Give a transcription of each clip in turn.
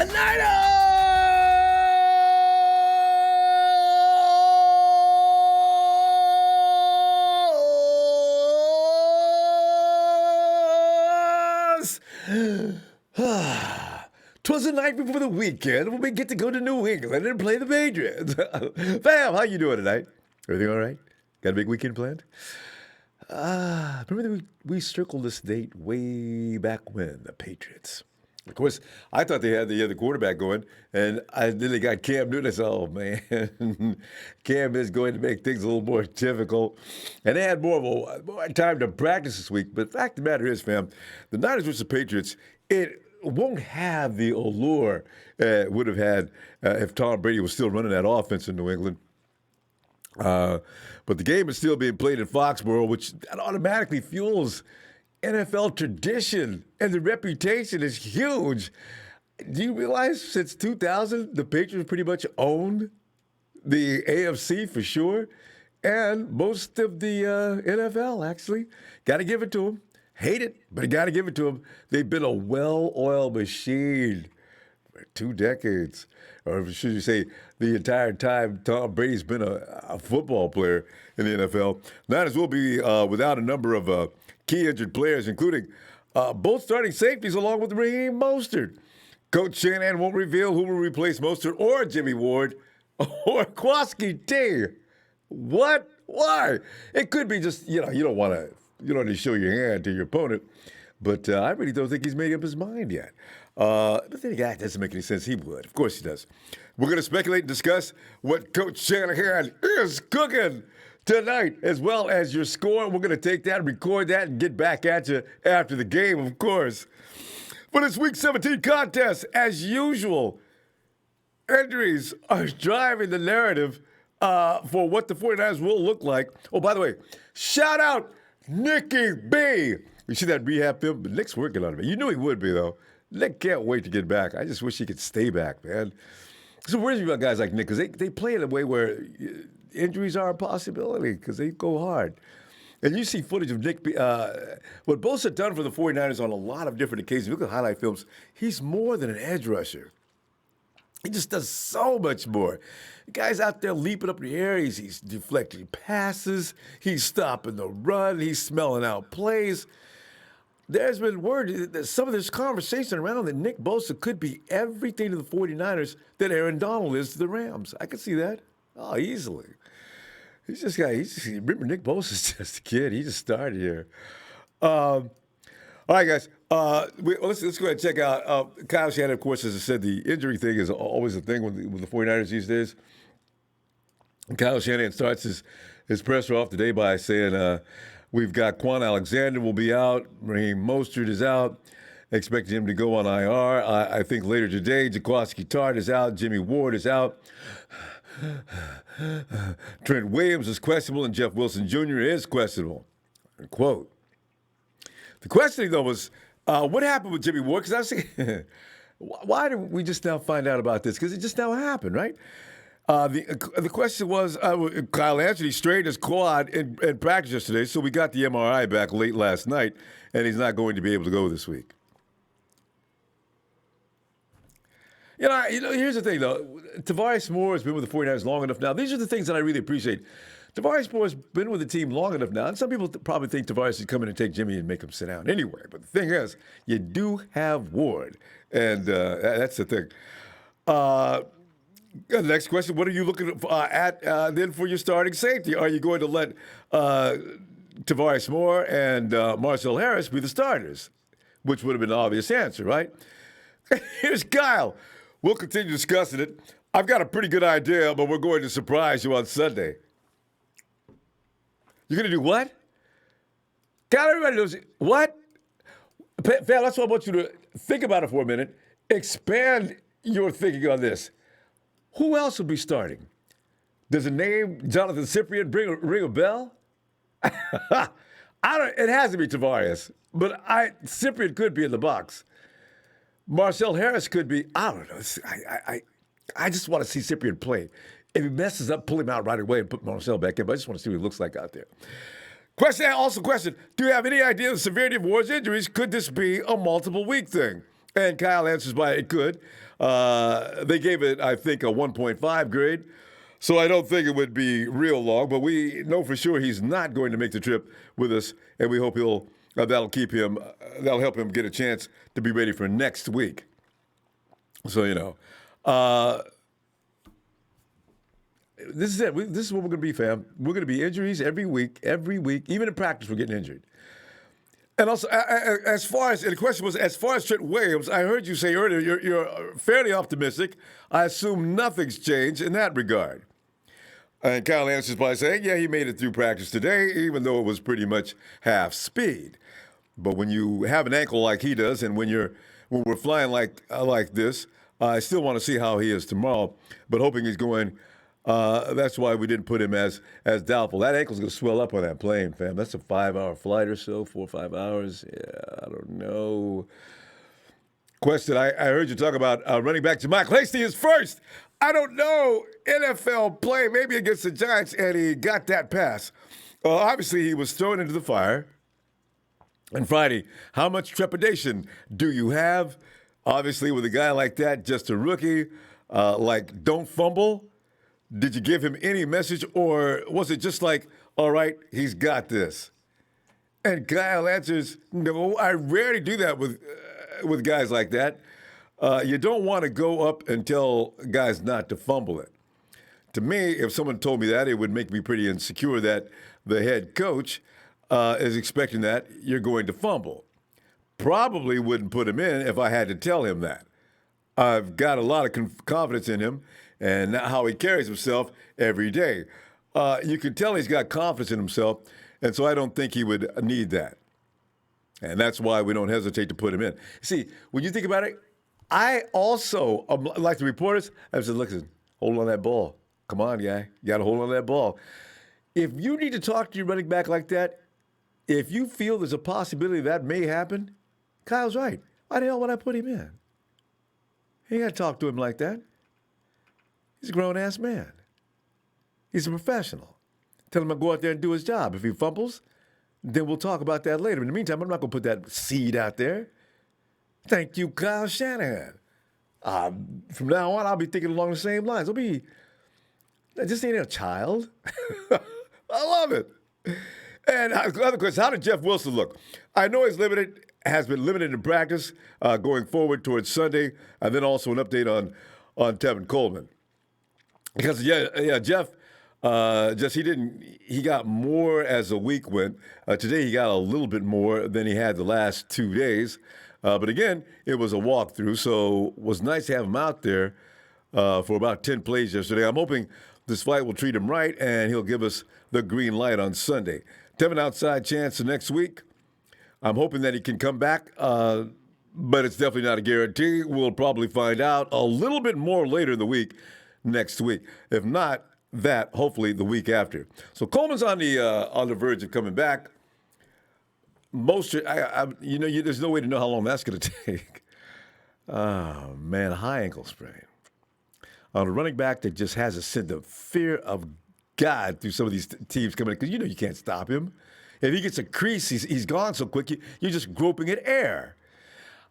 Niners! 'Twas the night before the weekend when we get to go to New England and play the Patriots. Fam, how you doing tonight? Everything all right? Got a big weekend planned? Remember that we circled this date way back when, the Patriots. Of course, I thought they had the other quarterback going, and then they got Cam Newton. I said, oh, man, Cam is going to make things a little more difficult. And they had more time to practice this week. But the fact of the matter is, fam, the Niners versus the Patriots, it won't have the allure it would have had if Tom Brady was still running that offense in New England. But the game is still being played in Foxboro, which automatically fuels NFL tradition, and the reputation is huge. Do you realize since 2000, the Patriots pretty much owned the AFC for sure, and most of the NFL, actually? Got to give it to them. Hate it, but you got to give it to them. They've been a well-oiled machine for 2 decades. Or should you say the entire time Tom Brady's been a football player in the NFL. Niners will be without a number of key injured players, including both starting safeties along with Raheem Mostert. Coach Shanahan won't reveal who will replace Mostert or Jimmy Ward or Jaquiski T. What? Why? It could be just, you don't need to show your hand to your opponent. But I really don't think he's made up his mind yet. But then again, that doesn't make any sense. He would. Of course he does. We're going to speculate and discuss what Coach Shanahan is cooking tonight, as well as your score. We're going to take that, record that, and get back at you after the game, of course. For this Week 17 contest, as usual, injuries are driving the narrative for what the 49ers will look like. Oh, by the way, shout out Nicky B. You see that rehab film? But Nick's working on it. You knew he would be, though. Nick can't wait to get back. I just wish he could stay back, man. So worries me about guys like Nick, because they play in a way where injuries are a possibility, because they go hard. And you see footage of Nick, what Bosa done for the 49ers on a lot of different occasions. Look at highlight films. He's more than an edge rusher. He just does so much more. The guy's out there leaping up in the air. He's deflecting passes. He's stopping the run. He's smelling out plays. There's been word that some of this conversation around that Nick Bosa could be everything to the 49ers that Aaron Donald is to the Rams. I could see that. Oh, easily. Remember, Nick Bosa's just a kid. He just started here. All right, guys. Let's go ahead and check out Kyle Shanahan. Of course, as I said, the injury thing is always a thing with the 49ers these days. Kyle Shanahan starts his presser off today by saying, we've got Quan Alexander will be out. Raheem Mostert is out. Expecting him to go on IR. I think later today, Jaquiski Tartt is out. Jimmy Ward is out. Trent Williams is questionable, and Jeff Wilson Jr. is questionable. Quote. The questioning, though, was what happened with Jimmy Ward? Because I was thinking, why did we just now find out about this? Because it just now happened, right? The question was, Kyle Anthony straightened his quad in practice yesterday, so we got the MRI back late last night, and he's not going to be able to go this week. Here's the thing, though. Tavares Moore has been with the 49ers long enough now. These are the things that I really appreciate. Tavares Moore has been with the team long enough now, and some people probably think Tavares should come in and take Jimmy and make him sit down anyway. But the thing is, you do have Ward, and that's the thing. Next question, what are you looking at then for your starting safety? Are you going to let Tavares Moore and Marcel Harris be the starters? Which would have been the obvious answer, right? Here's Kyle. We'll continue discussing it. I've got a pretty good idea, but we're going to surprise you on Sunday. You're going to do what? Kyle, everybody knows it. What? Fam, that's why I want you to think about it for a minute. Expand your thinking on this. Who else will be starting? Does the name Jonathan Cyprien ring a bell? It has to be Tavares, but Cyprien could be in the box. Marcel Harris could be. I don't know. I just want to see Cyprien play. If he messes up, pull him out right away and put Marcel back in. But I just want to see what he looks like out there. Question: do you have any idea of the severity of Ward's injuries? Could this be a multiple week thing? And Kyle answers by it could. They gave it, I think, a 1.5 grade. So I don't think it would be real long, but we know for sure he's not going to make the trip with us, and we hope that'll help him get a chance to be ready for next week. So this is it. This is what we're going to be, fam. We're going to be injuries every week. Even in practice, we're getting injured. And also, and the question was, as far as Trent Williams, I heard you say earlier you're fairly optimistic. I assume nothing's changed in that regard. And Kyle answers by saying, yeah, he made it through practice today, even though it was pretty much half speed. But when you have an ankle like he does, and when we're flying like this, I still want to see how he is tomorrow. But hoping he's going. That's why we didn't put him as doubtful. That ankle's going to swell up on that plane, fam. That's a 5-hour flight or so, 4 or 5 hours. Yeah, I don't know. Question, I heard you talk about running back Jaquiski Hasty is first. I don't know. NFL play, maybe against the Giants, and he got that pass. Obviously, he was thrown into the fire. And Friday, how much trepidation do you have? Obviously, with a guy like that, just a rookie, don't fumble. Did you give him any message, or was it just like, all right, he's got this? And Kyle answers, no, I rarely do that with guys like that. You don't want to go up and tell guys not to fumble it. To me, if someone told me that, it would make me pretty insecure that the head coach is expecting that you're going to fumble. Probably wouldn't put him in if I had to tell him that. I've got a lot of confidence in him and how he carries himself every day. You can tell he's got confidence in himself, and so I don't think he would need that. And that's why we don't hesitate to put him in. See, when you think about it, I also, like the reporters, I said, listen, hold on that ball. Come on, guy. You got to hold on that ball. If you need to talk to your running back like that, if you feel there's a possibility that may happen, Kyle's right. Why the hell would I put him in? You ain't got to talk to him like that. He's a grown-ass man. He's a professional. Tell him to go out there and do his job. If he fumbles, then we'll talk about that later. In the meantime, I'm not going to put that seed out there. Thank you, Kyle Shanahan. From now on, I'll be thinking along the same lines. This ain't a child. I love it. And other question, how did Jeff Wilson look? I know he's has been limited in practice going forward towards Sunday, and then also an update on Tevin Coleman. Because, Jeff, he got more as the week went. Today he got a little bit more than he had the last 2 days. But again, it was a walkthrough, so it was nice to have him out there for about 10 plays yesterday. I'm hoping this fight will treat him right, and he'll give us the green light on Sunday. Tevin outside chance next week. I'm hoping that he can come back, but it's definitely not a guarantee. We'll probably find out a little bit more later in the week, next week. If not that, hopefully the week after. So Coleman's on the verge of coming back. Mostert, there's no way to know how long that's going to take. Oh, man, a high ankle sprain. On a running back that just has a sense of fear of God through some of these teams coming in, because you can't stop him. If he gets a crease, he's gone so quick, you're just groping at air.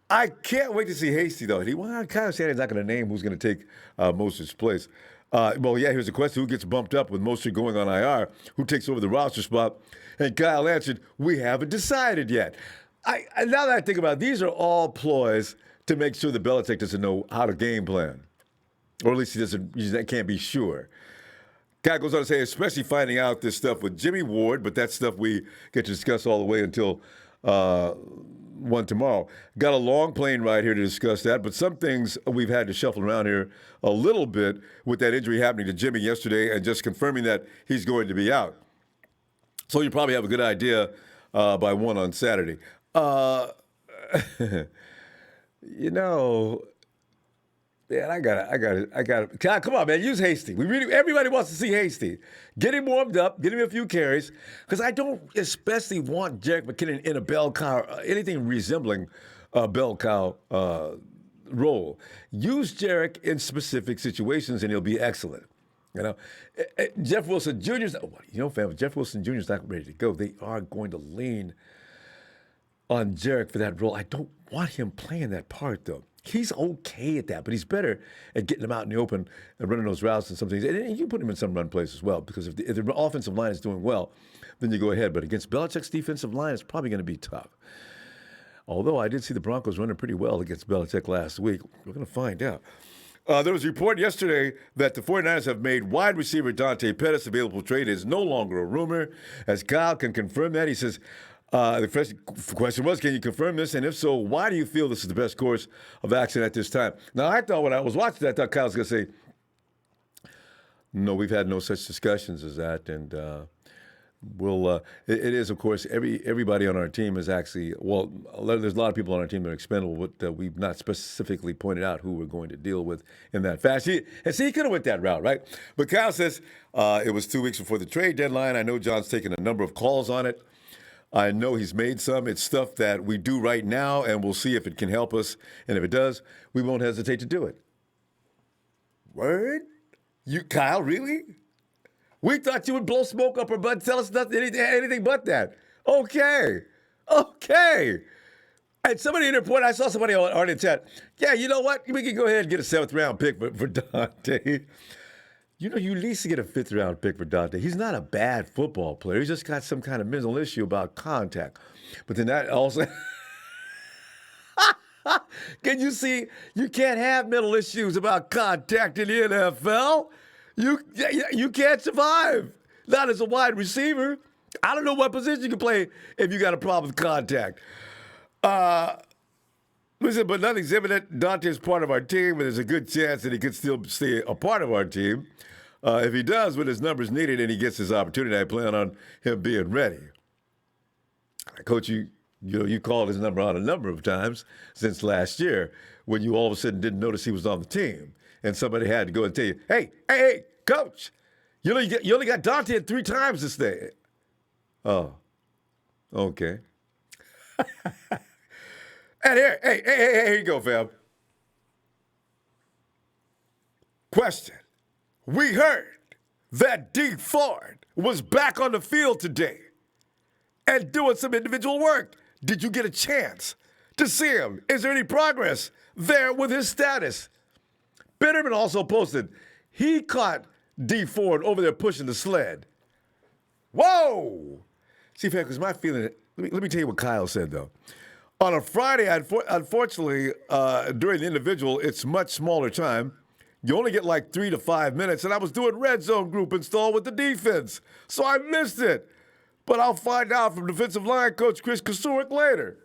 I can't wait to see Hasty, though. Kyle Shanahan's not going to name who's going to take Mostert's place. Here's the question. Who gets bumped up with Mostert going on IR? Who takes over the roster spot? And Kyle answered, we haven't decided yet. Now that I think about it, these are all ploys to make sure that Belichick doesn't know how to game plan. Or at least he can't be sure. Guy goes on to say, especially finding out this stuff with Jimmy Ward, but that stuff we get to discuss all the way until 1 tomorrow. Got a long plane ride here to discuss that, but some things we've had to shuffle around here a little bit with that injury happening to Jimmy yesterday and just confirming that he's going to be out. So you probably have a good idea by 1 on Saturday. Man, I got it. Come on, man, use Hasty. Everybody wants to see Hasty. Get him warmed up, get him a few carries, because I don't especially want Jerick McKinnon in a bell cow, anything resembling a bell cow role. Use Jerick in specific situations, and he'll be excellent. Jeff Wilson Jr. Jeff Wilson Jr. is not ready to go. They are going to lean on Jarek for that role. I don't want him playing that part, though. He's okay at that, but he's better at getting him out in the open and running those routes and some things. And you put him in some run plays as well, because if the offensive line is doing well, then you go ahead. But against Belichick's defensive line, it's probably going to be tough. Although I did see the Broncos running pretty well against Belichick last week. We're going to find out. There was a report yesterday that the 49ers have made wide receiver Dante Pettis available for trade. It is no longer a rumor, as Kyle can confirm that. He says, the first question was, can you confirm this? And if so, why do you feel this is the best course of action at this time? Now, I thought when I was watching that, I thought Kyle was going to say, no, we've had no such discussions as that. And it is, of course, everybody on our team is actually, well, there's a lot of people on our team that are expendable, but we've not specifically pointed out who we're going to deal with in that fashion. And see, he could have went that route, right? But Kyle says it was 2 weeks before the trade deadline. I know John's taken a number of calls on it. I know he's made some. It's stuff that we do right now, and we'll see if it can help us. And if it does, we won't hesitate to do it. Word? You, Kyle, really? We thought you would blow smoke up our butt, tell us anything but that. Okay. And somebody in the report, I saw somebody on the chat. Yeah, you know what? We can go ahead and get a 7th-round pick for Dante. You know, you at least get a 5th-round pick for Dante. He's not a bad football player. He's just got some kind of mental issue about contact. But then that also... Can you see? You can't have mental issues about contact in the NFL. You can't survive. Not as a wide receiver. I don't know what position you can play if you got a problem with contact. Listen, but nothing's imminent. Dante is part of our team, and there's a good chance that he could still stay a part of our team. If he does, when his numbers needed and he gets his opportunity, I plan on him being ready. Coach, you called his number out a number of times since last year when you all of a sudden didn't notice he was on the team. And somebody had to go and tell you, hey, Coach, you only got Dante 3 times this day. Oh, okay. And here you go, fam. Question. We heard that D. Ford was back on the field today and doing some individual work. Did you get a chance to see him? Is there any progress there with his status? Bitterman also posted, he caught D. Ford over there pushing the sled. Whoa! See, fam, because my feeling, let me tell you what Kyle said, though. On a Friday, unfortunately, during the individual, it's much smaller time. You only get like 3 to 5 minutes, and I was doing red zone group install with the defense, so I missed it. But I'll find out from defensive line coach Chris Kasurik later.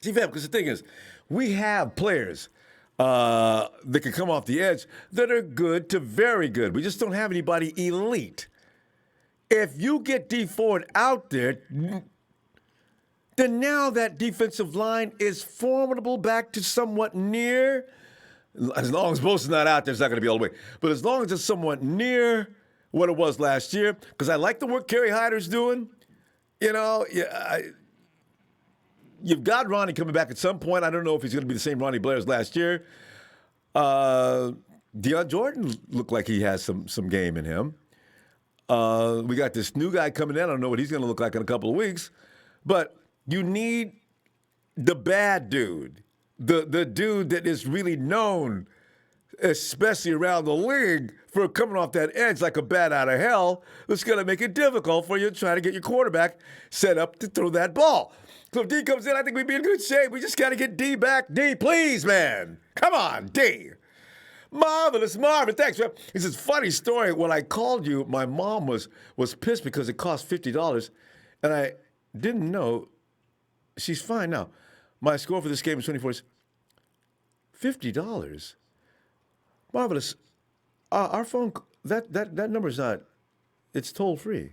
See, fam, because the thing is, we have players that can come off the edge that are good to very good. We just don't have anybody elite. If you get D. Ford out there, then now that defensive line is formidable back to somewhat near. As long as Bosa's not out there, it's not going to be all the way. But as long as it's somewhat near what it was last year, because I like the work Kerry Hyder's doing. You know, you've got Ronnie coming back at some point. I don't know if he's going to be the same Ronnie Blair as last year. Deion Jordan looked like he has some game in him. We got this new guy coming in. I don't know what he's going to look like in a couple of weeks. But you need the bad dude, the dude that is really known, especially around the league, for coming off that edge like a bat out of hell. That's going to make it difficult for you to try to get your quarterback set up to throw that ball. So if D comes in, I think we'd be in good shape. We just got to get D back. D, please, man. Come on, D. Marvelous, Marvin. Thanks, man. It's this funny story. When I called you, my mom was pissed because it cost $50, and I didn't know. She's fine now. My score for this game is 24. $50. Marvelous. Our phone, that number's not, it's toll free.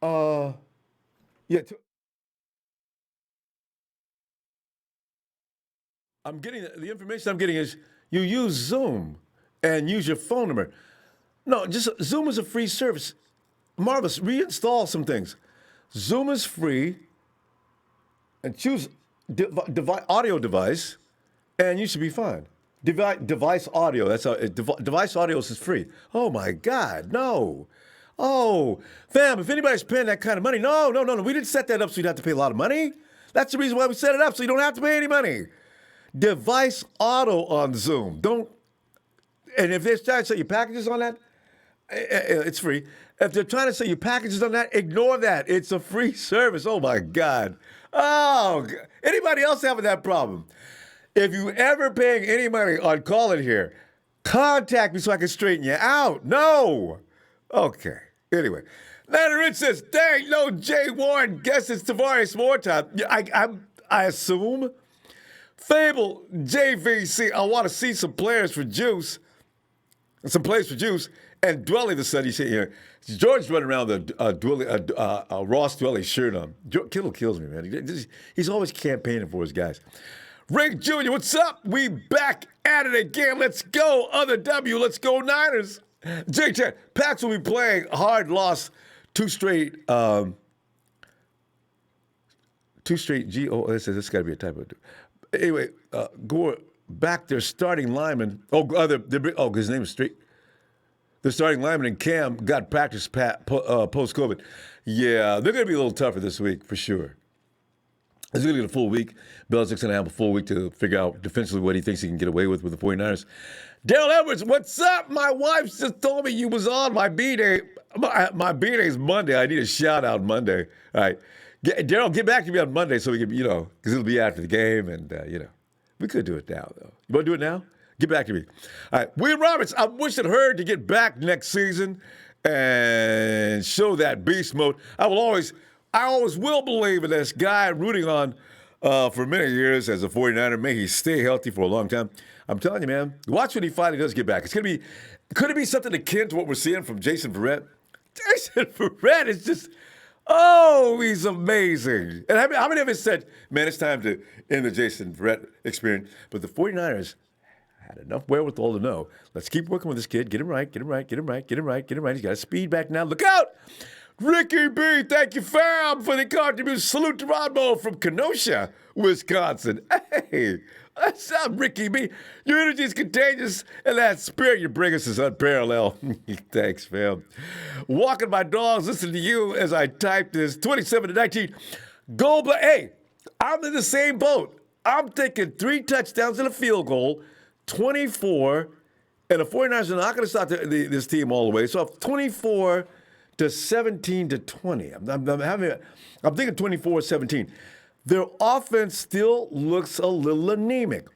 Yeah. I'm getting, the information I'm getting is you use Zoom and use your phone number. No, just Zoom is a free service. Marvelous, reinstall some things. Zoom is free, and choose audio device, and you should be fine. Device audio, that's how, device audio is free. Oh my God, no. Oh, fam, if anybody's paying that kind of money, no. We didn't set that up so you'd have to pay a lot of money. That's the reason why we set it up, so you don't have to pay any money. Device auto on Zoom. And if they're trying to sell you packages on that, it's free. If they're trying to sell you packages on that, ignore that. It's a free service. Oh, my God. Oh, anybody else having that problem? If you ever paying any money on calling here, contact me so I can straighten you out. No. Okay. Anyway. Nana Rich says, dang, no Jay Warren. Guess it's Tavares more time. I assume. Fable, JVC, I want to see some players for Juice. Some plays for Juice. And Dwelly the Sunday shit here. George's running around with a Ross Dwelly shirt on. Kittle kills me, man. He's always campaigning for his guys. Rick Jr., what's up? We back at it again. Let's go. Other W. Let's go Niners. J-Chat, Pats will be playing a hard loss. Two straight G. Oh, this got to be a typo. Anyway, Gore back their starting lineman. His name is Street. The starting lineman and Cam got practice post-COVID. Yeah, they're going to be a little tougher this week for sure. It's going to get a full week. Belichick's going to have a full week to figure out defensively what he thinks he can get away with the 49ers. Daryl Edwards, what's up? My wife just told me you was on my B-Day. My B-Day is Monday. I need a shout-out Monday. All right. Daryl, get back to me on Monday so we can, because it'll be after the game and, We could do it now, though. You want to do it now? Get back to me. All right. William Roberts, I'm wishing her to get back next season and show that beast mode. I always will believe in this guy rooting on for many years as a 49er. May he stay healthy for a long time. I'm telling you, man, watch when he finally does get back. Could it be something akin to what we're seeing from Jason Verrett? Jason Verrett is just, he's amazing. And how many of us said, man, it's time to end the Jason Verrett experience? But the 49ers had enough wherewithal to know, let's keep working with this kid. Get him right. He's got his speed back now. Look out! Ricky B, thank you, fam, for the contribution. Salute to Ronbo from Kenosha, Wisconsin. Hey, what's up, Ricky B? Your energy is contagious, and that spirit you bring us is unparalleled. Thanks, fam. Walking my dogs, listening to you as I type this. 27-19. Go, but hey, I'm in the same boat. I'm taking 3 touchdowns and a field goal, 24, and the 49ers are not going to stop this team all the way. So 24 to 17-20. I'm thinking 24-17. Their offense still looks a little anemic.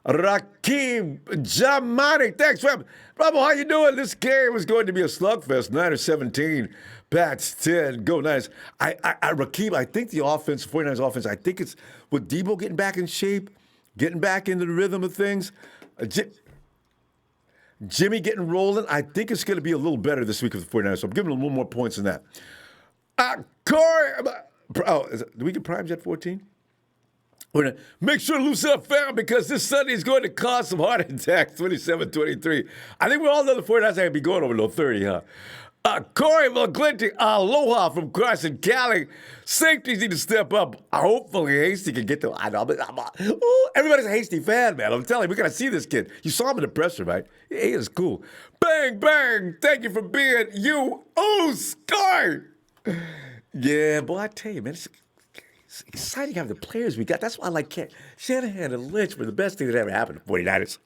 Raheem Jamani, thanks, fam. Robo, how you doing? This game is going to be a slugfest. Niners 17, Pats 10. Go Niners. Raheem, I think the offense, 49ers offense, I think it's with Debo getting back in shape, getting back into the rhythm of things. Jimmy getting rolling, I think it's going to be a little better this week with the 49ers, so I'm giving them a little more points than that. Corey, do we get primes at 14? We're going to make sure to loosen up, fam, because this Sunday is going to cause some heart attacks, 27-23. I think we all know the 49ers are going to be going over 30, huh? Corey McGlinty, aloha from Carson, Cali. Safeties need to step up. Hopefully, Hasty can get to. Everybody's a Hasty fan, man. I'm telling you, we got to see this kid. You saw him in the presser, right? He is cool. Bang, bang. Thank you for being you. Oh, Sky. Yeah, boy, I tell you, man, it's exciting having the players we got. That's why I like Shanahan and Lynch were the best thing that ever happened to 49ers.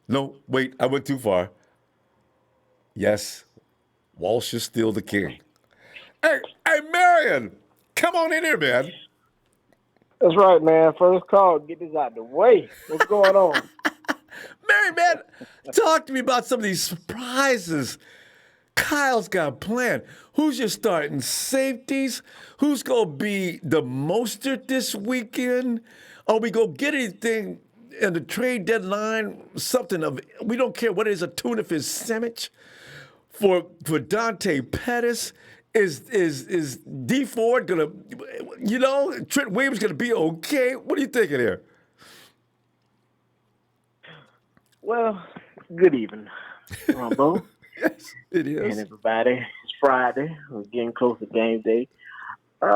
No, wait, I went too far. Yes. Walsh is still the king. Hey, Marion, come on in here, man. That's right, man. First call, get this out the way. What's going on? Marion, man, talk to me about some of these surprises. Kyle's got a plan. Who's your starting safeties? Who's going to be the Mostert this weekend? Are we going to get anything in the trade deadline? Something of, we don't care what it is, a tuna fish sandwich? For Dante Pettis, is D Ford gonna, Trent Williams gonna be okay? What are you thinking here? Well, good evening, Ronbo. Yes, it is. And everybody, it's Friday. We're getting close to game day. It's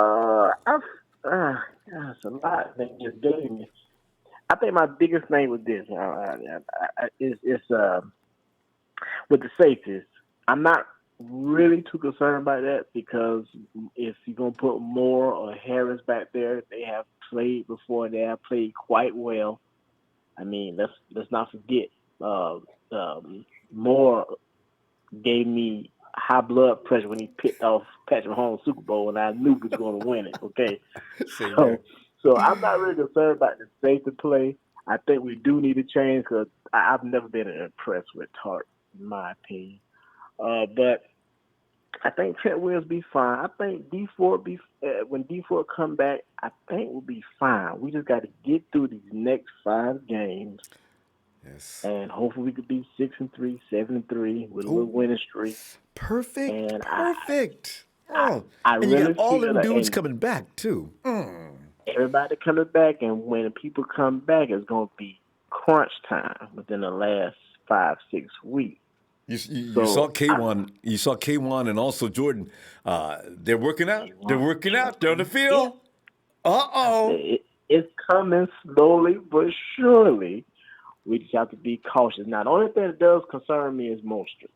a lot they just gave me. I think my biggest thing with this is with the safeties. I'm not really too concerned about that because if you're gonna put Moore or Harris back there, they have played before. They have played quite well. I mean, let's not forget. Moore gave me high blood pressure when he picked off Patrick Mahomes Super Bowl, and I knew he was going to win it. Okay, Same so here. so I'm not really concerned about the safety play. I think we do need to change because I've never been impressed with Tartt, in my opinion. But I think Trent Williams be fine. I think D4 when D4 come back, I think we'll be fine. We just got to get through these next 5 games, Yes. and hopefully we could be 6-3, 7-3 with a little winning streak. Perfect. And Perfect. I, Oh, I and you got really all feel them that, dudes and coming back too. everybody coming back, and when people come back, it's going to be crunch time within the last 5-6 weeks. You saw So K1. You saw K1 and also Jordan. They're working out. They're working out. They're on the yeah, field. Uh-oh. it's coming slowly but surely. We just have to be cautious. Now, the only thing that does concern me is Mostert.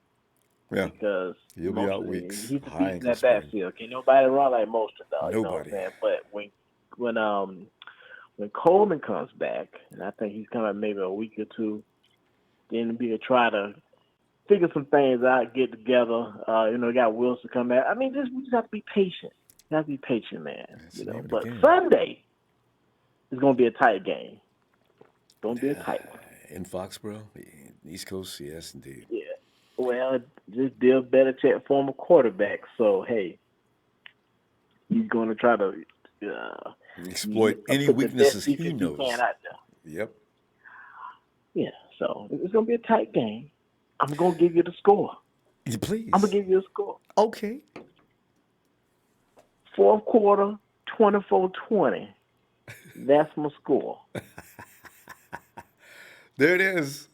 Yeah. Because He'll be out weeks. he's the High beast in ankle that sprain. backfield. Can't nobody run like Mostert, dog. You know what I'm Nobody. saying? But when Coleman comes back, and I think he's coming maybe a week or two, then we'll try to figure some things out, get together. We got Wilson come back. I mean, we just have to be patient. You have to be patient, man. That's the name of the But game. Sunday is going to be a tight game. It's going to be a tight one. In Foxboro, East Coast, yes, indeed. Yeah. Well, just Bill Belichick, former quarterback. So, hey, he's going to try to Exploit any put the best weaknesses he defense knows. can out there. Yep. Yeah, so it's going to be a tight game. I'm going to give you the score. Please. I'm going to give you a score. Okay. Fourth quarter, 24-20. That's my score. There it is.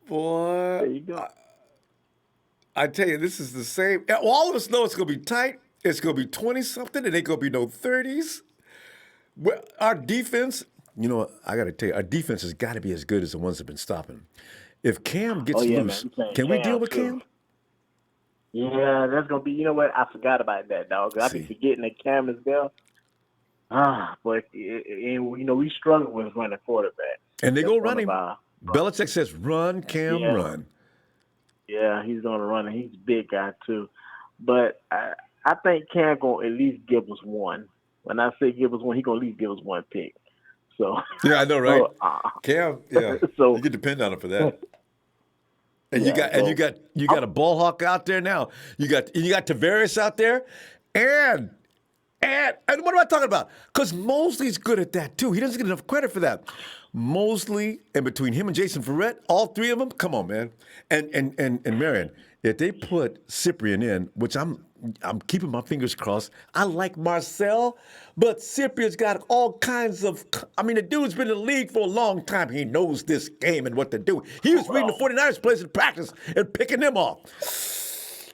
Boy. There you go. I tell you, this is the same. All of us know it's going to be tight. It's going to be 20-something. It ain't going to be no 30s. Well, our defense, I got to tell you, our defense has got to be as good as the ones that have been stopping. If Cam gets loose, can we deal with Cam? Yeah, that's going to be, you know what? I forgot about that, dog. I be forgetting that Cam is there. But, we struggle with running quarterback. And they go running. Belichick says, run, Cam, run. Yeah, he's going to run, and he's a big guy, too. But I think Cam going to at least give us one. When I say give us one, he's going to at least give us one pick. So yeah, I know, right? Cam, yeah. So you can depend on him for that. And yeah, you got a ball hawk out there now. You got Tavares out there, and what am I talking about? Because Mosley's good at that too. He doesn't get enough credit for that. Mosley, and between him and Jason Verrett, all three of them, come on, man. And Marion, if they put Cyprian in, which I'm keeping my fingers crossed. I like Marcel, but Cyprian's got all kinds of. I mean, the dude's been in the league for a long time. He knows this game and what to do. He was reading the 49ers plays in practice and picking them off.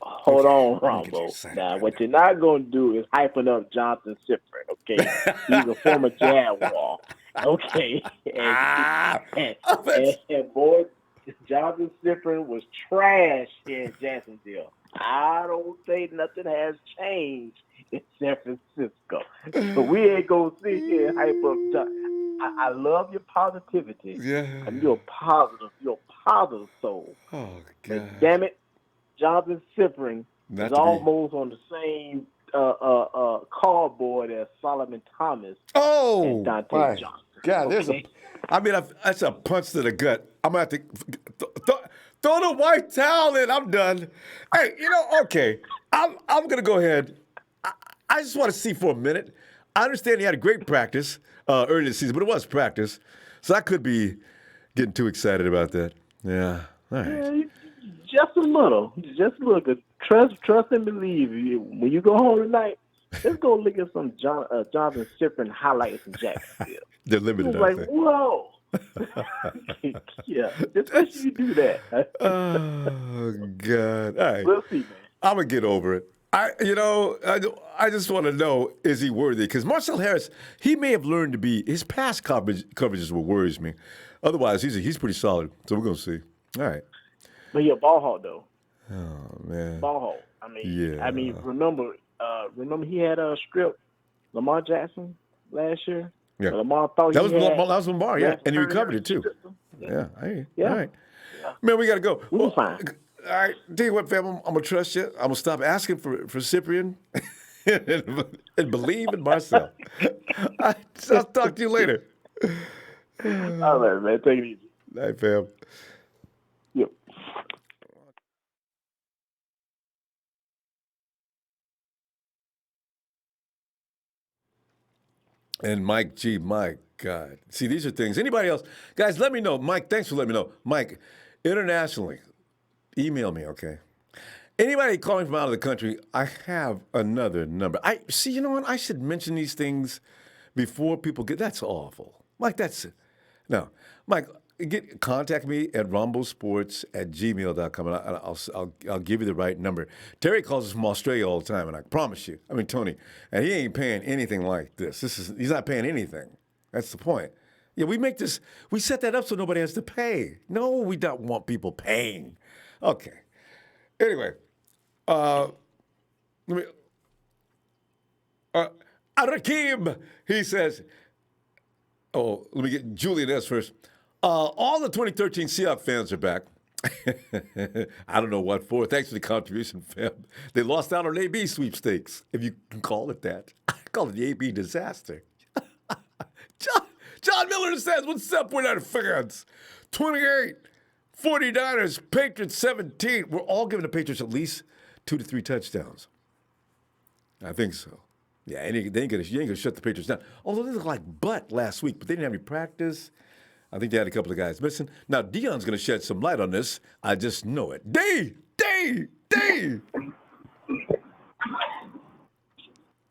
Hold on, Ronbo. Now, what you're not going to do is hyping up Jonathan Cyprian, okay? He's a former Jaguar, okay? And boy, Jonathan Cyprian was trash in Jacksonville. I don't think nothing has changed in San Francisco. So we ain't going to sit here and hype up Jonathan. I love your positivity. Yeah. And you're a positive soul. Oh, God. But damn it, Jonathan Cyprian is almost on the same cardboard as Solomon Thomas and Dante Johnson. God, that's a punch to the gut. I'm going to have to throw the white towel in. I'm done. Hey, okay. I'm going to go ahead. I just want to see for a minute. I understand he had a great practice early this season, but it was practice. So I could be getting too excited about that. Yeah. All right. Yeah, just a little. Trust and believe. When you go home tonight, let's go look at some Jonathan Cyprian highlights from Jacksonville. They're limited, like, whoa. Yeah, just you do that. Oh, God. All right. We'll see, man. I'm going to get over it. I just want to know, is he worthy? Because Marcel Harris, he may have learned to be, his pass coverage is what worries me. Otherwise, he's pretty solid. So we're going to see. All right. But you're a ball hawk, though. Oh man. Ball. Yeah. Remember he had a strip, Lamar Jackson last year. Yeah. Lamar thought That he was had Lamar, yeah, West and he recovered Turner it too. stripped him. Yeah. Hey. All Yeah, right. yeah. Man, we got to go. We Well, was fine. all right. Tell you what, fam, I'm going to trust you. I'm going to stop asking for Cyprian and believe in Marcel. I'll talk to you later. All right, man. Take it easy. Night, fam. Yep. And Mike G, my God. See, these are things. Anybody else? Guys, let me know. Mike, thanks for letting me know. Mike, internationally, email me, okay? Anybody calling from out of the country, I have another number. I see, you know what? I should mention these things before people get. That's awful. Mike, that's no. Mike, contact me at rombosports@gmail.com and I'll give you the right number. Terry calls us from Australia all the time, and I promise you, Tony, and he ain't paying anything like this. He's not paying anything. That's the point. Yeah, we set that up so nobody has to pay. No, we don't want people paying. Okay. Anyway, let me. Uh, Raheem, he says. Oh, let me get Julian S. first. All the 2013 Seahawks fans are back. I don't know what for. Thanks for the contribution, fam. They lost out on AB sweepstakes, if you can call it that. I call it the AB disaster. John Miller says, what's up, 49 fans? 28, 49ers, Patriots 17. We're all giving the Patriots at least 2 to 3 touchdowns. I think so. Yeah, you ain't gonna shut the Patriots down. Although they looked like butt last week, but they didn't have any practice. I think they had a couple of guys missing. Now, Dion's gonna shed some light on this. I just know it. D!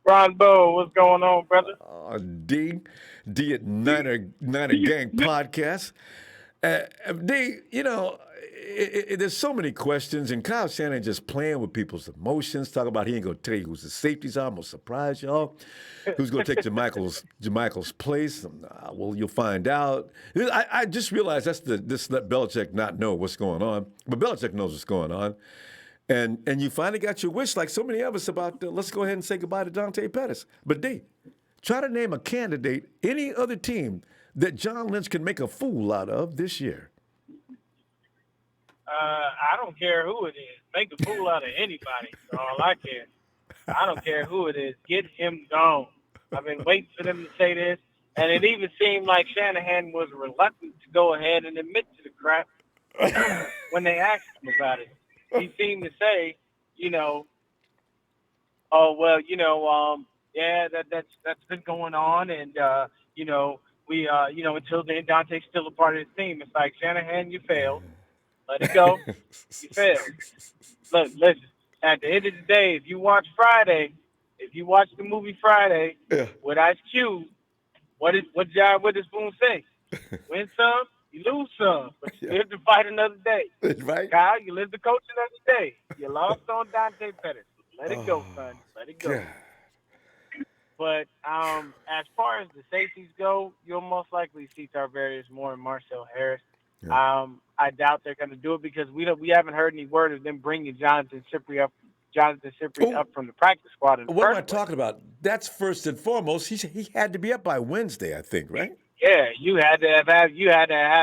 Ronbo, what's going on, brother? D at Niner Gang Podcast. D, there's so many questions, and Kyle Shanahan just playing with people's emotions, talking about he ain't going to tell you who's the safeties are. I'm going to surprise y'all. Who's going to take Jermichael's place? Well, you'll find out. I just realized this let Belichick not know what's going on, but Belichick knows what's going on. And you finally got your wish, like so many of us, about let's go ahead and say goodbye to Dante Pettis. But D, try to name a candidate, any other team that John Lynch can make a fool out of this year. I don't care who it is. Make a fool out of anybody. That's all I care. I don't care who it is. Get him gone. I've been waiting for them to say this, and it even seemed like Shanahan was reluctant to go ahead and admit to the crap when they asked him about it. He seemed to say, oh well, yeah, that's been going on, and we until then Dante's still a part of the team. It's like, Shanahan, you failed. Let it go. You failed. Look, listen. At the end of the day, if you watch the movie Friday with Ice Cube, what John Witherspoon say? Win some, you lose some, but you live to fight another day. Right. Kyle, you live to coach another day. You lost on Dante Pettis. Let it go, son. Let it go. God. But as far as the safeties go, you'll most likely see Tartt more and Marcel Harris. Yeah. I doubt they're going to do it because we haven't heard any word of them bringing Jonathan Cyprien up from the practice squad. What am I talking about? That's first and foremost. He had to be up by Wednesday, I think, right? Yeah, you had to have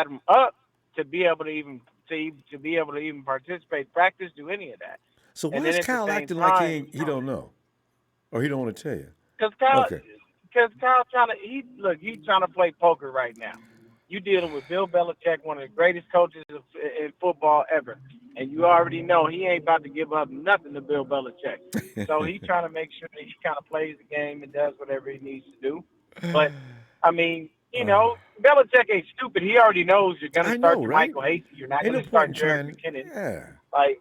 him up to be able to even participate, practice, do any of that. So why is Kyle acting like he don't know, or he don't want to tell you? Because Kyle he's trying to play poker right now. You dealing with Bill Belichick, one of the greatest coaches in football ever, and you already know he ain't about to give up nothing to Bill Belichick. So he's trying to make sure that he kind of plays the game and does whatever he needs to do. But I mean, Belichick ain't stupid. He already knows you're going to start Michael Hasty. You're not going to start Jarek McKinnon. Yeah. Like,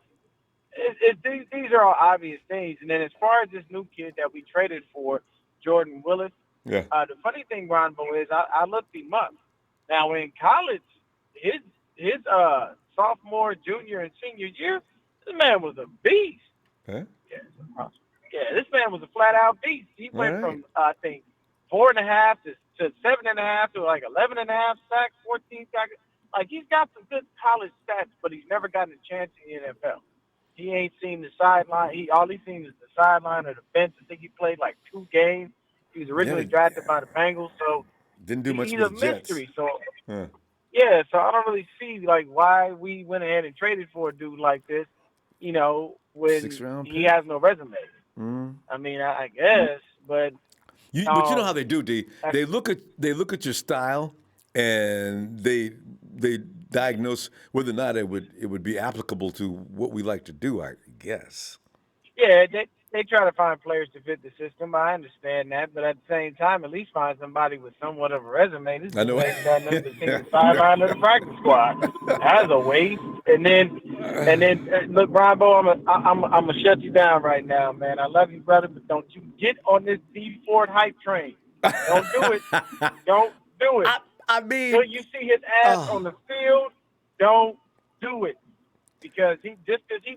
these are all obvious things. And then as far as this new kid that we traded for, Jordan Willis, the funny thing, Ronbo, is I looked him up. Now, in college, his sophomore, junior, and senior year, this man was a beast. Huh? Yeah, this man was a flat-out beast. He went from, I think, 4.5 to 7.5 to like 11.5 sacks, 14 sacks. Like, he's got some good college stats, but he's never gotten a chance in the NFL. He ain't seen the sideline. All he's seen is the sideline or the bench. I think he played like 2 games. He was Yeah, originally drafted by the Bengals, so didn't do much he's with a the Jets. mystery. So Huh. yeah, so I don't really see like why we went ahead and traded for a dude like this, when 6th-round he pick. has no resume. Mm. I mean, I guess, but But you know how um, they do, D. They look at your style, and they diagnose whether or not it would be applicable to what we like to do. I guess. yeah, they try to find players to fit the system. I understand that, but at the same time, at least find somebody with somewhat of a resume. This I dude know. ain't done nothing but seen the sideline of the practice squad. That's a waste. And then look, Ronbo, I'm gonna shut you down right now, man. I love you, brother, but don't you get on this D Ford hype train. Don't do it. Don't do it. I, I Till mean, you see his ass oh, on the field, don't do it. Because he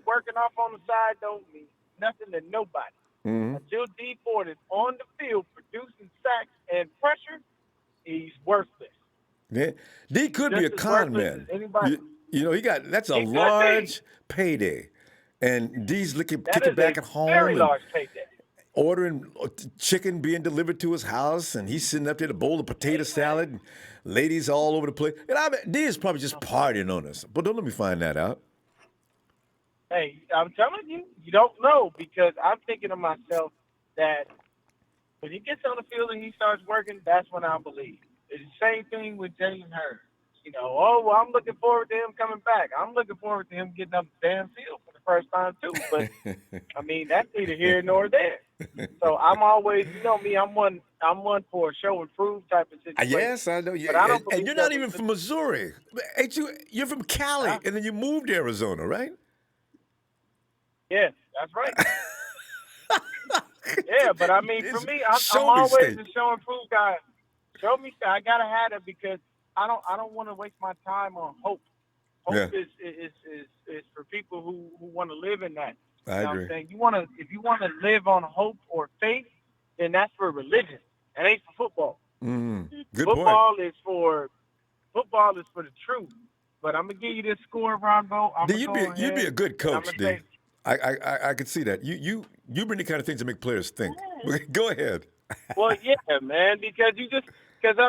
working off on the side don't mean nothing to nobody. mhm. Until D Ford is on the field producing sacks and pressure, he's worthless. Yeah. D He's could be just a as con worthless as man. anybody. That's a He could be. large payday, and D's looking That kicking is a back at very home and large payday. ordering chicken being delivered to his house, and he's sitting up there with a bowl of potato Hey man, salad, and ladies all over the place. And I mean, D is probably just partying on us, but don't let me find that out. hey, I'm telling you, you don't know because I'm thinking to myself that when he gets on the field and he starts working, that's when I believe. It's the same thing with Jalen Hurts. Oh, well, I'm looking forward to him coming back. I'm looking forward to him getting up the damn field for the first time too. But I mean, that's neither here nor there. So I'm always, me, I'm one for a show and prove type of situation. Yes, I know. But I don't And believe you're not that we even could. from Missouri. Ain't you? You're from Cali, Huh? and then you moved to Arizona, right? Yeah, that's right. Yeah, but I mean, for It's me, I'm show me always state. a show and prove guy. Show me, I gotta have it because I don't want to waste my time on hope. Hope Yeah, is for people who want to live in that. I You know what I'm agree. saying? If you want to live on hope or faith, then that's for religion. It ain't for football. Good point. Football is for football is for the truth. But I'm gonna give you this score, Ronbo. I'm D, gonna go you'd be ahead a good and I'm coach, gonna D. say I could see that. You bring the kind of things that make players think. Go ahead. well, yeah, man, because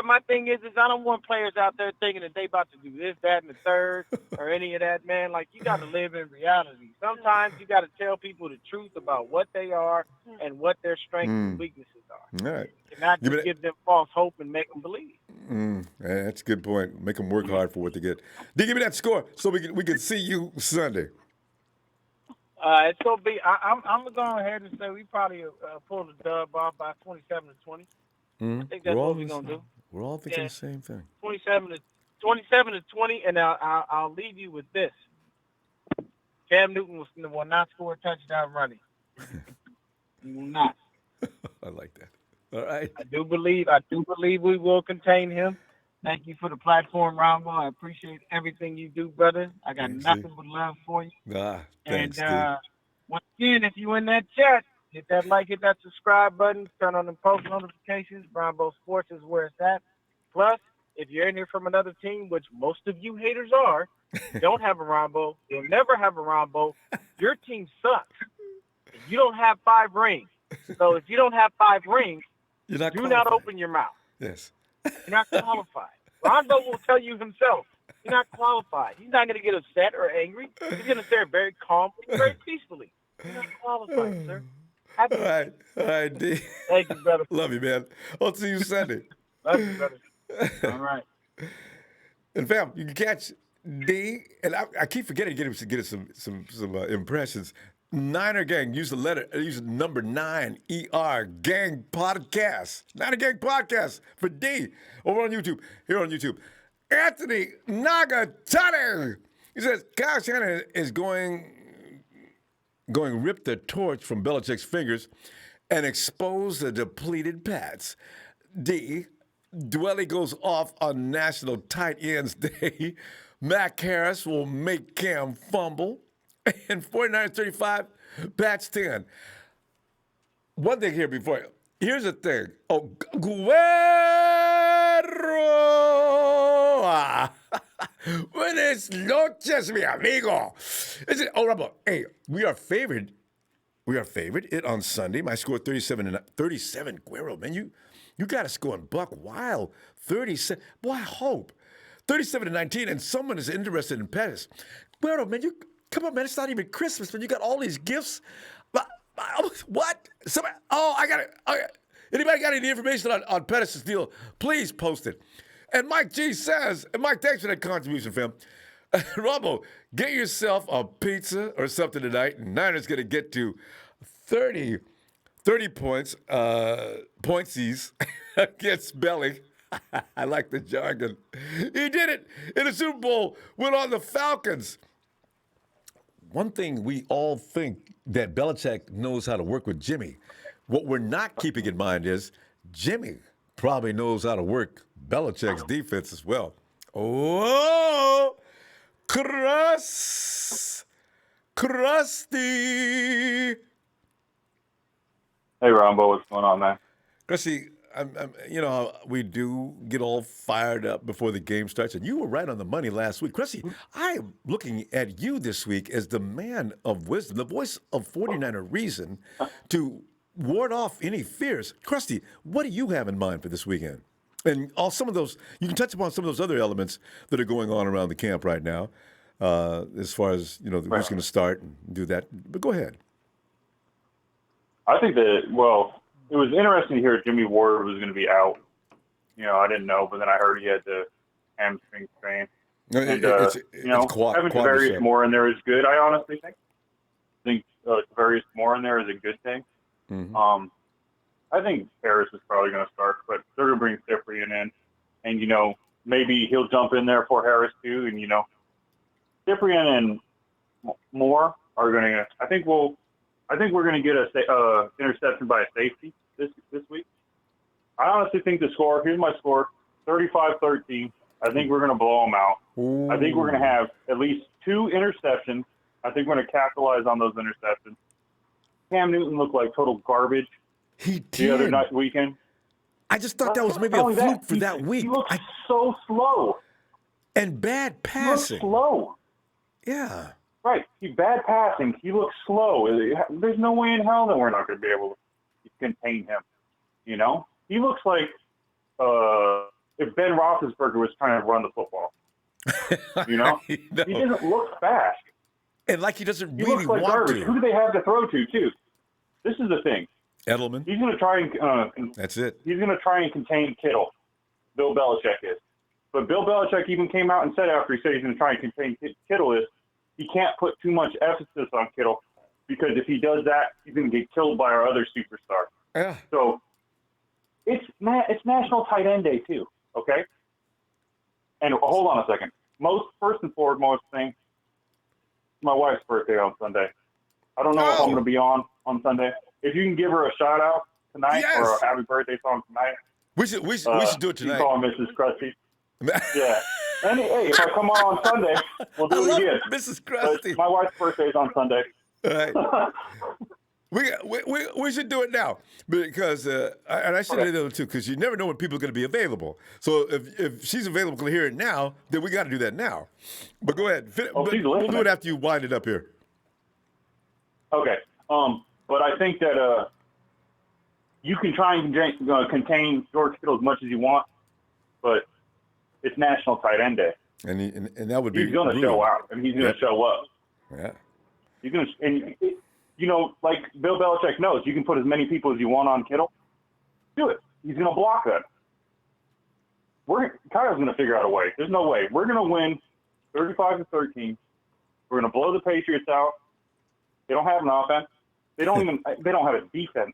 my thing is I don't want players out there thinking that they about to do this, that, and the third, or any of that, man. Like you got to live in reality. Sometimes you got to tell people the truth about what they are and what their strengths and Mm, weaknesses are, all right. and not Give me just that. give them false hope and make them believe. That's a good point. Make them work hard for what they get. D, give me that score so we can see you Sunday. It's gonna be. I'm gonna go ahead and say we probably pull the dub off by 27-20. I think We're that's all what we're gonna do. we're all thinking Yeah, the same thing. 27-20, and I'll leave you with this. Cam Newton will not score a touchdown running. He will not. I like that. All right. I do believe we will contain him. Thank you for the platform, Ronbo. I appreciate everything you do, brother. I got Thanks, D. nothing but love for you. And Thanks, D. once again, if you in that chat, hit that like, hit that subscribe button, turn on the post notifications. Ronbo Sports is where it's at. Plus, if you're in here from another team, which most of you haters are, you don't have a Ronbo. You'll never have a Ronbo. Your team sucks. And you don't have 5 rings. So if you don't have 5 rings, You're not do not qualified. open your mouth. Yes. You're not qualified. Rondo will tell you himself. You're not qualified. He's not going to get upset or angry. He's going to stare very calmly, very peacefully. You're not qualified, sir. All right. All right, D. Thank you, brother. Love you, man. I'll see you Sunday. Love you, brother. All right. And fam, you can catch D, and I keep forgetting to get some impressions. Niner Gang, use the number 9 Gang Podcast. Niner Gang Podcast for D over on YouTube. Here on YouTube. Anthony Nagatani. He says Kyle Shanahan is going rip the torch from Belichick's fingers and expose the depleted Pats. D. Dwelly goes off on National Tight Ends Day. Mac Harris will make Cam fumble. And 49ers 35, Pats 10. One thing here before. Here's the thing. Oh, Guerrero. Buenas noches, mi amigo. Is it? Oh, Ronbo. Hey, we are favored. We are favored. It on Sunday. My score 37. Guerrero, man, you got to score in Buck Wild. 37. Boy, I hope 37-19. And someone is interested in Pettis. Guerrero, man, you come on, man. It's not even Christmas, man. You got all these gifts. What? Somebody, I got it. Okay. Anybody got any information on Pettis' deal? Please post it. And Mike G says, and Mike, thanks for that contribution, fam. Ronbo, get yourself a pizza or something tonight. And Niners going to get to 30 points, pointsies against Belly. I like the jargon. He did it in the Super Bowl, went on the Falcons. One thing we all think that Belichick knows how to work with Jimmy. What we're not keeping in mind is Jimmy probably knows how to work Belichick's defense as well. Oh, Crusty. Hey, Ronbo, what's going on, man? Crusty, you know how we do get all fired up before the game starts, and you were right on the money last week. Crusty, I'm looking at you this week as the man of wisdom, the voice of 49er reason to ward off any fears. Crusty, what do you have in mind for this weekend? And all some of those, you can touch upon some of those other elements that are going on around the camp right now, as far as, you know, who's going to start and do that. But go ahead. I think that, well, it was interesting to hear Jimmy Ward was going to be out. You know, I didn't know, but then I heard he had the hamstring strain. No, And, you know, having Tavarius Moore in there is good, I honestly think. I think Tavarius Moore in there is a good thing. Mm-hmm. I think Harris is probably going to start, but they're going to bring Cyprian in. And, you know, maybe he'll jump in there for Harris too. And, you know, Cyprian and Moore are going to, I think we're going to get a interception by a safety this week. I honestly think the score, here's my score, 35-13. I think we're going to blow them out. Ooh. I think we're going to have at least 2 interceptions. I think we're going to capitalize on those interceptions. Cam Newton looked like total garbage. He did. The other weekend. I just thought that was maybe a fluke for that week. He looked so slow. And bad passing. He looked slow. Yeah. Right. Bad passing. He looks slow. There's no way in hell that we're not going to be able to contain him. You know? He looks like if Ben Roethlisberger was trying to run the football. You know? He doesn't look fast. And like he doesn't He really looks like want garbage. to. Who do they have to throw to, too? This is the thing. Edelman. He's going to try and That's it. He's going to try and contain Kittle. Bill Belichick is. But Bill Belichick even came out and said after he said he's going to try and contain Kittle is he can't put too much emphasis on Kittle because if he does that, he's going to get killed by our other superstar. Yeah. So it's National Tight End Day too, okay? And hold on a second. First and foremost thing, my wife's birthday on Sunday. I don't know if I'm going to be on Sunday. If you can give her a shout out tonight or a happy birthday song tonight. We should do it tonight. You call Mrs. Krusty. Yeah. And hey, if I come on Sunday, we'll do it again. Mrs. Krusty. My wife's birthday is on Sunday. All right. We should do it now because and I should do it too because you never know when people are going to be available. So if she's available to hear it now, then we got to do that now. But go ahead. We'll do it after you wind it up here. Okay. But I think that you can try and contain George Kittle as much as you want, but it's National Tight End Day. And that would be he's going to show out, and he's going to show up. Yeah. He's going to, and you know, like Bill Belichick knows, you can put as many people as you want on Kittle. Do it. He's going to block that. Kyle's going to figure out a way. There's no way. We're going to win 35-13. We're going to blow the Patriots out. They don't have an offense. They don't have a defense.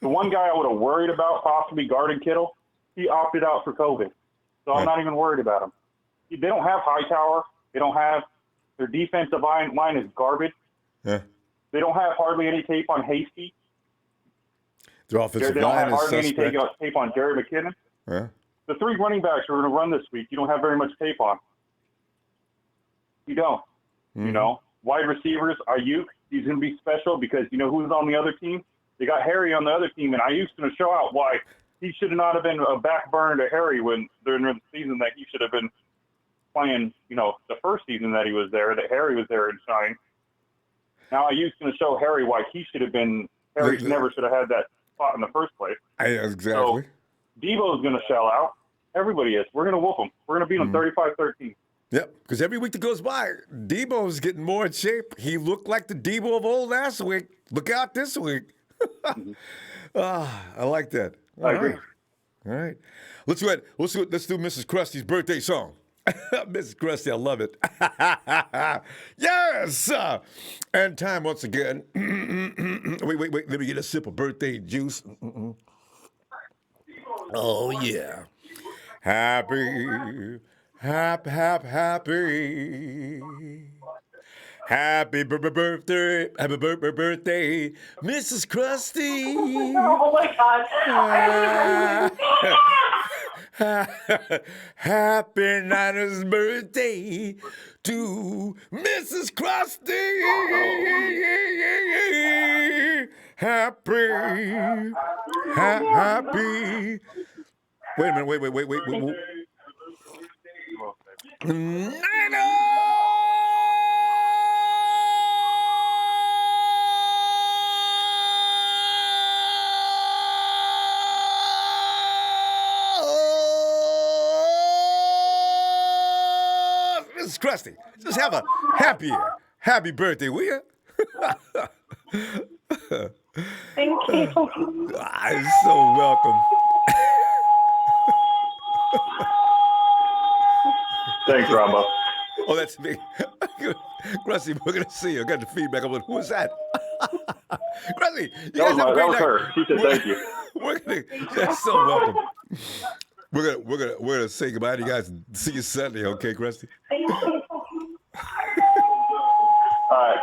The one guy I would have worried about possibly guarding Kittle, he opted out for COVID. So I'm not even worried about him. They don't have Hightower. Their defensive line is garbage. Yeah. They don't have hardly any tape on Hasty. Their offensive They don't line have is hardly suspect. any tape on Jerry McKinnon. Yeah. The 3 running backs we're going to run this week, you don't have very much tape on. You don't. Mm-hmm. You know, wide receivers, Ayuk, he's going to be special because you know who's on the other team? They got Harry on the other team, and Ayuk's going to show out why he should not have been a back burner to Harry when during the season that he should have been playing, the first season that he was there, that Harry was there and shined. Now IU's going to show Harry why Harry never should have had that spot in the first place. Exactly. So Debo's going to shell out. Everybody is. We're going to whoop them. We're going to beat them 35-13. Yep, because every week that goes by, Debo's getting more in shape. He looked like the Debo of old last week. Look out this week. I like that. I agree. All right. Let's do Mrs. Krusty's birthday song. Mrs. Krusty, I love it. Yes! And time once again. Wait. Let me get a sip of birthday juice. Oh, yeah. Happy birthday, Mrs. Krusty. Oh my God. Happy 90th birthday to Mrs. Krusty. Happy. Wait a minute, wait. Mrs. Krusty, just have a happy birthday, will you? Thank you. You're so welcome. Thanks, Ronbo. Oh, that's me. Krusty, we're going to see you. I got the feedback. I'm like, who was that? Krusty, you guys have a great night. Her. She said thank you. That's so welcome. We're gonna say goodbye to you guys. See you Sunday, okay, Krusty? Thank you. All right.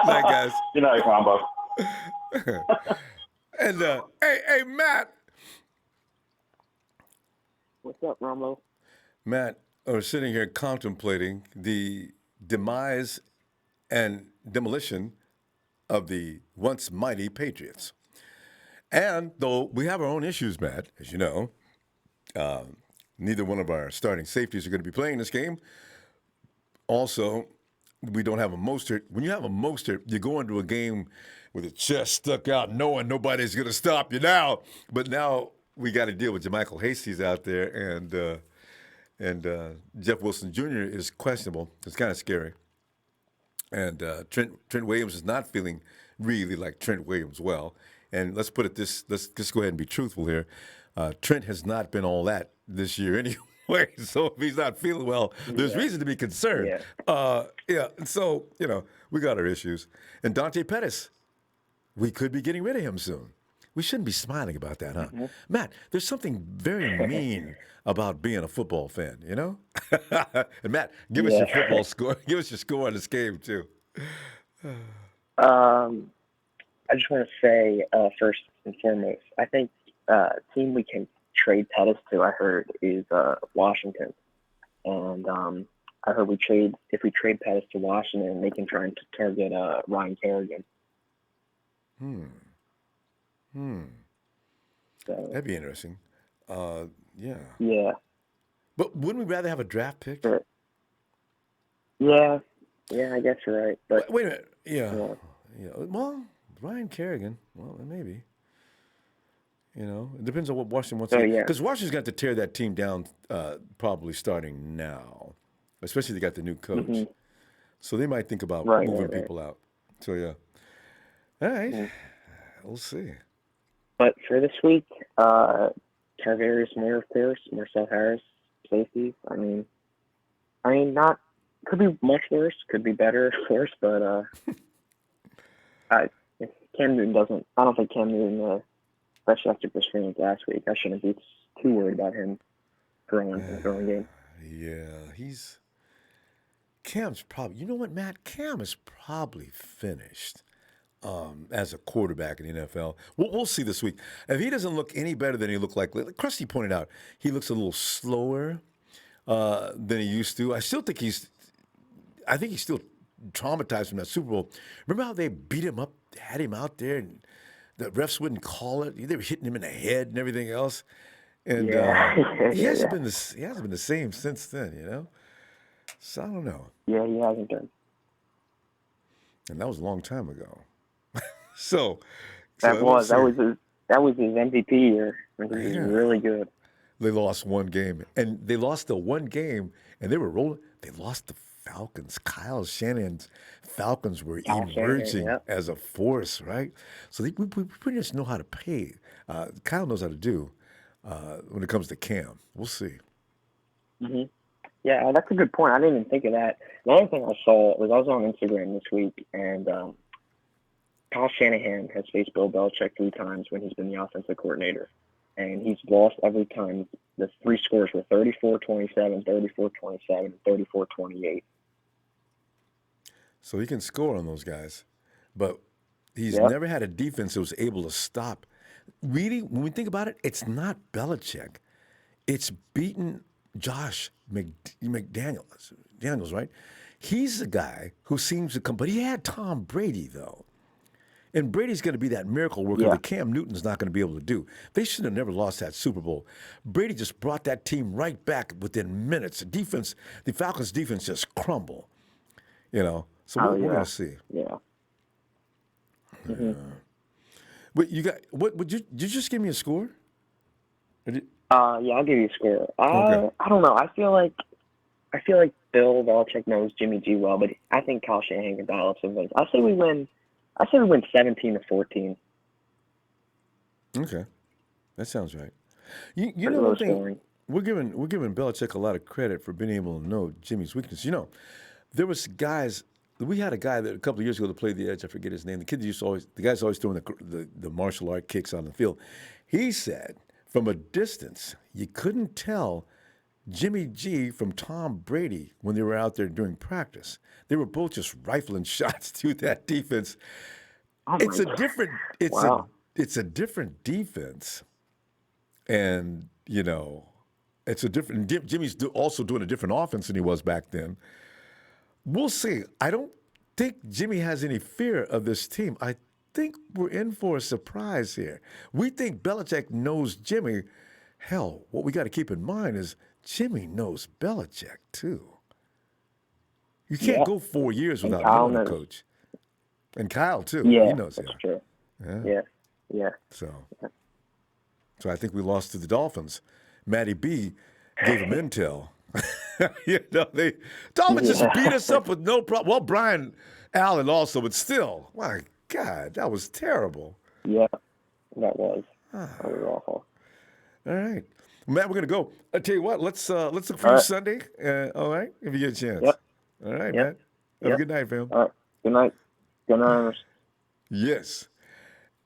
Night, guys. Good night, Ronbo. And hey, Matt. What's up, Ronbo? Matt, we're sitting here contemplating the demise and demolition of the once mighty Patriots. And though we have our own issues, Matt, as you know, neither one of our starting safeties are going to be playing this game. Also, we don't have a Mostert. When you have a Mostert, you go into a game with your chest stuck out, knowing nobody's going to stop you now. But now we got to deal with Jermichael Hasty's out there, and Jeff Wilson Jr. is questionable. It's kind of scary. And Trent Williams is not feeling really like Trent Williams well. And let's put it this, let's just go ahead and be truthful here. Trent has not been all that this year anyway. So if he's not feeling well, there's reason to be concerned. And so, we got our issues. And Dante Pettis, we could be getting rid of him soon. We shouldn't be smiling about that, huh? Mm-hmm. Matt, there's something very mean about being a football fan, you know? And Matt, give us your football score. Give us your score on this game, too. I just want to say, first and foremost, I think team we can trade Pettis to, I heard, is Washington. And I heard if we trade Pettis to Washington, they can try and target Ryan Kerrigan. So, that'd be interesting. Yeah. But wouldn't we rather have a draft pick? Sure. Yeah, I guess you're right. But wait a minute. Yeah. Well, Ryan Kerrigan. Well, maybe. It depends on what Washington wants to do. Because Washington's got to tear that team down probably starting now, especially they got the new coach. Mm-hmm. So they might think about moving people out. So, yeah. All right. We'll see. But for this week, Tarvarius Moore, Marcel Harris, safeties. I mean, not could be much worse, could be better, of course. But if Cam Newton doesn't, I don't think Cam Newton, especially after this game last week, I shouldn't be too worried about him throwing in the throwing game. Yeah, Cam's probably. You know what, Matt? Cam is probably finished. As a quarterback in the NFL. We'll see this week. If he doesn't look any better than he looked like Krusty pointed out, he looks a little slower than he used to. I think he's still traumatized from that Super Bowl. Remember how they beat him up, had him out there, and the refs wouldn't call it? They were hitting him in the head and everything else. And he hasn't been the same since then, So I don't know. Yeah, he hasn't been. And that was a long time ago. so That we'll was see. that was his MVP year when he was Yeah. really good. They lost one game, and they lost the one game, and they were rolling. They lost the Falcons. Kyle Shanahan's Falcons were Kyle Shanahan, emerging yeah. as a force, right? So we pretty much know how to pay. Kyle knows how to do when it comes to Cam. We'll see. Hmm. Yeah, that's a good point. I didn't even think of that. Another thing I saw was I was on Instagram this week, and Kyle Shanahan has faced Bill Belichick 3 times when he's been the offensive coordinator, and he's lost every time. The 3 scores were 34-27, 34-27, and 34-28. So he can score on those guys, but he's Yep. never had a defense that was able to stop. Really, when we think about it, it's not Belichick. It's beating Josh McDaniels, right? He's the guy who seems to come, but he had Tom Brady, though. And Brady's going to be that miracle worker Yeah. that Cam Newton's not going to be able to do. They should have never lost that Super Bowl. Brady just brought that team right back within minutes. The Falcons' defense just crumbled, So we're going to see. Yeah. Mm-hmm. But did you just give me a score? Yeah, I'll give you a score. Okay. I don't know. I feel like Bill Belichick knows Jimmy G well, but I think Kyle Shanahan can dial up some things. I say we win 17-14. Okay, that sounds right. You Pretty know low one thing, scoring. we're giving Belichick a lot of credit for being able to know Jimmy's weakness. There was guys. We had a guy that a couple of years ago that played the edge. I forget his name. The guy's always doing the martial art kicks on the field. He said from a distance you couldn't tell Jimmy G from Tom Brady when they were out there doing practice. They were both just rifling shots to that defense. Oh It's my a God. different. Wow. It's a different defense, and it's a different. Jimmy's also doing a different offense than he was back then. We'll see. I don't think Jimmy has any fear of this team. I think we're in for a surprise here. We think Belichick knows Jimmy. Hell, what we got to keep in mind is Jimmy knows Belichick too. You can't Yeah. go 4 years And without Kyle knowing a knows. coach. And Kyle too. Yeah, He knows. that's Yeah. true. Yeah. Yeah. So I think we lost to the Dolphins. Matty B gave him intel. The Dolphins just beat us up with no problem. Well, Brian Allen also, but still, my God, that was terrible. Yeah, that was awful. All right, Matt, we're gonna go. I tell you what, let's look for All you right. Sunday. All right, if you get a chance. Yep. All right, Yep. Matt. Have a good night, fam. All right. Good night. Good night. Yes.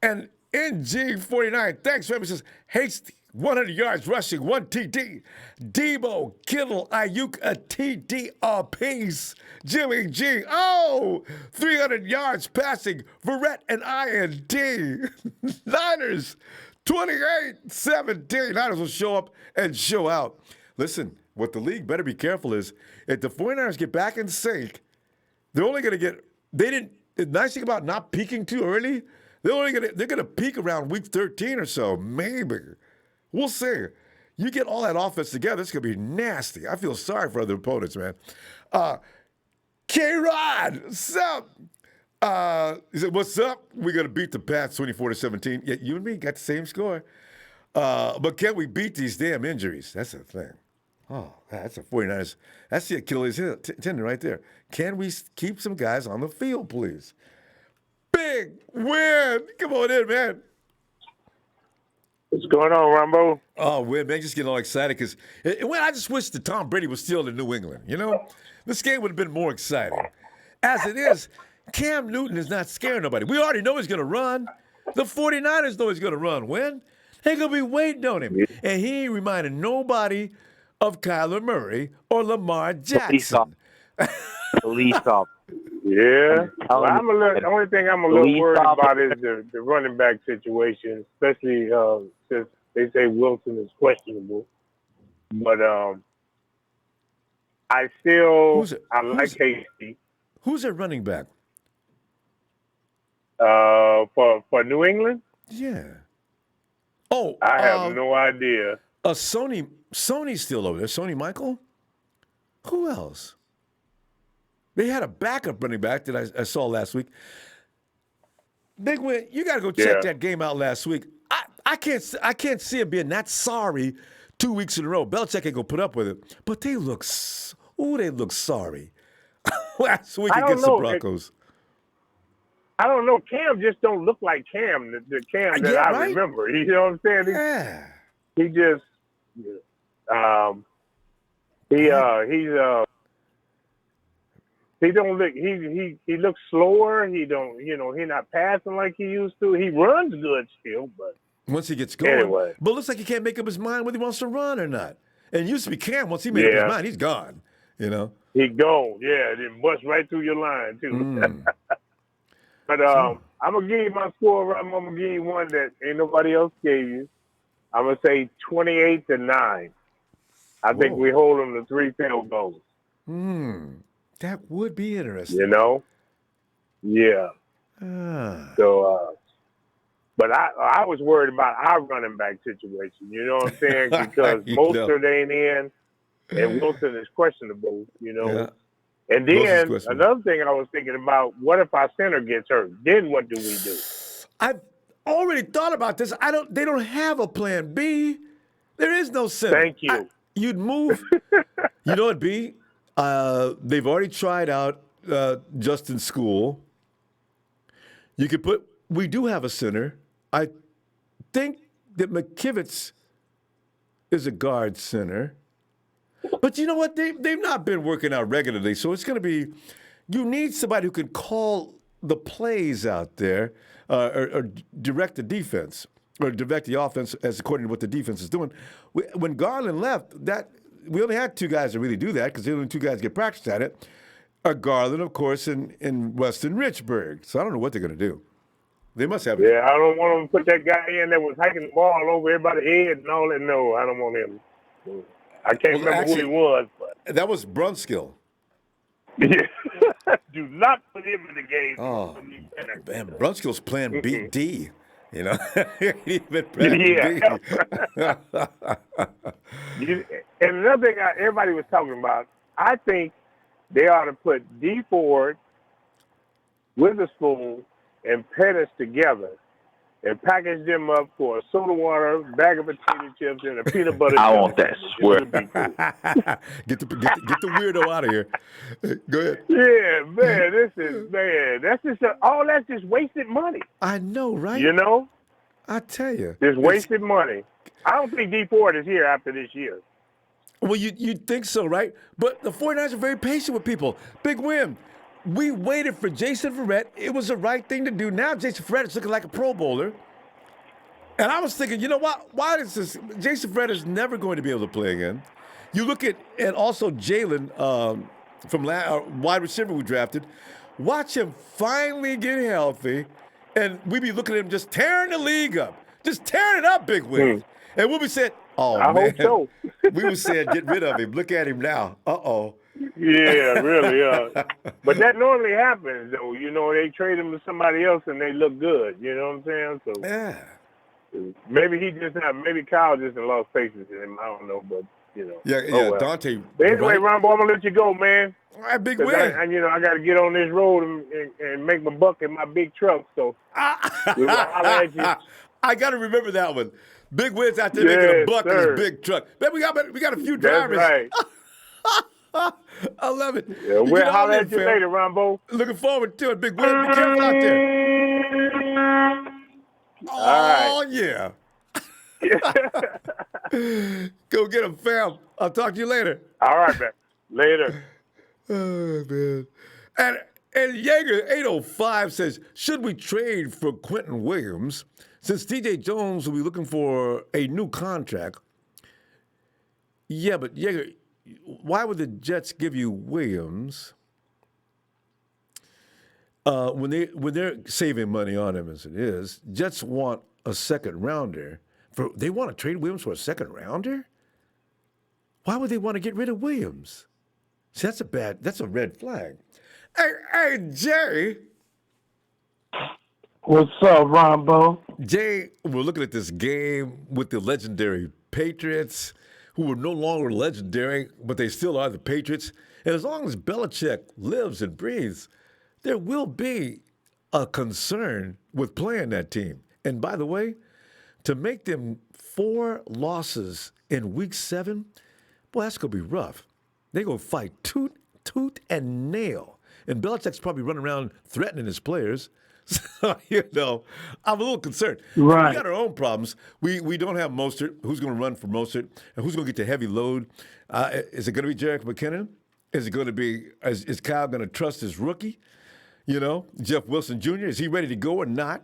And NG49, thanks for says Hasty, 100 yards rushing, 1 TD. Debo, Kittle, Ayuk, a TD apiece. Jimmy G, 300 yards passing. Verrett and IND. Niners, 28-17. Niners will show up and show out. Listen, what the league better be careful is if the 49ers get back in sync, they're only going to get. The nice thing about not peaking too early, they're gonna peak around week 13 or so, maybe. We'll see. You get all that offense together, it's gonna be nasty. I feel sorry for other opponents, man. K-Rod, what's up? He said, "What's up? We're gonna beat the Pats 24-17." Yeah, you and me got the same score. But can we beat these damn injuries? That's the thing. Oh, that's a 49ers. That's the Achilles tendon right there. Can we keep some guys on the field, please? Big win. Come on in, man. What's going on, Ronbo? Oh, win, man. Just getting all excited because I just wish that Tom Brady was still in New England. This game would have been more exciting. As it is, Cam Newton is not scaring nobody. We already know he's going to run. The 49ers know he's going to run. When? They're going to be waiting on him. And he ain't reminding nobody of Kyler Murray or Lamar Jackson. Police off. Yeah. Well, the only thing I'm a little worried about is the running back situation, especially since they say Wilson is questionable. But I like Casey. Who's their running back? For New England? Yeah. Oh, I have no idea. Sony's still over there. Sony Michael? Who else? They had a backup running back that I saw last week. Big Win, you got to go Yeah. check that game out last week. I can't see him being that sorry 2 weeks in a row. Belichick ain't gonna put up with it, but they look sorry last week against the Broncos. I don't know. Cam just don't look like Cam, the Cam that I remember. You know what I'm saying? Yeah. He just, he don't look. He looks slower. He don't. He not passing like he used to. He runs good still, but once he gets going. Anyway. But it looks like he can't make up his mind whether he wants to run or not. And it used to be Cam. Once he made up his mind, he's gone. He gone. Yeah, then bust right through your line too. But I'm gonna give you my score. I'm gonna give you one that ain't nobody else gave you. I'm gonna say 28-9. I think we hold them to 3 field goals. That would be interesting. Yeah. So, but I was worried about our running back situation. You know what I'm saying? Because Mostert ain't in, and Wilson is questionable. Yeah. And then another thing I was thinking about: what if our center gets hurt? Then what do we do? I've already thought about this. They don't have a plan B. There is no center. Thank you. You'd move. You know what, B? They've already tried out Justin School. You could put. We do have a center. I think that McKivitz is a guard center. But you know what? They've not been working out regularly, so it's going to be. You need somebody who can call the plays out there, or direct the defense, or direct the offense as according to what the defense is doing. When Garland left, we only had 2 guys to really do that because the only 2 guys get practice at it. Garland, of course, and Weston Richburg. So I don't know what they're going to do. They must have. Yeah, I don't want them to put that guy in that was hiking the ball over everybody's head and all that. No, I don't want him. I can't remember who he was, but that was Brunskill. Yeah. Do not put him in the game. Oh, man, Brunskill's playing BD. Yeah. And another thing everybody was talking about, I think they ought to put D Ford, Witherspoon, and Pettis together and package them up for a soda water, bag of potato chips, and a peanut butter. I want that swear. Get the weirdo out of here. Go ahead. Yeah, man, that's just wasted money. I know, right? I tell you. Just wasted money. I don't think D Ford is here after this year. Well, you'd think so, right? But the 49ers are very patient with people. Big Win. We waited for Jason Verrett. It was the right thing to do. Now Jason Verrett is looking like a Pro Bowler. And I was thinking, you know what? Why is this? Jason Verrett is never going to be able to play again. You look at, and also Jalen from wide receiver we drafted. Watch him finally get healthy, and we be looking at him just tearing the league up. Just tearing it up, Big Win. And we'll be saying, oh, I man. hope so. We were saying, get rid of him. Look at him now. Uh-oh. Yeah, really. But that normally happens, though. They trade him to somebody else and they look good. You know what I'm saying? So yeah. Maybe maybe Kyle just lost faces in him. I don't know, but Yeah, well. Dante. But anyway, Ronbo, I'm gonna let you go, man. All right, Big Win. I got to get on this road and make my buck in my big truck. So we'll holler at you. I got to remember that one. Big Win's out there making a buck in his big truck. Man, we got a few drivers. That's right. I love it. Yeah, we'll holler at you later, Ronbo. Looking forward to it, Big Win. Be careful out there. Oh, yeah. Go get him, fam. I'll talk to you later. All right, man. Later. Oh, man. And Yeager 805 says, should we trade for Quentin Williams since TJ Jones will be looking for a new contract? Yeah, but Yeager, why would the Jets give you Williams when they're saving money on him as it is? Jets want a second rounder. They want to trade Williams for a second rounder? Why would they want to get rid of Williams? See, that's a red flag. Hey, Jerry. What's up, Ronbo? Jay, we're looking at this game with the legendary Patriots, who are no longer legendary, but they still are the Patriots. And as long as Belichick lives and breathes, there will be a concern with playing that team. And by the way, to make them 4 losses in week 7, boy, that's going to be rough. They're going to fight tooth and nail. And Belichick's probably running around threatening his players. So, I'm a little concerned. Right. And we got our own problems. We don't have Mostert. Who's going to run for Mostert? And who's going to get the heavy load? Is it going to be Jerick McKinnon? Is it going to be, is Kyle going to trust his rookie? Jeff Wilson Jr., is he ready to go or not?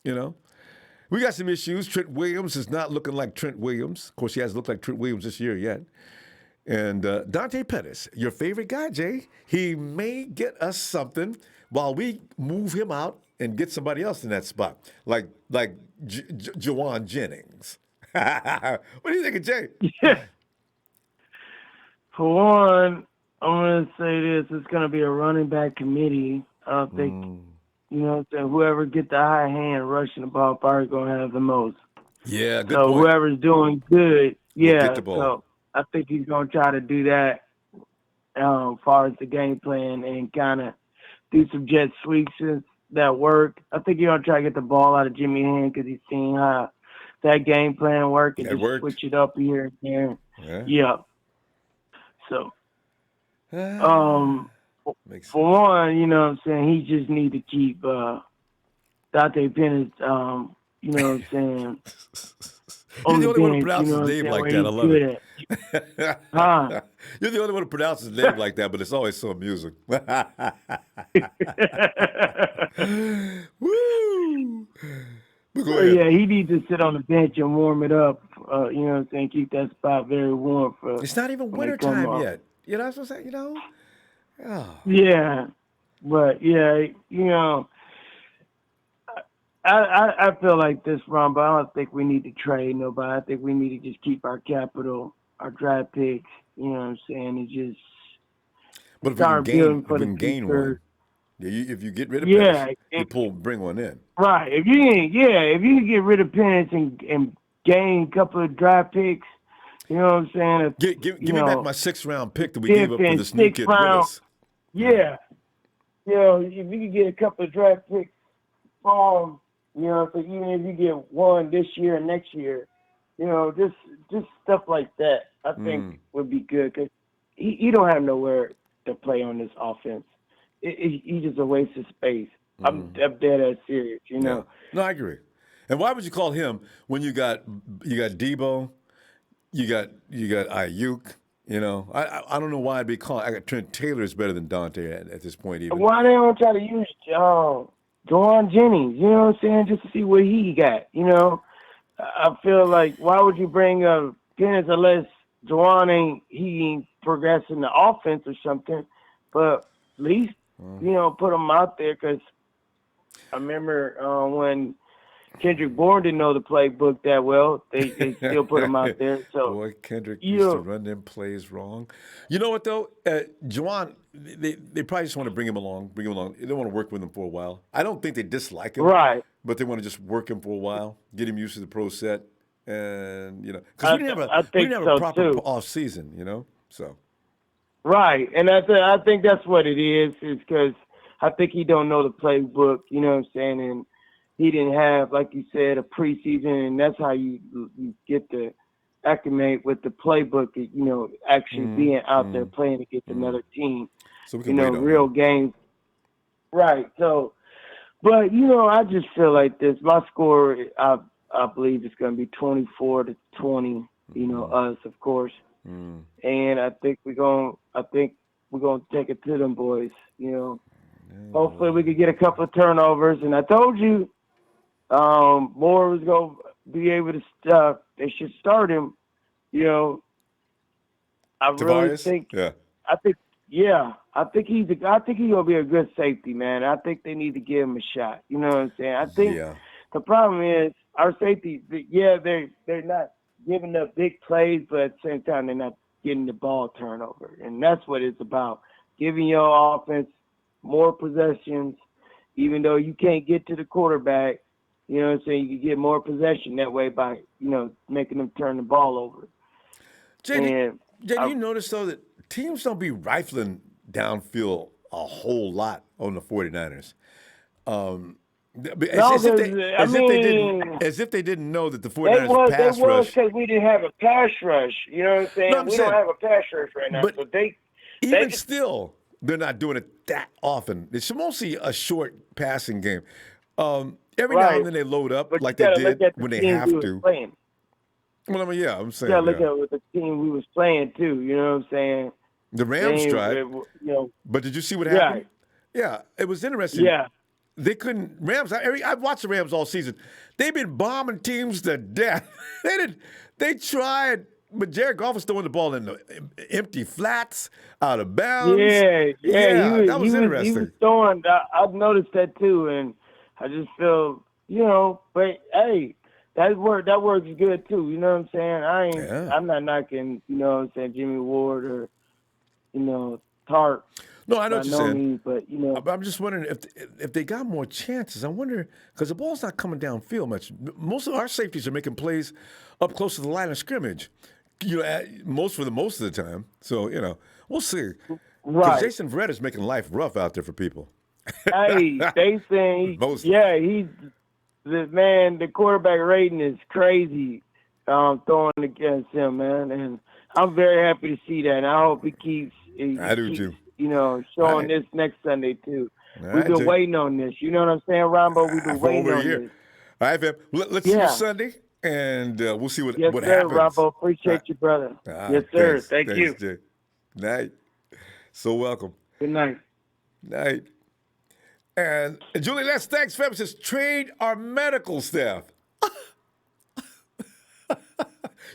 We got some issues. Trent Williams is not looking like Trent Williams. Of course, he hasn't looked like Trent Williams this year yet. And Dante Pettis, your favorite guy, Jay, he may get us something while we move him out and get somebody else in that spot, like Jawan Jennings. What do you think of Jay? Yeah. For one, I'm going to say this. It's going to be a running back committee. I don't think, whoever get the high hand rushing the ball probably going to have the most. Yeah, good so point. Whoever's doing good, get the ball. So I think he's going to try to do that as far as the game plan and kind of do some jet sweeps that work. I think he's going to try to get the ball out of Jimmy's hand because he's seen how that game plan work and just switch it up here and there. Yeah. So, for one, you know what I'm saying, he just need to keep Dante Pettis, you know what I'm saying, You're the only one who bench, pronounces his name like that. I love it. Huh? You're the only one who pronounces his name like that, but it's always so amusing. Woo! Yeah, he needs to sit on the bench and warm it up. You know what I'm saying? Keep that spot very warm. It's not even wintertime yet. You know what I'm saying? Oh. Yeah, but I feel like this, Ronbo. I don't think we need to trade nobody. I think we need to just keep our capital, our draft picks. You know what I'm saying? And just but if we can gain one, if you get rid of Pettis, you bring one in. Right. If you can get rid of Pettis and gain a couple of draft picks, you know what I'm saying? Give me back my 6th round pick that we gave up for this new kid Willis. Yeah. If you can get a couple of draft picks from, so even if you get one this year and next year, just stuff like that, I think would be good because he don't have nowhere to play on this offense. He's just a waste of space. I'm dead ass serious, Yeah. No, I agree. And why would you call him when you got Debo, you got Ayuk? I don't know why I'd be calling. I got Trent Taylor is better than Dante at this point even. Why they don't try to use Jawan Jennings? You know what I'm saying? Just to see what he got. I feel like why would you bring up Dennis unless Jawan ain't progressing the offense or something? But at least put him out there because I remember when Kendrick Bourne didn't know the playbook that well. They still put him out there. So boy, Kendrick used to run them plays wrong. You know what though, Juwan, they probably just want to bring him along. They don't want to work with him for a while. I don't think they dislike him, right? But they want to just work him for a while, get him used to the pro set, and because we didn't have a proper off season, so. Right, and I think that's what it is because I think he don't know the playbook, you know what I'm saying, and he didn't have, like you said, a preseason, and that's how you get to acclimate with the playbook, actually being out there playing against another team, so we can real games. Right, so, but, I just feel like this. My score, I believe it's going to be 24-20, us, of course. And I think we're gonna take it to them boys. Hopefully we could get a couple of turnovers. And I told you, Moore was gonna be able to. They should start him. I really think. Yeah. I think he's gonna be a good safety, man. I think they need to give him a shot. You know what I'm saying? I think the problem is our safeties. They're not giving up big plays, but at the same time, they're not getting the ball turnover. And that's what it's about, giving your offense more possessions, even though you can't get to the quarterback. You know what I'm saying? You can get more possession that way by, making them turn the ball over. Jay, do you notice, though, that teams don't be rifling downfield a whole lot on the 49ers. As if they didn't know that the 49ers pass rush. Because we didn't have a pass rush. You know what I'm saying? No, we don't have a pass rush right now. But so even still, they're not doing it that often. It's mostly a short passing game. Every now and then they load up like they did when they have to. Well, I mean, yeah, I'm saying. Yeah, look at what the team we was playing too. You know what I'm saying? The Rams tried. But did you see what happened? Yeah, it was interesting. Yeah. They couldn't. I've watched the Rams all season. They've been bombing teams to death. They tried, but Jared Goff was throwing the ball in the empty flats, out of bounds. That was interesting. He was throwing. I've noticed that too, and I just feel, but hey, that works good too. You know what I'm saying? I'm not knocking, Jimmy Ward or, Tartt. No, I know what you're saying. But I'm just wondering if they got more chances. I wonder because the ball's not coming downfield much. Most of our safeties are making plays up close to the line of scrimmage. Most of the time. So we'll see. Right. Jason Verrett is making life rough out there for people. Hey, they saying he's the quarterback rating is crazy. Throwing against him, man, and I'm very happy to see that. And I hope he keeps. I do too. Showing this next Sunday too. We've been waiting on this. You know what I'm saying, Ronbo? We've been waiting on this. All right, fam. Let's see you Sunday, and we'll see what happens. Yes, sir, Ronbo. Appreciate you, brother. Yes, sir. Thanks, Thank you. Jay. Night. So welcome. Good night. Night. And Julie, thanks, fam. Says trade our medical staff.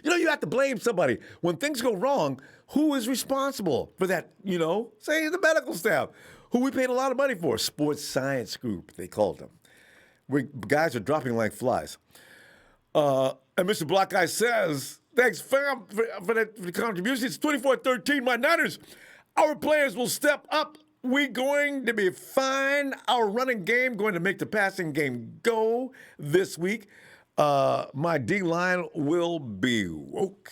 You have to blame somebody. When things go wrong, who is responsible for that? Say the medical staff, who we paid a lot of money for. Sports Science Group, they called them. Guys are dropping like flies. And Mr. Block Guy says, thanks, fam, for the contribution. It's 24-13, my Niners. Our players will step up. We're going to be fine. Our running game going to make the passing game go this week. My D-line will be woke.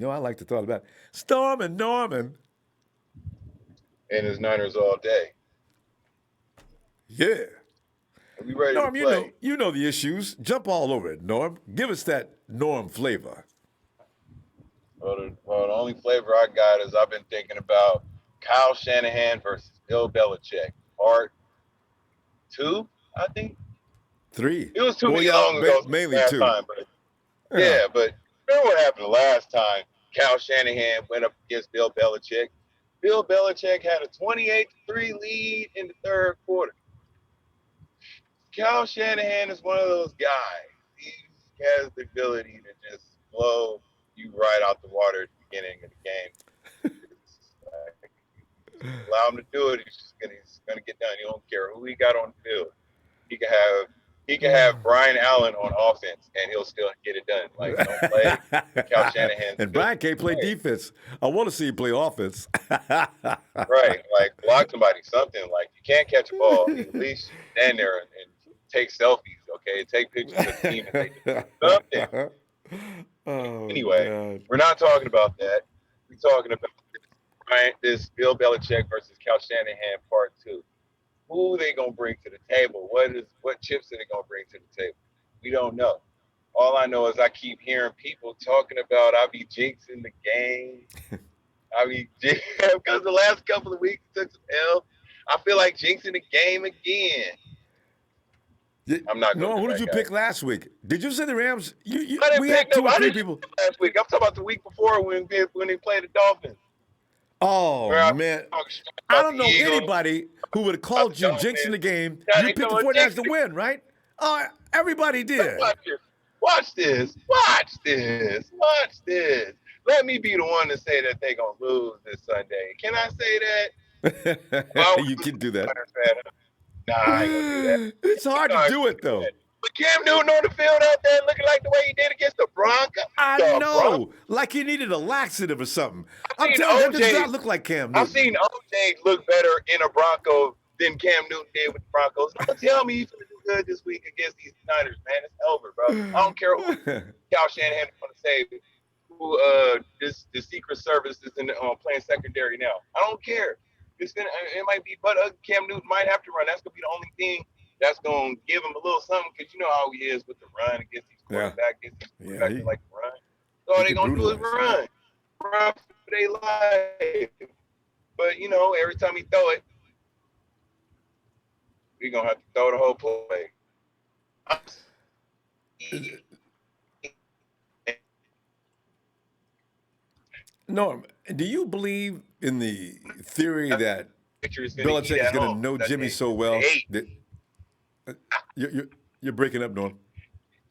I like the thought of that. Storm and Norman. And his Niners all day. Yeah. Are we ready Norm, to play? you know the issues. Jump all over it, Norm. Give us that Norm flavor. Well, the only flavor I got is I've been thinking about Kyle Shanahan versus Bill Belichick. Part 2, I think. 3. It was too long ago. Mainly 2. Time, but but remember what happened last time Kyle Shanahan went up against Bill Belichick? Bill Belichick had a 28-3 lead in the third quarter. Kyle Shanahan is one of those guys. He has the ability to just blow you right out the water at the beginning of the game. Allow him to do it. He's gonna get done. You don't care who he got on the field. He can have Brian Allen on offense, and he'll still get it done. Like, don't play Kyle Shanahan. And Brian can't play defense. I want to see him play offense. Right, like block somebody, something. Like, you can't catch a ball. At least stand there and take selfies, okay? Take pictures of the team and take something. Anyway, we're not talking about that. We're talking about this Bill Belichick versus Kyle Shanahan part 2. Who are they gonna bring to the table? What chips are they gonna bring to the table? We don't know. All I know is I keep hearing people talking about I be jinxing the game. Because the last couple of weeks took some L. I feel like jinxing the game again. I'm not going. No, who did you pick last week? Did you say the Rams? We had 2 or 3 people last week. I'm talking about the week before when they played the Dolphins. Oh, man. I don't know anybody who would have called you jinxing the game. You picked the 49ers to win, right? Oh, everybody did. Watch this. Let me be the one to say that they're going to lose this Sunday. Can I say that? You can do that. Nah, I ain't going to do that. It's hard to do it, though. But Cam Newton on the field out there looking like the way he did against the Broncos. I know. Like he needed a laxative or something. I'm telling you, that does not look like Cam Newton. I've seen OJ look better in a Bronco than Cam Newton did with the Broncos. Don't tell me he's going to do good this week against these Niners, man. It's over, bro. I don't care who Kyle Shanahan is going to say. who the Secret Service is playing secondary now. I don't care. It might be, but Cam Newton might have to run. That's gonna be the only thing that's gonna give him a little something, because you know how he is with the run against these quarterbacks, against these quarterbacks that like to run. So all they gonna do is run for their life. But you know, every time he throw it, we gonna have to throw the whole play. Norm, do you believe in the theory that Belichick is going to know Jimmy so well that you're breaking up, Norm?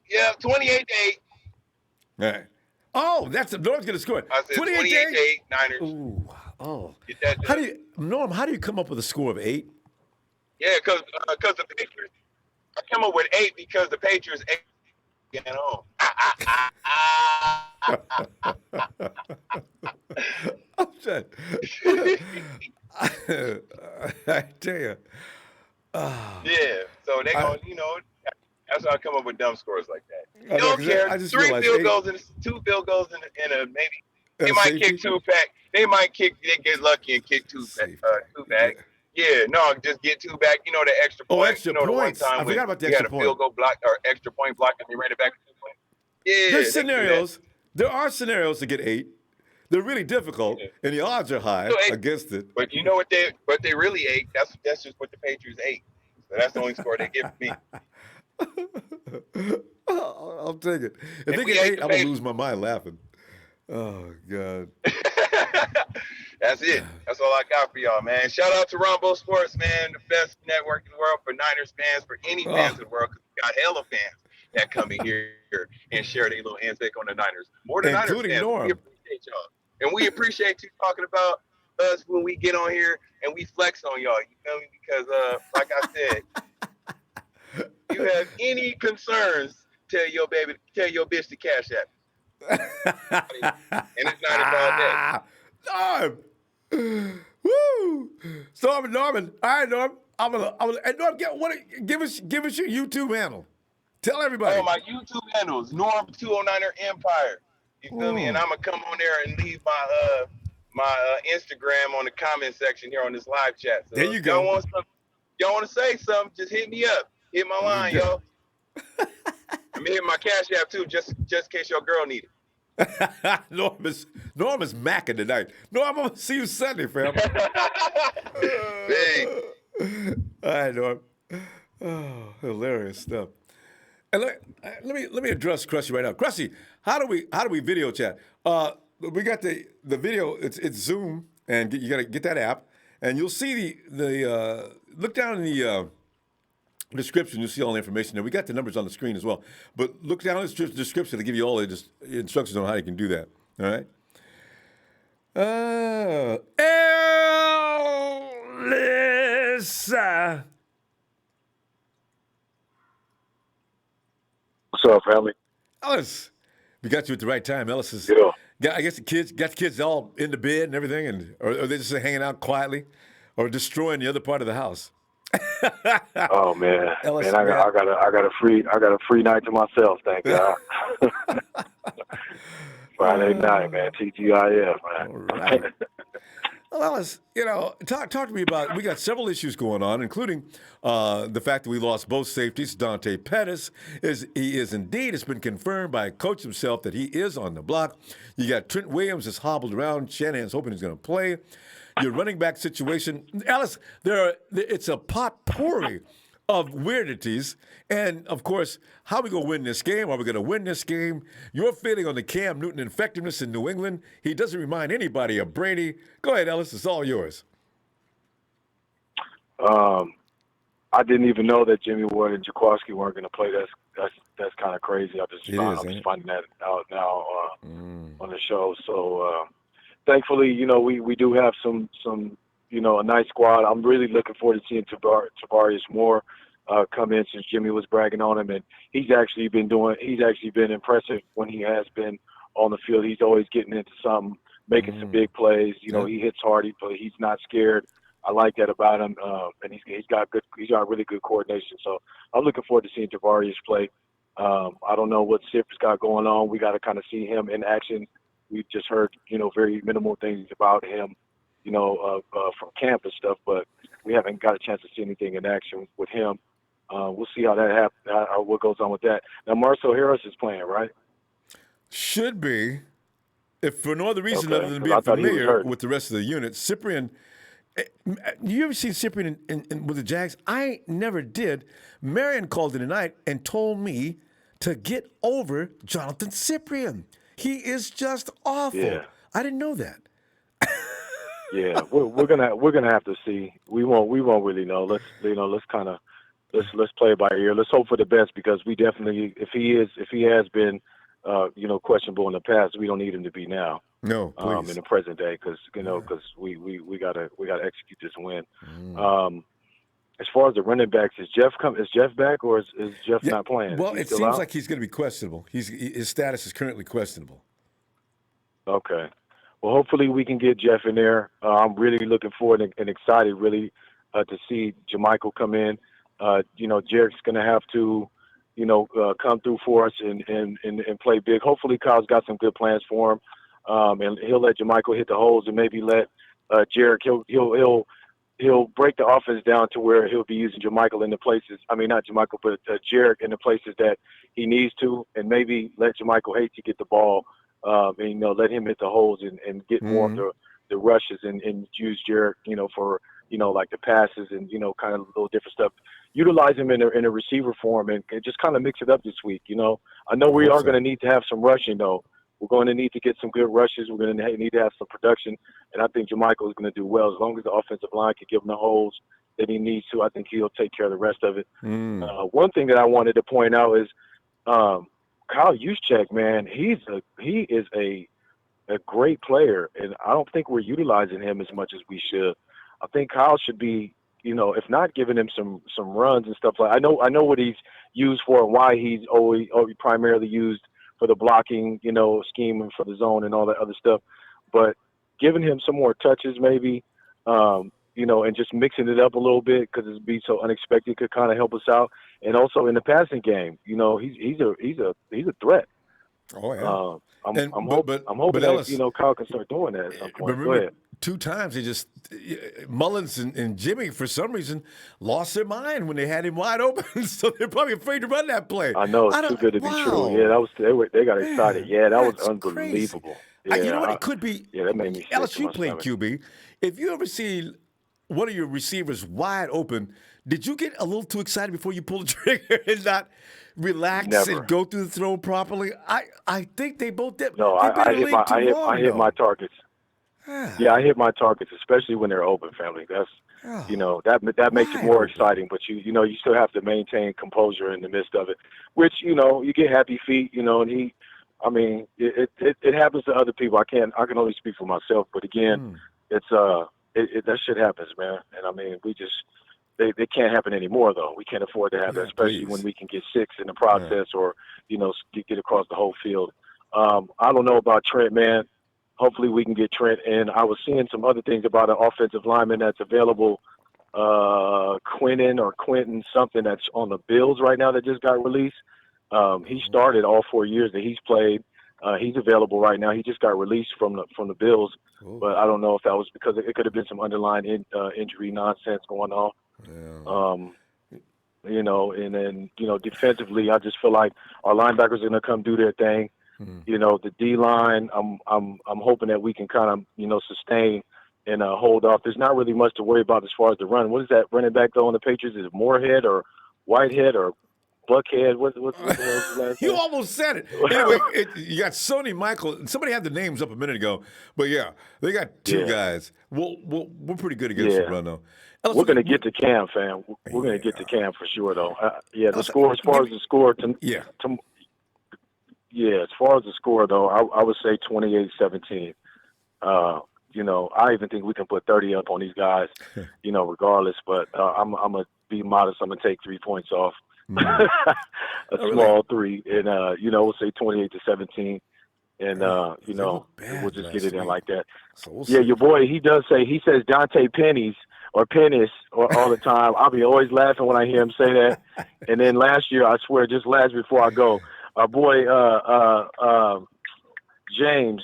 Yeah, 28-8. All right. Oh, that's Norm's going to score. I said 28-8 Niners. Ooh, oh. Norm, how do you come up with a score of 8? Yeah, because the Patriots. I come up with 8 because the Patriots 8 at home. I'm sorry. I tell you. Yeah, so they gonna, that's how I come up with dumb scores like that. I don't care. I just 2 field goals in a maybe. They might kick 2-back. They get lucky and kick 2-back. Yeah, no, just get 2 back. You know, the extra point. Extra points. The one time I forgot about the extra extra point. Had a field goal block or extra point block and they ran it back. Yeah, there's scenarios. There are scenarios to get 8. They're really difficult, and the odds are high against it. But you know what they really ate? That's just what the Patriots ate. So that's the only score they give me. I'll take it. If they get 8, I'm gonna lose my mind laughing. Oh God. That's it. That's all I got for y'all, man. Shout out to Ronbo Sports, man, the best network in the world for Niners fans, for any fans in the world, because we got hella fans that come in here and share their little intake on the Niners. More than including Niners fans. Norm. We appreciate y'all. And we appreciate you talking about us when we get on here and we flex on y'all. You feel me? Because, like I said, you have any concerns, tell your bitch to cash app. And it's not about that. Norm! Woo! So Norman. All right, Norm. I'm gonna Norm, give us your YouTube handle. Tell everybody. Oh, my YouTube handle is Norm209er Empire. You feel me? And I'm gonna come on there and leave my Instagram on the comment section here on this live chat. So there you go. Y'all want to say something? Just hit me up. Hit my line, yo. I'm gonna hit my cash app too, just in case your girl need it. Norm is macking tonight. Norm, I'm gonna see you Sunday, fam. Hey. All right, Norm. Oh, hilarious stuff. And let me address Krusty right now. Krusty, how do we video chat? We got the video. It's Zoom, and you gotta get that app, and you'll see the look down in the description. You'll see all the information there. We got the numbers on the screen as well, but look down in the description to give you all the instructions on how you can do that. All right. Ellis. What's up, family? Ellis, we got you at the right time. Ellis is. Yeah. I guess the kids all in the bed and everything, or are they just hanging out quietly, or destroying the other part of the house? Oh man, Ellis, I got a free night to myself. Thank God. Friday night, man. TGIF, man. All right. Well, Ellis, talk to me about. We got several issues going on, including the fact that we lost both safeties. Dante Pettis he is indeed. It's been confirmed by coach himself that he is on the block. You got Trent Williams is hobbled around. Shanahan's hoping he's going to play. Your running back situation, Ellis. It's a potpourri of weirdities, and of course, how are we going to win this game? Are we going to win this game? Your feeling on the Cam Newton effectiveness in New England? He doesn't remind anybody of Brady. Go ahead, Ellis. It's all yours. I didn't even know that Jimmy Ward and Jaquiski weren't going to play. That's kind of crazy. I'm just finding that out now on the show. So thankfully, we do have some a nice squad. I'm really looking forward to seeing Tavarius Moore come in, since Jimmy was bragging on him, and he's actually been impressive when he has been on the field. He's always getting into something, making some big plays. He hits hard. He's not scared. I like that about him, and he's got really good coordination. So I'm looking forward to seeing Tavarius play. I don't know what Sif's got going on. We got to kind of see him in action we've just heard, very minimal things about him, from camp and stuff, but we haven't got a chance to see anything in action with him. We'll see how that happens, what goes on with that. Now, Marcel Harris is playing, right? Should be, if for no other reason Okay, other than 'cause I being thought he was familiar hurt. with the rest of the unit. Cyprian, you ever seen Cyprian with the Jags? I never did. Marion called in tonight and told me to get over Jonathan Cyprian. He is just awful. Yeah. I didn't know that. Yeah, we're gonna have to see. We won't really know. Let's play it by ear. Let's hope for the best, because we definitely, if he has been, questionable in the past, we don't need him to be now. No, please. In the present day, because we gotta execute this win. As far as the running backs, is Jeff back, or is Jeff not playing? Well, it seems like he's going to be questionable. His status is currently questionable. Okay. Well, hopefully we can get Jeff in there. I'm really looking forward and excited, really, to see Jamichael come in. Jarek's going to have to, come through for us and play big. Hopefully Kyle's got some good plans for him, and he'll let Jamichael hit the holes and maybe let Jarek. He'll break the offense down to where he'll be using Jamichael in the places. I mean, not Jamichael, but Jarek in the places that he needs to, and maybe let Jamichael Hasty get the ball. And let him hit the holes and get more of the rushes and use Jarek, for like the passes and kind of little different stuff. Utilize him in a receiver form and just kind of mix it up this week. I know we are going to need to have some rushing though. We're going to need to get some good rushes. We're going to need to have some production, and I think Jamichael is going to do well as long as the offensive line can give him the holes that he needs to. I think he'll take care of the rest of it. One thing that I wanted to point out is. Kyle Juszczyk, man, he is a great player, and I don't think we're utilizing him as much as we should. I think Kyle should be, if not giving him some runs and stuff like. I know what he's used for and why he's always primarily used for the blocking, scheme and for the zone and all that other stuff. But giving him some more touches, maybe, and just mixing it up a little bit because it'd be so unexpected could kind of help us out. And also in the passing game, he's a threat. Oh yeah. I'm hoping Ellis, that Kyle can start doing that at some point. Remember, Go ahead. 2 times they just Mullins and Jimmy for some reason lost their mind when they had him wide open, so they're probably afraid to run that play. I know it's too good to be true. Yeah, they got excited. Yeah, that was unbelievable. Yeah, you know what it could be? Yeah, that made me sick. LSU playing QB. If you ever see one of your receivers wide open, did you get a little too excited before you pull the trigger and not relax and go through the throw properly? I think they both did. No, I hit my targets. Yeah, I hit my targets, especially when they're open, family. That's that makes it more exciting. But you still have to maintain composure in the midst of it. Which you get happy feet. And it happens to other people. I can only speak for myself. But again, it's that shit happens, man. And they can't happen anymore though. We can't afford to have that, especially when we can get 6 in the process or get across the whole field. I don't know about Trent, man. Hopefully we can get Trent in. I was seeing some other things about an offensive lineman that's available, Quentin something that's on the Bills right now that just got released. He started all 4 years that he's played. He's available right now. He just got released from the Bills, but I don't know if that was because it could have been some underlying injury nonsense going on. And then defensively, I just feel like our linebackers are going to come do their thing. The D line, I'm hoping that we can kind of sustain and hold off. There's not really much to worry about as far as the run. What is that running back though on the Patriots? Is it Moorhead or Whitehead or Buckhead? What's the last You name? almost said it. Anyway, you got Sony Michael. Somebody had the names up a minute ago, but yeah, they got 2 guys. We're pretty good against the run though. We're going to get to Cam, fam. We're going to get to Cam for sure, though. The score, as far as the score, as far as the score, though, I would say 28-17. I even think we can put 30 up on these guys, regardless. But I'm going to be modest. I'm going to take 3 points off, a small 3, and we'll say 28-17. And we'll just get it in like that. So your boy, he says Dante Pennies or Pennis all the time. I'll be always laughing when I hear him say that. And then last year, I swear, just last before I go, our boy James,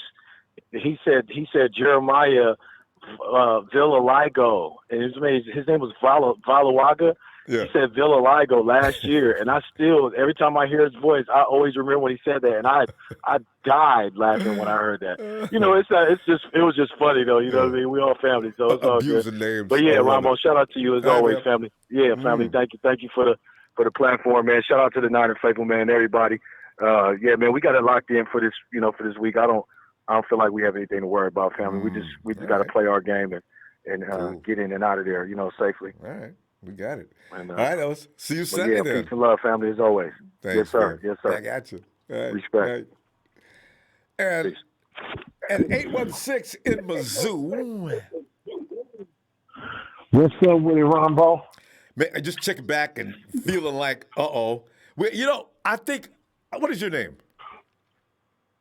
he said Jeremiah Villaligo, and his name was Valawaga. Yeah. He said Villaligo last year, and I still, every time I hear his voice, I always remember when he said that, and I died laughing when I heard that. You know, it was just funny though. You know what I mean? We all family, so it's all good. Abusing names. But yeah, I love Ronbo, it. shout out to you as always, family. Yeah, family. Thank you for the platform, man. Shout out to the Niner faithful, man. Everybody. Yeah, man, we got it locked in for this. You know, for this week. I don't feel like we have anything to worry about, family. We just got to play our game and get in and out of there, you know, safely. All right. We got it. And, all right, Ellis. See you Sunday then. Peace and love, family, as always. Thanks, yes, sir. Man. Yes, sir. I got you. All right. Respect. All right. And at 816 in Mizzou. What's up with it, Ronbo? Man, I just checking back and feeling like, uh-oh. You know, I think, what is your name?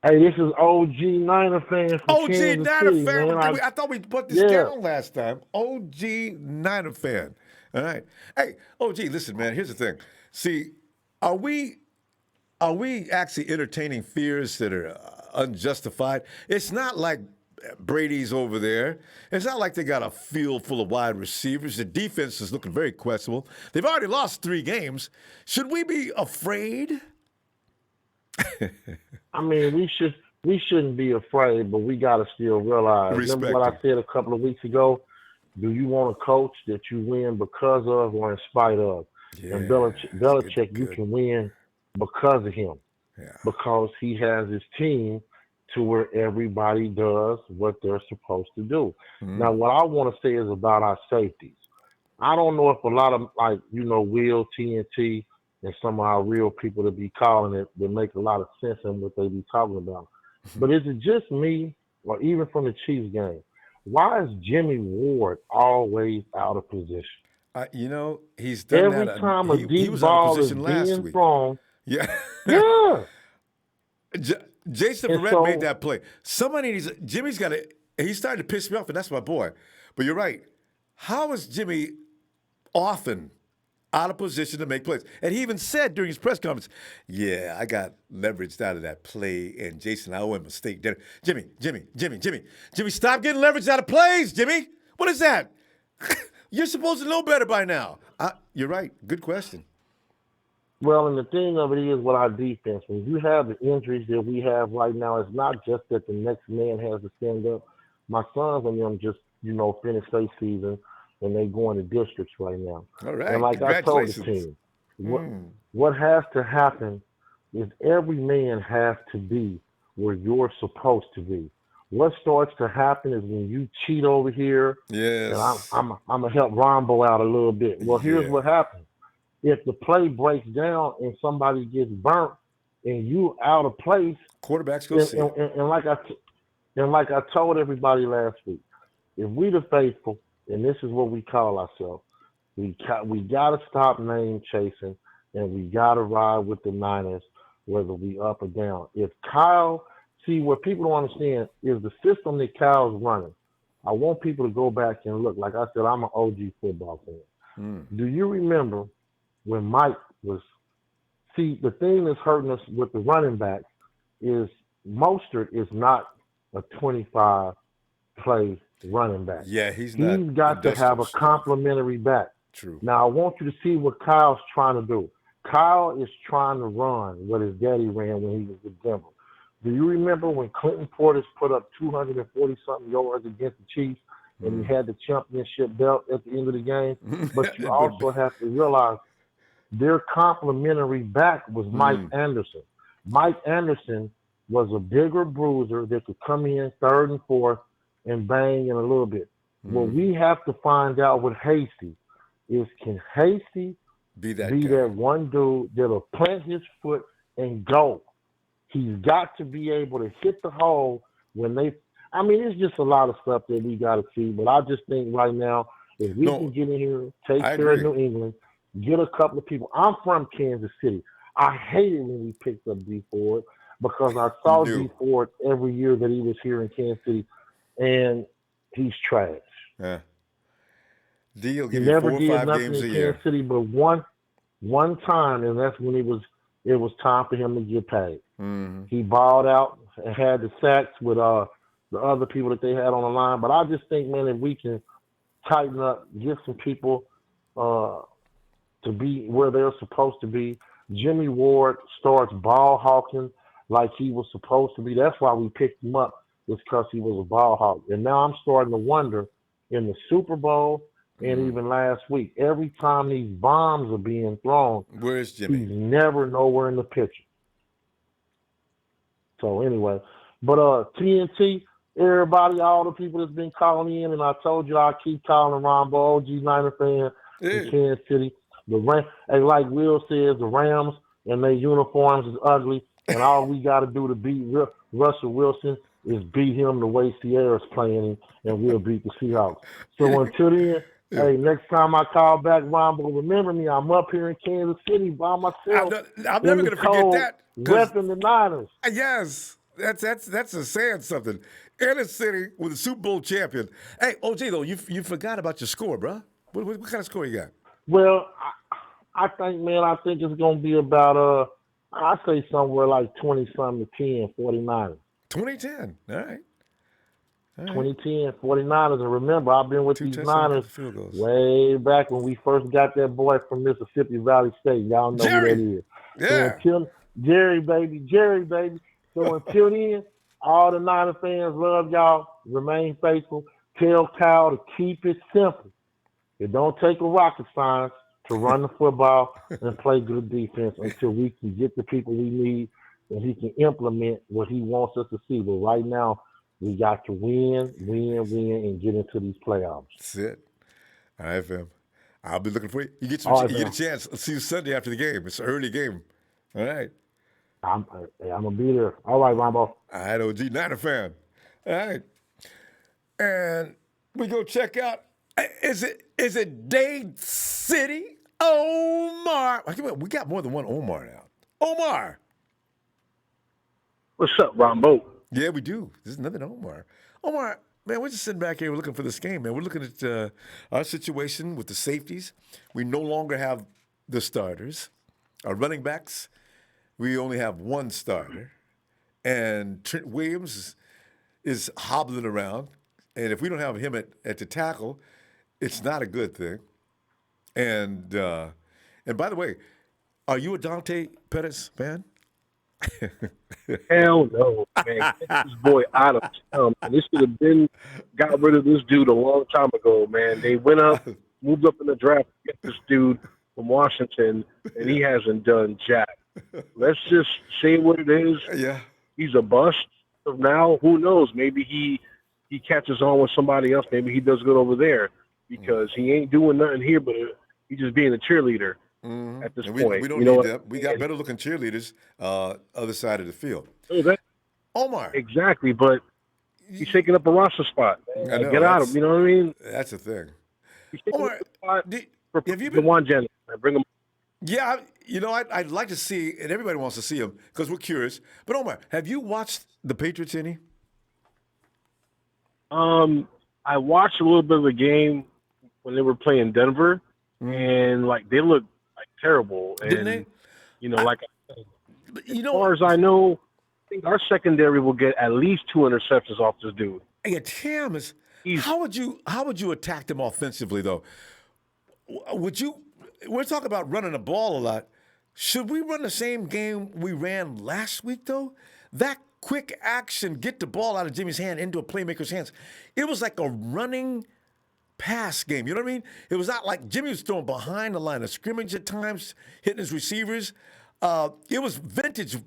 Hey, this is OG Niner fan from OG Kansas Niner City, fan. man. I thought we put this down last time. OG Niner fan. All right. Hey, OG, listen, man, here's the thing. See, are we actually entertaining fears that are unjustified? It's not like Brady's over there. It's not like they got a field full of wide receivers. The defense is looking very questionable. They've already lost 3 games. Should we be afraid? I mean, we shouldn't be afraid, but we got to still realize. Remember what I said a couple of weeks ago? Do you want a coach that you win because of or in spite of? Yeah, and Belichick, you can win because of him. Yeah. Because he has his team to where everybody does what they're supposed to do. Now, what I want to say is about our safeties. I don't know if a lot of, like, you know, Will, TNT, and some of our real people that be calling it, that make a lot of sense in what they be talking about. But is it just me, or even from the Chiefs game, why is Jimmy Ward always out of position? You know, he's done every that. Time a he deep was ball out of position is last being week. thrown. Yeah. Yeah. Jason Verrett made that play. Somebody needs. Jimmy's got to. He's starting to piss me off, and that's my boy. But you're right. How is Jimmy often out of position to make plays? And he even said during his press conference, "Yeah, I got leveraged out of that play, and Jason, I owe him a steak dinner." Jimmy, stop getting leveraged out of plays, Jimmy. What is that? You're supposed to know better by now. You're right. Good question. Well, and the thing of it is with our defense, when you have the injuries that we have right now, it's not just that the next man has to stand up. My sons and them just, you know, finished their season and they going to districts right now. All right. And like I told the team, what has to happen is every man has to be where you're supposed to be. What starts to happen is when you cheat over here. Yes. And I'm gonna help Ronbo out a little bit. Well, here's what happens. If the play breaks down and somebody gets burnt and you out of place, quarterbacks go see it. And like I told everybody last week, if we the faithful, and this is what we call ourselves, we got to stop name chasing, and we got to ride with the Niners, whether we up or down. If Kyle, see, what people don't understand is the system that Kyle's running. I want people to go back and look. Like I said, I'm an OG football fan. Do you remember when Mike was – see, the thing that's hurting us with the running back is Mostert is not a 25-play running back. Yeah, he's not. He's got to have a complementary back. True. Now, I want you to see what Kyle's trying to do. Kyle is trying to run what his daddy ran when he was with Denver. Do you remember when Clinton Portis put up 240-something yards against the Chiefs and he had the championship belt at the end of the game? But you also have to realize their complementary back was Mike Anderson. Mike Anderson was a bigger bruiser that could come in third and fourth and bang in a little bit. What we have to find out with Hasty is, can Hasty be that one dude that'll plant his foot and go? He's got to be able to hit the hole when they – I mean, it's just a lot of stuff that we got to see. But I just think right now, if we can get in here, take care of New England, get a couple of people. I'm from Kansas City. I hated when we picked up D Ford because I saw D Ford every year that he was here in Kansas City, and he's trash. Yeah. He'll He give you never 4 or did 5 nothing games in a year. Kansas City but one time, and that's when it was time for him to get paid. He balled out and had the sacks with the the other people that they had on the line. But I just think, man, if we can tighten up, get some people to be where they're supposed to be. Jimmy Ward starts ball hawking like he was supposed to be. That's why we picked him up, is because he was a ball hawk. And now I'm starting to wonder in the Super Bowl and even last week, every time these bombs are being thrown, where's Jimmy? He's never nowhere in the picture. So anyway, but TNT, everybody, all the people that's been calling in, and I told you I keep calling Ronbo, OG Niner fan in Kansas City. And like Will says, the Rams and their uniforms is ugly, and all we got to do to beat Russell Wilson is beat him the way Sierra's playing him, and we'll beat the Seahawks. So until then, hey, next time I call back, Ronbo, remember me. I'm up here in Kansas City by myself. I'm never going to forget that. Repping the Niners. Yes, that's a saying something. In a city with a Super Bowl champion. Hey, OG, though, you forgot about your score, bro. What kind of score you got? Well, I think it's going to be about, I say somewhere like 20-something to 10, 49ers. 20-10, all right. 2010, 49ers. And remember, I've been with these Niners way back when we first got that boy from Mississippi Valley State. Y'all know who that is. Yeah. So until, Jerry, baby. So until then, all the Niner fans love y'all. Remain faithful. Tell Kyle to keep it simple. It don't take a rocket science to run the football and play good defense until we can get the people we need and he can implement what he wants us to see. But right now, we got to win, and get into these playoffs. That's it. All right, fam. I'll be looking for you. You get a chance. I'll see you Sunday after the game. It's an early game. All right. I'm gonna be there. All right, Ronbo. All right, OG Niner fan. All right. And we go check out. Is it Dade City? Omar. We got more than one Omar now. Omar. What's up, Ronbo? Yeah, we do. There's another Omar. Omar, man, we're just sitting back here. We're looking for this game, man. We're looking at our situation with the safeties. We no longer have the starters. Our running backs, we only have one starter. And Trent Williams is hobbling around. And if we don't have him at the tackle, it's not a good thing. And by the way, are you a Dante Pettis fan? Hell no, man. Get this boy out of town. Man. This should have been got rid of this dude a long time ago, man. They went up, moved up in the draft to get this dude from Washington, and he hasn't done jack. Let's just say what it is. Yeah. He's a bust. So now, who knows? Maybe he catches on with somebody else. Maybe he does good over there because he ain't doing nothing here, but he's just being a cheerleader. At this point, we don't need that. We got better looking cheerleaders other side of the field. Omar, exactly, but he's taking up a roster spot. I know, get out of him. You know what I mean? That's the thing. Omar, have you been one Jennings? Bring him. Yeah, I'd like to see, and everybody wants to see him because we're curious. But Omar, have you watched the Patriots any? I watched a little bit of the game when they were playing Denver, and they looked terrible. And, didn't they? As far as I know, I think our secondary will get at least 2 interceptions off this dude. Yeah, Tam is. How would you attack them offensively though? We're talking about running the ball a lot. Should we run the same game we ran last week though? That quick action, get the ball out of Jimmy's hand into a playmaker's hands. It was like a running pass game. You know what I mean? It was not like Jimmy was throwing behind the line of scrimmage at times, hitting his receivers. It was vintage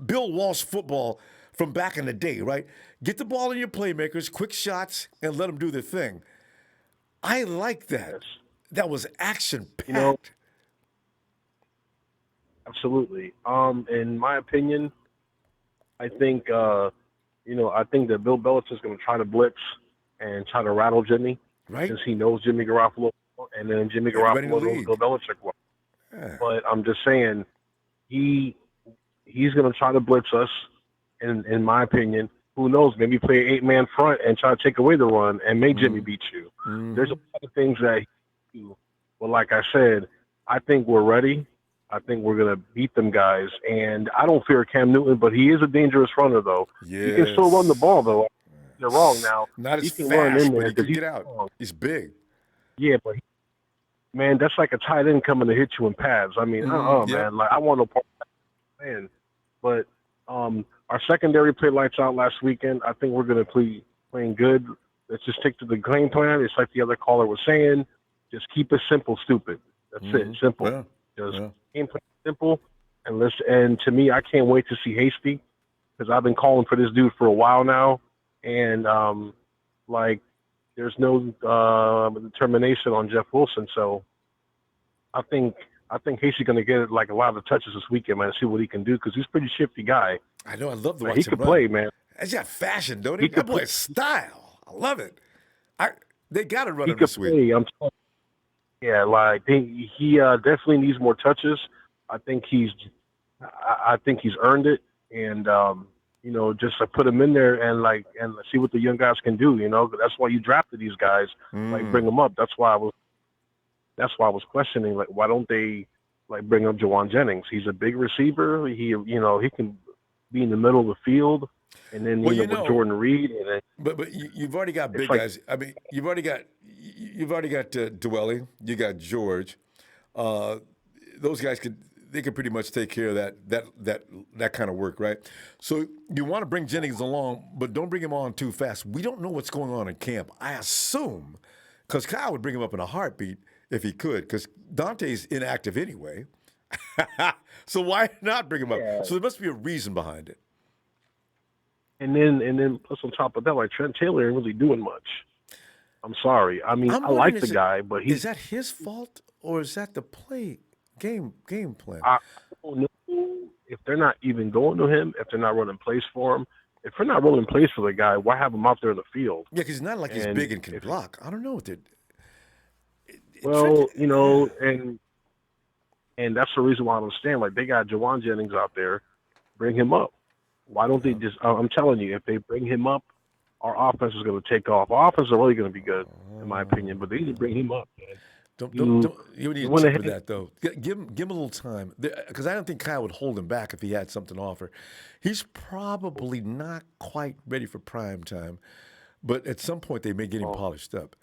Bill Walsh football from back in the day, right? Get the ball in your playmakers, quick shots, and let them do their thing. I like that. That was action-packed. Absolutely. In my opinion, I think, I think that Bill Belichick's going to try to blitz and try to rattle Jimmy. Right. Since he knows Jimmy Garoppolo, and then Jimmy Garoppolo knows Bill Belichick well. Yeah. But I'm just saying, he's going to try to blitz us, in my opinion. Who knows? Maybe play an 8-man front and try to take away the run and make Jimmy beat you. There's a lot of things that he can do. But like I said, I think we're ready. I think we're going to beat them guys. And I don't fear Cam Newton, but he is a dangerous runner, though. Yes. He can still run the ball, though. They're wrong now. Not He as can run fast, in but there he could because get out. strong. He's big. Yeah, but man, that's like a tight end coming to hit you in pads. I mean, man. Like I want no part of that, man. But our secondary played lights out last weekend. I think we're going to playing good. Let's just stick to the game plan. It's like the other caller was saying. Just keep it simple, stupid. That's it. Simple. Yeah. Just game plan simple. And to me, I can't wait to see Hasty because I've been calling for this dude for a while now. And like there's no determination on Jeff Wilson. So I think Hasty's going to get like a lot of touches this weekend, man, and see what he can do because he's a pretty shifty guy. I know. I love the watch He him could run. play, man. He's got fashion, don't he? That boy's style. I love it. They got to run him this week. I'm telling you. Yeah, like he definitely needs more touches. I think he's earned it, and just to put him in there and see what the young guys can do. That's why you drafted these guys, like bring them up. That's why I was questioning, like, why don't they like bring up Jawan Jennings? He's a big receiver. He can be in the middle of the field, and then with Jordan Reed. And then, but you've already got big guys. I mean, you've already got Dwelly. You got George. Those guys could pretty much take care of that kind of work, right? So you want to bring Jennings along, but don't bring him on too fast. We don't know what's going on in camp. I assume, because Kyle would bring him up in a heartbeat if he could, because Dante's inactive anyway. So why not bring him up? Yeah. So there must be a reason behind it. And then plus on top of that, like Trent Taylor ain't really doing much. I'm sorry. I mean, I like the guy, but is that his fault or is that the game plan? I don't know if they're not even going to him, if they're not running plays for him. If they're not running plays for the guy, why have him out there in the field? Yeah, because he's not like he's big and can block. I don't know what they're. Well, and that's the reason why I understand. Like they got Jawan Jennings out there, bring him up. Why don't they just? I'm telling you, if they bring him up, our offense is going to take off. Our offense is really going to be good, in my opinion. But they need to bring him up, man. You need to check for that though. Give him a little time because I don't think Kyle would hold him back if he had something to offer. He's probably not quite ready for prime time, but at some point they may get him polished up.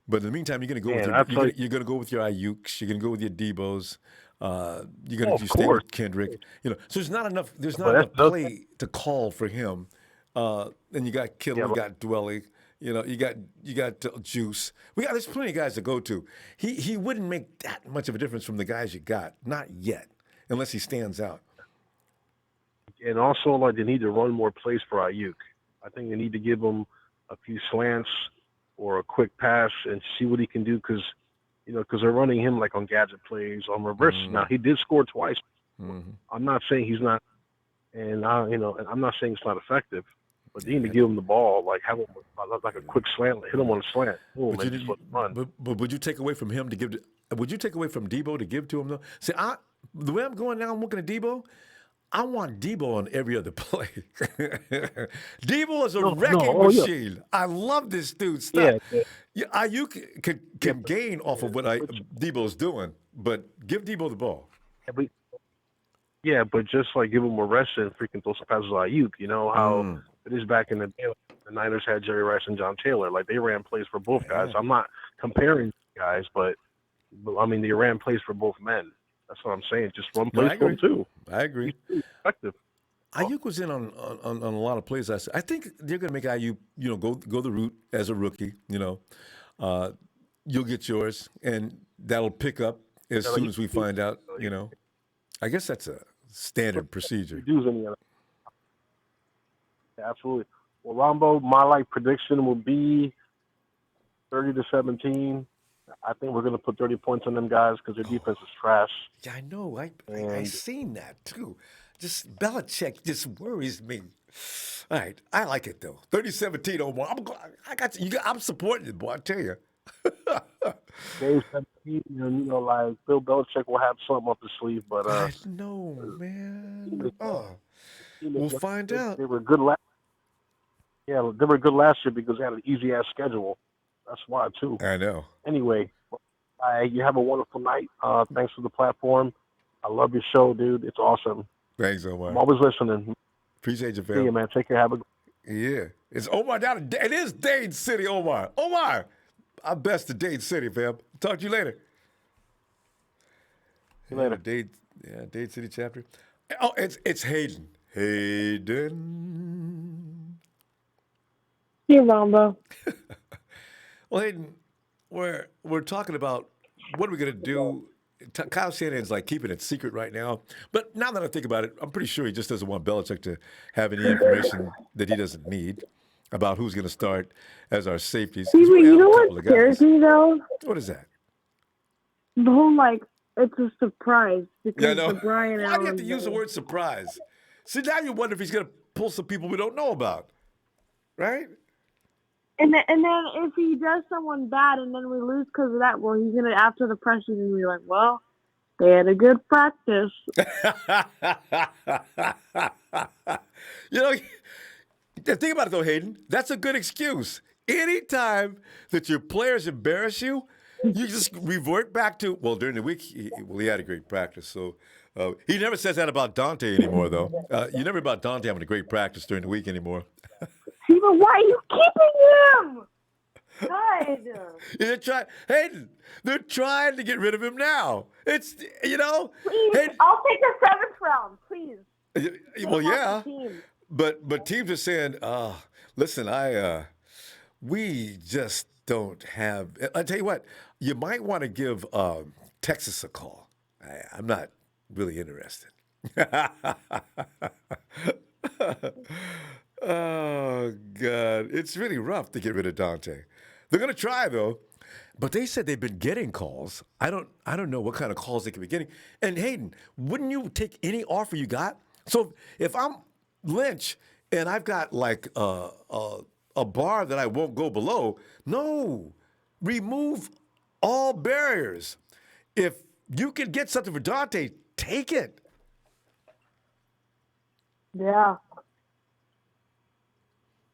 But in the meantime, you're going to go with you're going to go with your Ayuks. You're going to go with your Debos. You're going to stay with Kendrick. So there's not enough. There's not enough play to call for him. And you got Kittle. You got Dwelly. You got Juice. There's plenty of guys to go to. He wouldn't make that much of a difference from the guys you got, not yet, unless he stands out. And also, like they need to run more plays for Ayuk. I think they need to give him a few slants or a quick pass and see what he can do because they're running him like on gadget plays, on reverse. Now he did score twice. I'm not saying he's not, and I'm not saying it's not effective. But they need to give him the ball, like have him like a quick slant, hit him on a slant. Boom, but would you take away from him to give? Would you take away from Debo to give to him though? See, the way I'm going now, I'm looking at Debo. I want Debo on every other play. Debo is a wrecking machine. Yeah. I love this dude's stuff. Yeah, you can gain off of what Debo's doing, but give Debo the ball. But just like give him a rest and freaking throw some passes to Ayuk. You know how it is back in the day. The Niners had Jerry Rice and John Taylor. Like they ran plays for both guys. I'm not comparing guys, but I mean they ran plays for both men. That's what I'm saying. Just run plays for them too. I agree. He's effective. Ayuk was in on a lot of plays. I think they're going to make Ayuk, go the route as a rookie. You'll get yours, and that'll pick up as soon as we find out. I guess that's a standard procedure. Absolutely. Well, Ronbo, my prediction will be 30-17. I think we're going to put 30 points on them guys because their defense is trash. Yeah, I know. I seen that too. Just Belichick just worries me. All right, I like it though. 30-17 Omar. I got you. I'm supporting it, boy. I tell you. Game 17, Bill Belichick will have something up his sleeve, but I know, man. We'll find out. They were good last. Yeah, they were good last year because they had an easy ass schedule. That's why too. I know. Anyway, you have a wonderful night. Thanks for the platform. I love your show, dude. It's awesome. Thanks, Omar. I'm always listening. Appreciate you, fam. See you, man. Take care. Have a good Yeah. It's Omar down in it is Dade City, Omar. Omar, I'm best to Dade City, fam. Talk to you later. See you later. Dade City chapter. Oh, it's Hayden. Hayden. Hey, Ronbo. Well, Hayden, we're talking about what are we going to do. Kyle Shanahan's like keeping it secret right now. But now that I think about it, I'm pretty sure he just doesn't want Belichick to have any information that he doesn't need about who's going to start as our safeties. 'Cause we You have know a what couple of scares guys. me though? What is that? The whole it's a surprise because Yeah, no. the Brian Why do you have to Allen use the thing. word surprise? See, now you wonder if he's going to pull some people we don't know about, right? And then if he does someone bad and then we lose because of that, well, he's gonna after the press he's gonna be like, well, they had a good practice. You know, think about it though, Hayden. That's a good excuse. Anytime that your players embarrass you, you just revert back to, well, during the week, he had a great practice. So he never says that about Dante anymore, though. You never hear about Dante having a great practice during the week anymore. See, but why are you keeping him? God. They're trying to get rid of him now. It's, Please, I'll take the 7th round, please. Well, yeah. But teams are saying, listen, we just don't have. I tell you what, you might want to give Texas a call. I'm not really interested. Oh God, it's really rough to get rid of Dante. They're gonna try though, but they said they've been getting calls. I don't know what kind of calls they could be getting. And Hayden, wouldn't you take any offer you got? So if I'm Lynch and I've got like a bar that I won't go below, no, remove all barriers. If you can get something for Dante, take it. Yeah.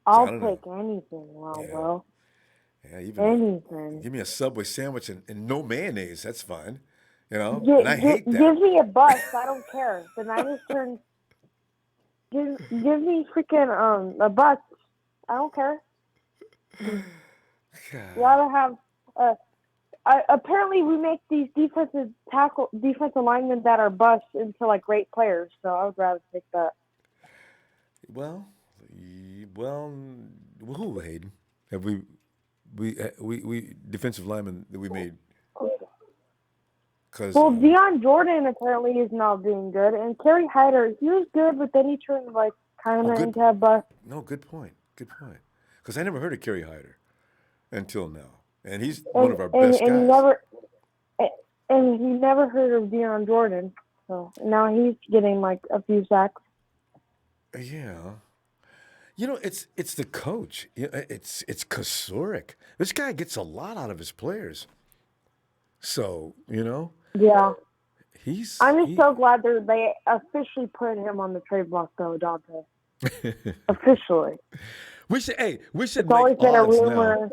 I'll take anything, Ronbo. Yeah, even anything. Give me a Subway sandwich and no mayonnaise. That's fine. You know, and I hate that. Give me a bus. I don't care. The Niners turn. Give me freaking a bus. I don't care. You gotta have. Apparently, we make these defensive linemen that are busts into like great players. So I would rather take that. Well, who, Hayden? Have we defensive linemen that we made? Deion Jordan apparently is not doing good, and Kerry Hyder, he was good, but then he turned kind of into a bust. No, good point. Good point. Because I never heard of Kerry Hyder until now, and he's one of our best guys. And he never heard of Deion Jordan, so now he's getting a few sacks. Yeah. You know, it's the coach. It's Kasurik. This guy gets a lot out of his players. So, you know. Yeah. I'm just so glad they officially put him on the trade block, though, Dante. Officially. We should it's always been a rumor.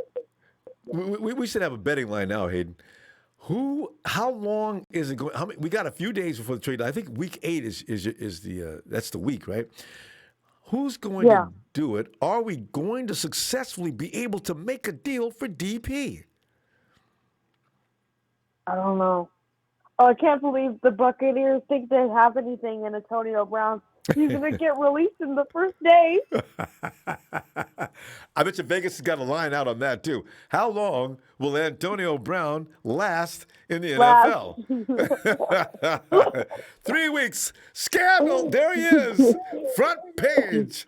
We should have a betting line now, Hayden. How long is it going? We got a few days before the trade. I think week 8 is that's the week, right? Who's going to do it? Are we going to successfully be able to make a deal for DP? I don't know. Oh, I can't believe the Buccaneers think they have anything in Antonio Brown. He's going to get released in the first day. I bet you Vegas has got a line out on that, too. How long will Antonio Brown last in the NFL? 3 weeks. Scandal. There he is. Front page.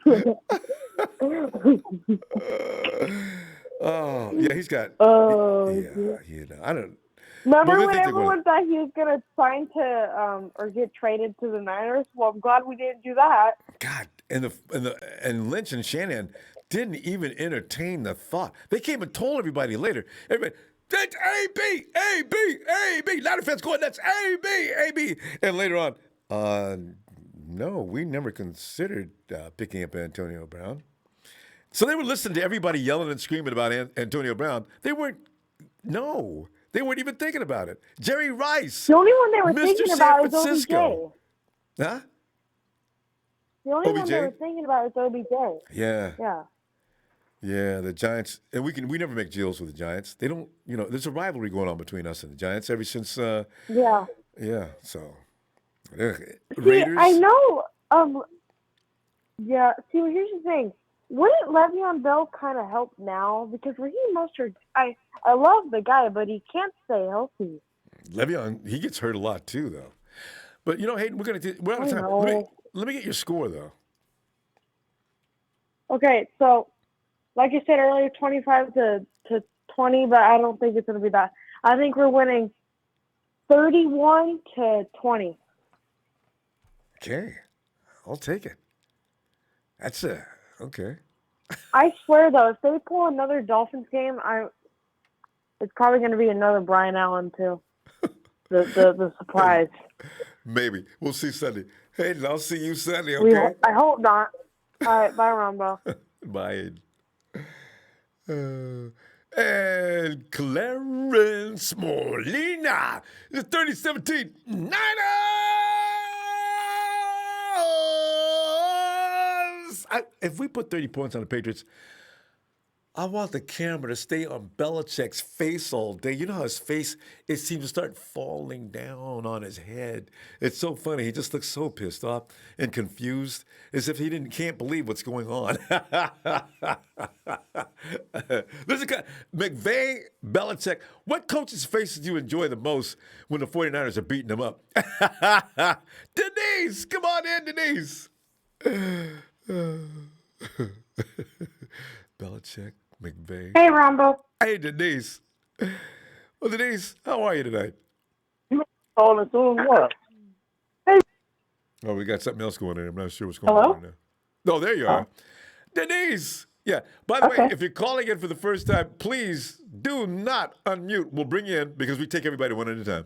Oh, yeah, he's got. I don't. Remember when everyone thought he was going to sign to or get traded to the Niners? Well, I'm glad we didn't do that. God, and Lynch and Shanahan didn't even entertain the thought. They came and told everybody later. Everybody, that's A-B, A-B, A-B. Niner fans going, that's A-B, A-B. And later on, no, we never considered picking up Antonio Brown. So they were listening to everybody yelling and screaming about Antonio Brown. They weren't even thinking about it. Jerry Rice. The only one they were Mr. thinking San about Francisco. is OBJ. Huh? The only one OBJ? they were thinking about is OBJ. Yeah. Yeah. Yeah, the Giants, and we never make deals with the Giants. They don't, there's a rivalry going on between us and the Giants ever since. Yeah. Yeah, so See, Raiders. I know. Yeah. See, well, here's the thing. Wouldn't Le'Veon Bell kind of help now? Because Raheem Mostert, I love the guy, but he can't stay healthy. Le'Veon, he gets hurt a lot too, though. But Hayden, we're out of time. Let me get your score though. Okay, so like I said earlier, 25 to 20, but I don't think it's going to be that. I think we're winning 31 to 20. Okay, I'll take it. That's okay. I swear though, if they pull another Dolphins game, it's probably going to be another Brian Allen too. The surprise. Maybe we'll see Sunday. Hayden, I'll see you Sunday. Okay. I hope not. All right, bye, Ronbo. Bye. And Clarence Molina, the 2017 Niners. If we put 30 points on the Patriots, I want the camera to stay on Belichick's face all day. You know how his face, it seems to start falling down on his head. It's so funny. He just looks so pissed off and confused, as if he can't believe what's going on. Listen, McVay, Belichick, what coach's faces do you enjoy the most when the 49ers are beating them up? Denise, come on in, Denise. Belichick, McVay. Hey, Ronbo. Hey, Denise. Well, Denise, how are you tonight? All as soon as what? Hey. Oh, we got something else going on. I'm not sure what's going on right now. Oh, there you are. Denise. Yeah. By the way, if you're calling in for the first time, please do not unmute. We'll bring you in because we take everybody one at a time.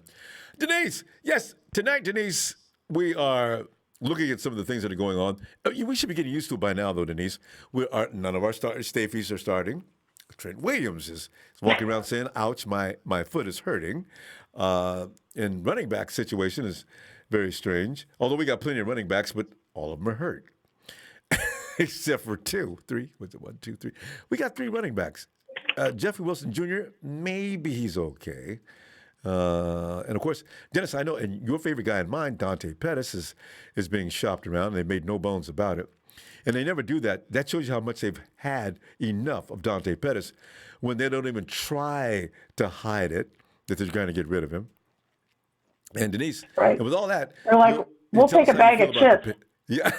Denise. Yes. Tonight, Denise, we are looking at some of the things that are going on. We should be getting used to it by now, though, Denise. None of our safeties are starting. Trent Williams is walking around saying, ouch, my foot is hurting. And running back situation is very strange. Although we got plenty of running backs, but all of them are hurt. Except for three. What's it, 1, 2, 3? We got 3 running backs. Jeffrey Wilson Jr., maybe he's okay. And of course, Dennis, I know, and your favorite guy and mine, Dante Pettis, is being shopped around. They made no bones about it. And they never do that. That shows you how much they've had enough of Dante Pettis when they don't even try to hide it, that they're trying to get rid of him. And Denise, and with all that, they're like, we'll take a bag of chips. Yeah.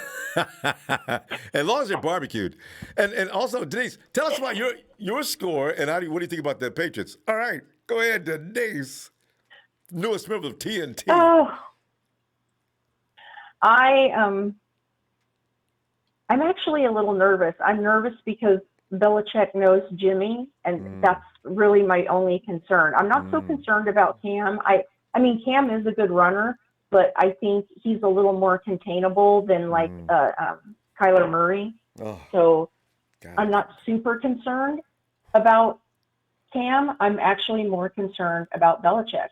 As long as they're barbecued. And also, Denise, tell us about your score and what do you think about the Patriots? All right, go ahead, Denise. Newest member of TNT. Oh, I'm actually a little nervous. I'm nervous because Belichick knows Jimmy, and that's really my only concern. I'm not so concerned about Cam. I mean, Cam is a good runner, but I think he's a little more containable than like Kyler Murray. Oh, so God. I'm not super concerned about Cam. I'm actually more concerned about Belichick.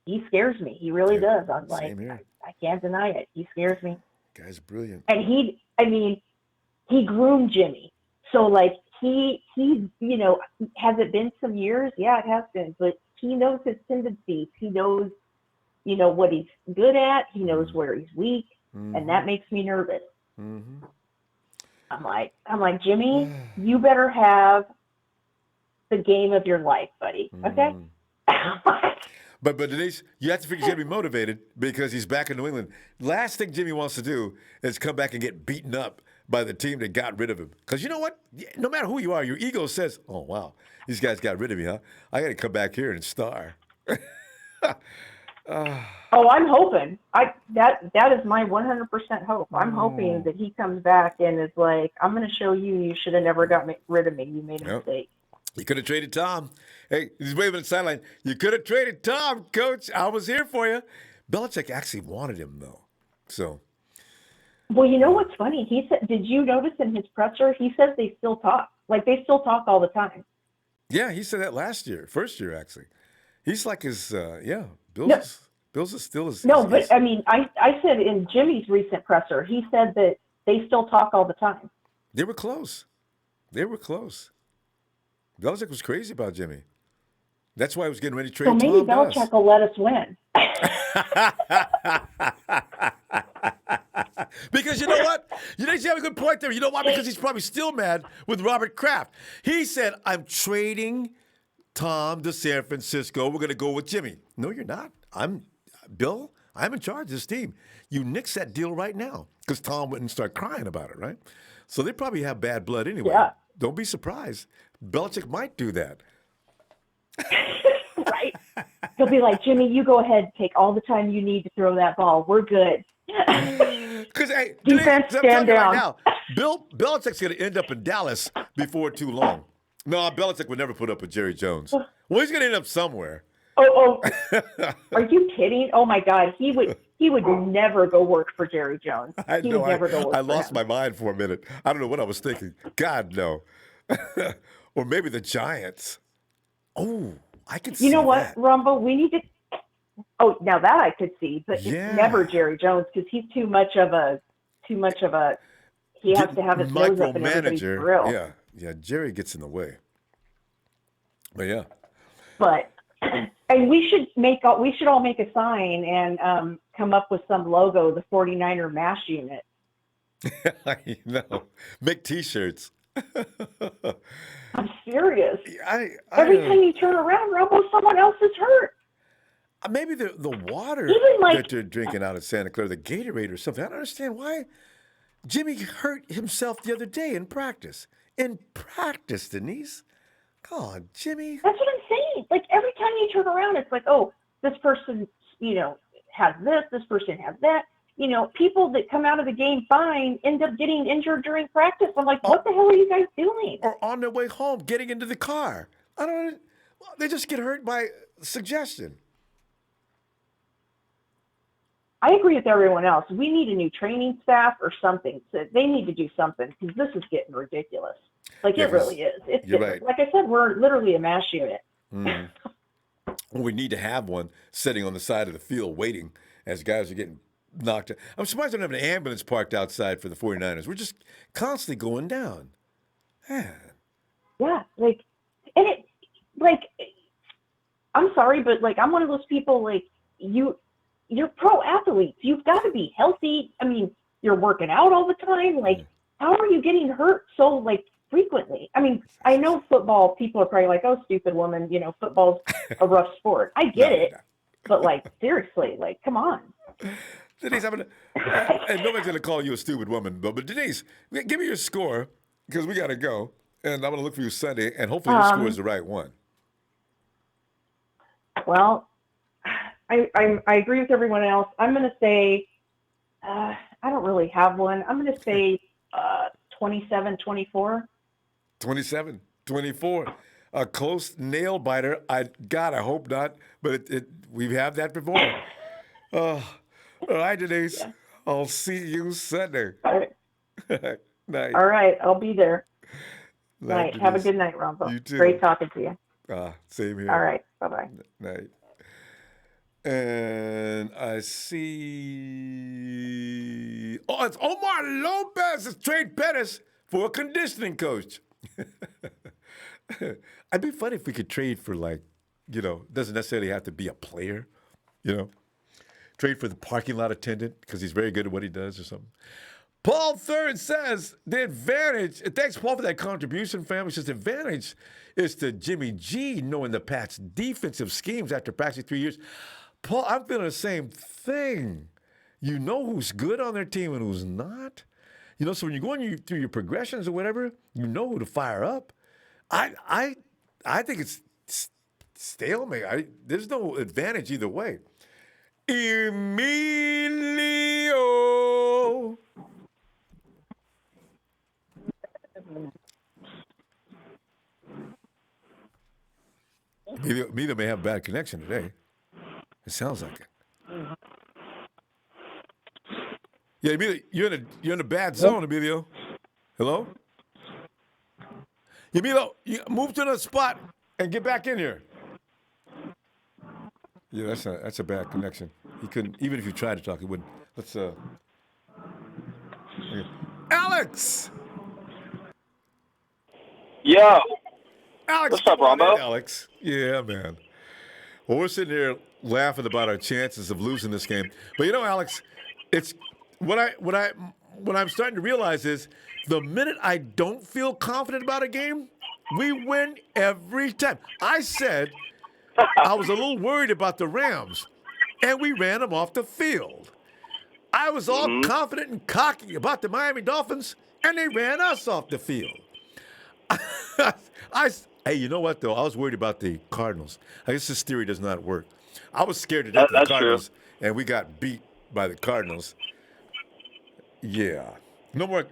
He scares me. He really does. I'm like, I can't deny it. He scares me. Guy's brilliant. And he groomed Jimmy. So like he, has it been some years? Yeah, it has been, but he knows his tendencies. He knows, what he's good at. He knows where he's weak. And that makes me nervous. Mm-hmm. I'm like, Jimmy, you better have the game of your life, buddy. Okay? But Denise, you have to figure he's going to be motivated because he's back in New England. Last thing Jimmy wants to do is come back and get beaten up by the team that got rid of him. Because you know what? No matter who you are, your ego says, oh, wow, these guys got rid of me, huh? I got to come back here and star. Oh, I'm hoping. That is my 100% hope. I'm hoping that he comes back and is like, I'm going to show you should have never got rid of me. You made a mistake. You could have traded Tom. Hey, he's waving at the sideline. You could have traded Tom, Coach. I was here for you. Belichick actually wanted him, though. So. Well, you know what's funny? He said, did you notice in his presser, he says they still talk. Like, they still talk all the time. Yeah, he said that first year, actually. He's like his, Bill's Bills are still as No, but I mean, I said in Jimmy's recent presser, he said that they still talk all the time. They were close. Belichick was crazy about Jimmy. That's why he was getting ready to trade So maybe Tom to us. Belichick will let us win. Because you know what? You didn't have a good point there. You know why? Because he's probably still mad with Robert Kraft. He said, I'm trading Tom to San Francisco. We're going to go with Jimmy. No, you're not. I'm in charge of this team. You nix that deal right now because Tom wouldn't start crying about it, right? So they probably have bad blood anyway. Yeah. Don't be surprised. Belichick might do that. Right. He'll be like, Jimmy, you go ahead, take all the time you need to throw that ball. We're good. Because hey, defense, stand down. Right now, Belichick's going to end up in Dallas before too long. No, Belichick would never put up with Jerry Jones. Well, he's going to end up somewhere. Oh, are you kidding? Oh my God, he would never go work for Jerry Jones. I He would never go work I for lost him. my mind for a minute. I don't know what I was thinking. God, no. Or maybe the Giants. Oh, I could see You know what, that. Ronbo? We need to. Oh, now that I could see, but Yeah. it's never Jerry Jones because he's too much of a. He has to have his nose up in everybody's grill. Yeah. Jerry gets in the way. But yeah. But and we should all make a sign and come up with some logo, the 49er MASH unit. I know. Make T-shirts. I'm serious. Every time you turn around, Ronbo, someone else is hurt. Maybe the water Even that they're drinking out of Santa Clara, the Gatorade or something. I don't understand why. Jimmy hurt himself the other day in practice. In practice, Denise. Come on, Jimmy. That's what I'm saying. Like every time you turn around, it's like, oh, this person, has this person has that. People that come out of the game fine end up getting injured during practice. I'm like, what the hell are you guys doing? Or on their way home, getting into the car. They just get hurt by suggestion. I agree with everyone else. We need a new training staff or something. So they need to do something because this is getting ridiculous. Like it really is. It's right. Like I said, we're literally a MASH unit. Mm. Well, we need to have one sitting on the side of the field waiting as guys are getting knocked out. I'm surprised they don't have an ambulance parked outside for the 49ers. We're just constantly going down. Man. Yeah, I'm sorry, but I'm one of those people, you're pro athletes. You've got to be healthy. I mean, you're working out all the time. How are you getting hurt so, frequently? I mean, I know football, people are probably like, oh, stupid woman, football's a rough sport. I get it. But, seriously, come on. Denise, and nobody's going to call you a stupid woman, but Denise, give me your score because we got to go. And I'm going to look for you Sunday, and hopefully your score is the right one. Well, I agree with everyone else. I'm going to say, I don't really have one. I'm going to say 27-24. 27-24. A close nail biter. I hope not, but we've had that before. All right, Denise. Yeah. I'll see you Sunday. All right. Night. All right. I'll be there. Night. Night. Have a good night, Ronbo. You too. Great talking to you. Same here. All right. Bye-bye. Night. And I see... Oh, it's Omar Lopez. It's trade Pettis for a conditioning coach. It'd be funny if we could trade for doesn't necessarily have to be a player, Trade for the parking lot attendant because he's very good at what he does or something. Paul Third says the advantage, and thanks, Paul, for that contribution, family. Says the advantage is to Jimmy G knowing the Pats' defensive schemes after practicing 3 years. Paul, I'm feeling the same thing. You know who's good on their team and who's not. So when you're going through your progressions or whatever, you know who to fire up. I think it's stalemate. There's no advantage either way. Emilio. Emilio may have a bad connection today. It sounds like it. Yeah, Emilio, you're in a bad zone, Emilio. Hello? Emilio, you move to another spot and get back in here. Yeah, that's a bad connection. He couldn't. Even if you tried to talk, he wouldn't. Let's. Alex. Yo. Alex, what's up, come on Ronbo? in, Alex. Yeah, man. Well, we're sitting here laughing about our chances of losing this game, but Alex, it's what I'm starting to realize is the minute I don't feel confident about a game, we win every time. I said I was a little worried about the Rams, and we ran them off the field. I was all confident and cocky about the Miami Dolphins, and they ran us off the field. Hey, you know what, though? I was worried about the Cardinals. I guess this theory does not work. I was scared to death of the Cardinals, and we got beat by the Cardinals. Yeah. No more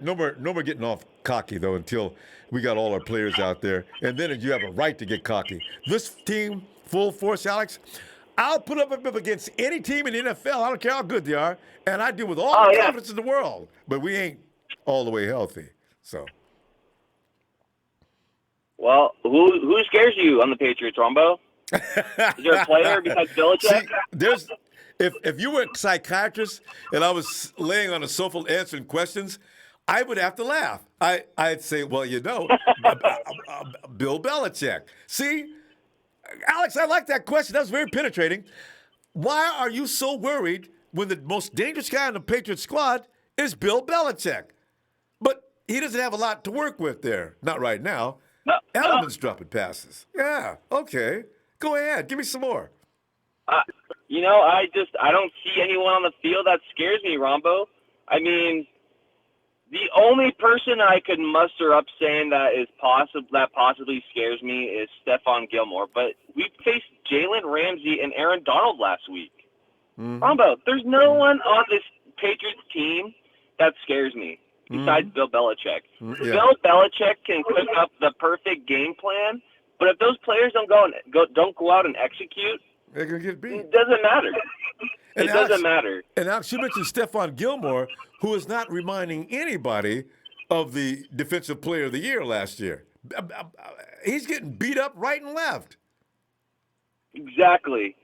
getting off cocky, though, until we got all our players out there. And then you have a right to get cocky. This team, full force, Alex, I'll put up against any team in the NFL. I don't care how good they are. And I do with all the confidence in the world. But we ain't all the way healthy. So. Well, who scares you on the Patriots, Ronbo? Is there a player besides Belichick? See, if you were a psychiatrist and I was laying on a sofa answering questions, I would have to laugh. I'd say, well, Bill Belichick. See, Alex, I like that question. That was very penetrating. Why are you so worried when the most dangerous guy on the Patriots squad is Bill Belichick? But he doesn't have a lot to work with there. Not right now. Edelman's dropping passes. Yeah, okay. Go ahead. Give me some more. I don't see anyone on the field that scares me, Ronbo. I mean, the only person I could muster up saying that possibly scares me is Stephon Gilmore. But we faced Jalen Ramsey and Aaron Donald last week. Ronbo, there's no one on this Patriots team that scares me besides Bill Belichick. Bill Belichick can cook up the perfect game plan, but if those players don't go out and execute, they're gonna get beat. It doesn't matter. It doesn't matter. And Alex, you mentioned Stephon Gilmore, who is not reminding anybody of the Defensive Player of the Year last year. He's getting beat up right and left. Exactly.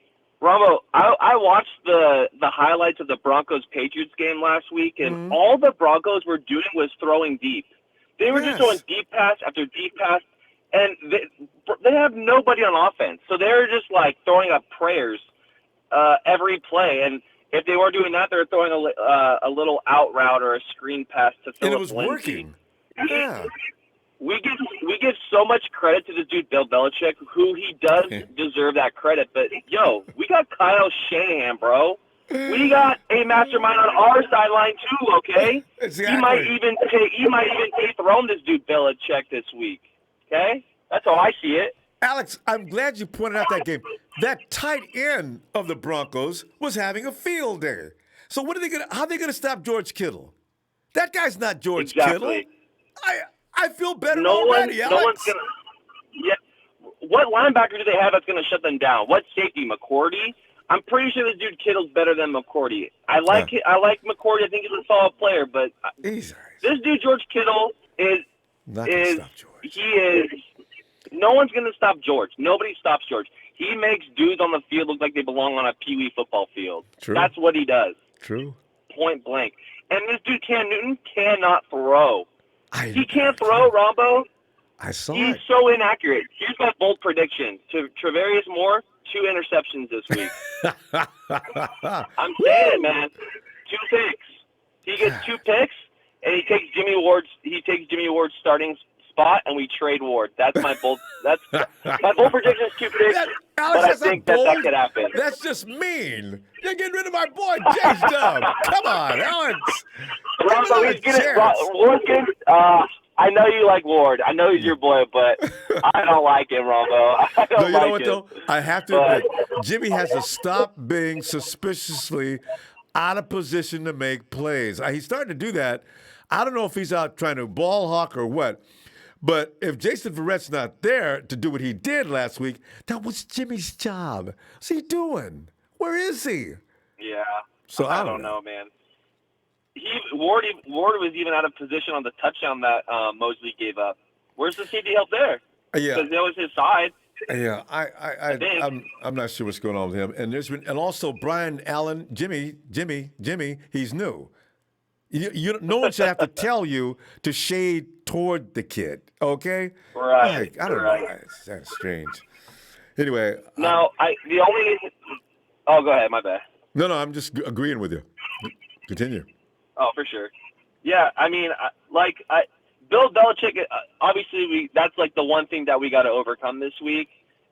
Ronbo, I watched the highlights of the Broncos-Patriots game last week, and all the Broncos were doing was throwing deep. They were just throwing deep pass after deep pass, and they have nobody on offense. So they're just, throwing up prayers every play. And if they weren't doing that, they were throwing a little out route or a screen pass to Philip And it was Lindsay. working. Yeah. We give so much credit to this dude, Bill Belichick, who he does deserve that credit. But, we got Kyle Shanahan, bro. We got a mastermind on our sideline, too, okay? Exactly. He might even dethrone this dude, Belichick, this week, okay? That's how I see it. Alex, I'm glad you pointed out that game. That tight end of the Broncos was having a field day. So how are they gonna stop George Kittle? That guy's not George Kittle. I feel better already, Alex. No one's gonna. Yeah. What linebacker do they have that's gonna shut them down? What safety? McCourty? I'm pretty sure this dude Kittle's better than McCourty. I like McCourty. I think he's a solid player, but this dude George Kittle is no one's gonna stop George. Nobody stops George. He makes dudes on the field look like they belong on a peewee football field. True. That's what he does. True. Point blank. And this dude Cam Newton cannot throw. He can't throw, Ronbo. I saw He's so inaccurate. Here's my bold prediction. To Travarius Moore, 2 interceptions this week. I'm saying it, man. 2 picks. He gets 2 picks, and he takes Jimmy Ward's starting spot, and we trade Ward. That's my bold. My bold prediction is 2 picks. Alex, but I think that could happen. That's just mean. You're getting rid of my boy, Jay's Dub. Come on, Alex. I know you like Ward. I know he's your boy, but I don't like him, Ronbo. You know what, though? I have to admit, Jimmy has to stop being suspiciously out of position to make plays. He's starting to do that. I don't know if he's out trying to ball hawk or what. But if Jason Verrett's not there to do what he did last week, that was Jimmy's job. What's he doing? Where is he? Yeah. So I don't know, man. Ward was even out of position on the touchdown that Mosley gave up. Where's the safety help there? Yeah. Because that was his side. Yeah, I'm not sure what's going on with him. And also Brian Allen, Jimmy, he's new. No one should have to tell you to shade toward the kid, okay? Right. Like, I don't know. That's strange. Anyway. Now, Oh, go ahead. My bad. No, I'm just agreeing with you. Continue. Oh, for sure. Yeah, I mean, Bill Belichick. Obviously, that's like the one thing that we got to overcome this week.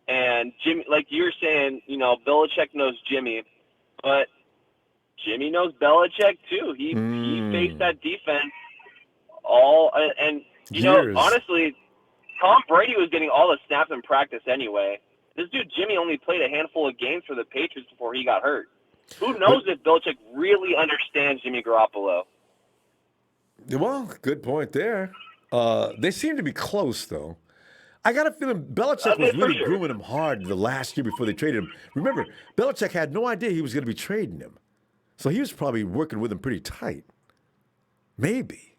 And Jimmy, like you're saying, Belichick knows Jimmy, but Jimmy knows Belichick too. He faced that defense honestly, Tom Brady was getting all the snaps in practice anyway. This dude Jimmy only played a handful of games for the Patriots before he got hurt. Who knows if Belichick really understands Jimmy Garoppolo? Well, good point there. They seem to be close, though. I got a feeling Belichick was really grooming him hard the last year before they traded him. Remember, Belichick had no idea he was going to be trading him. So he was probably working with him pretty tight. Maybe.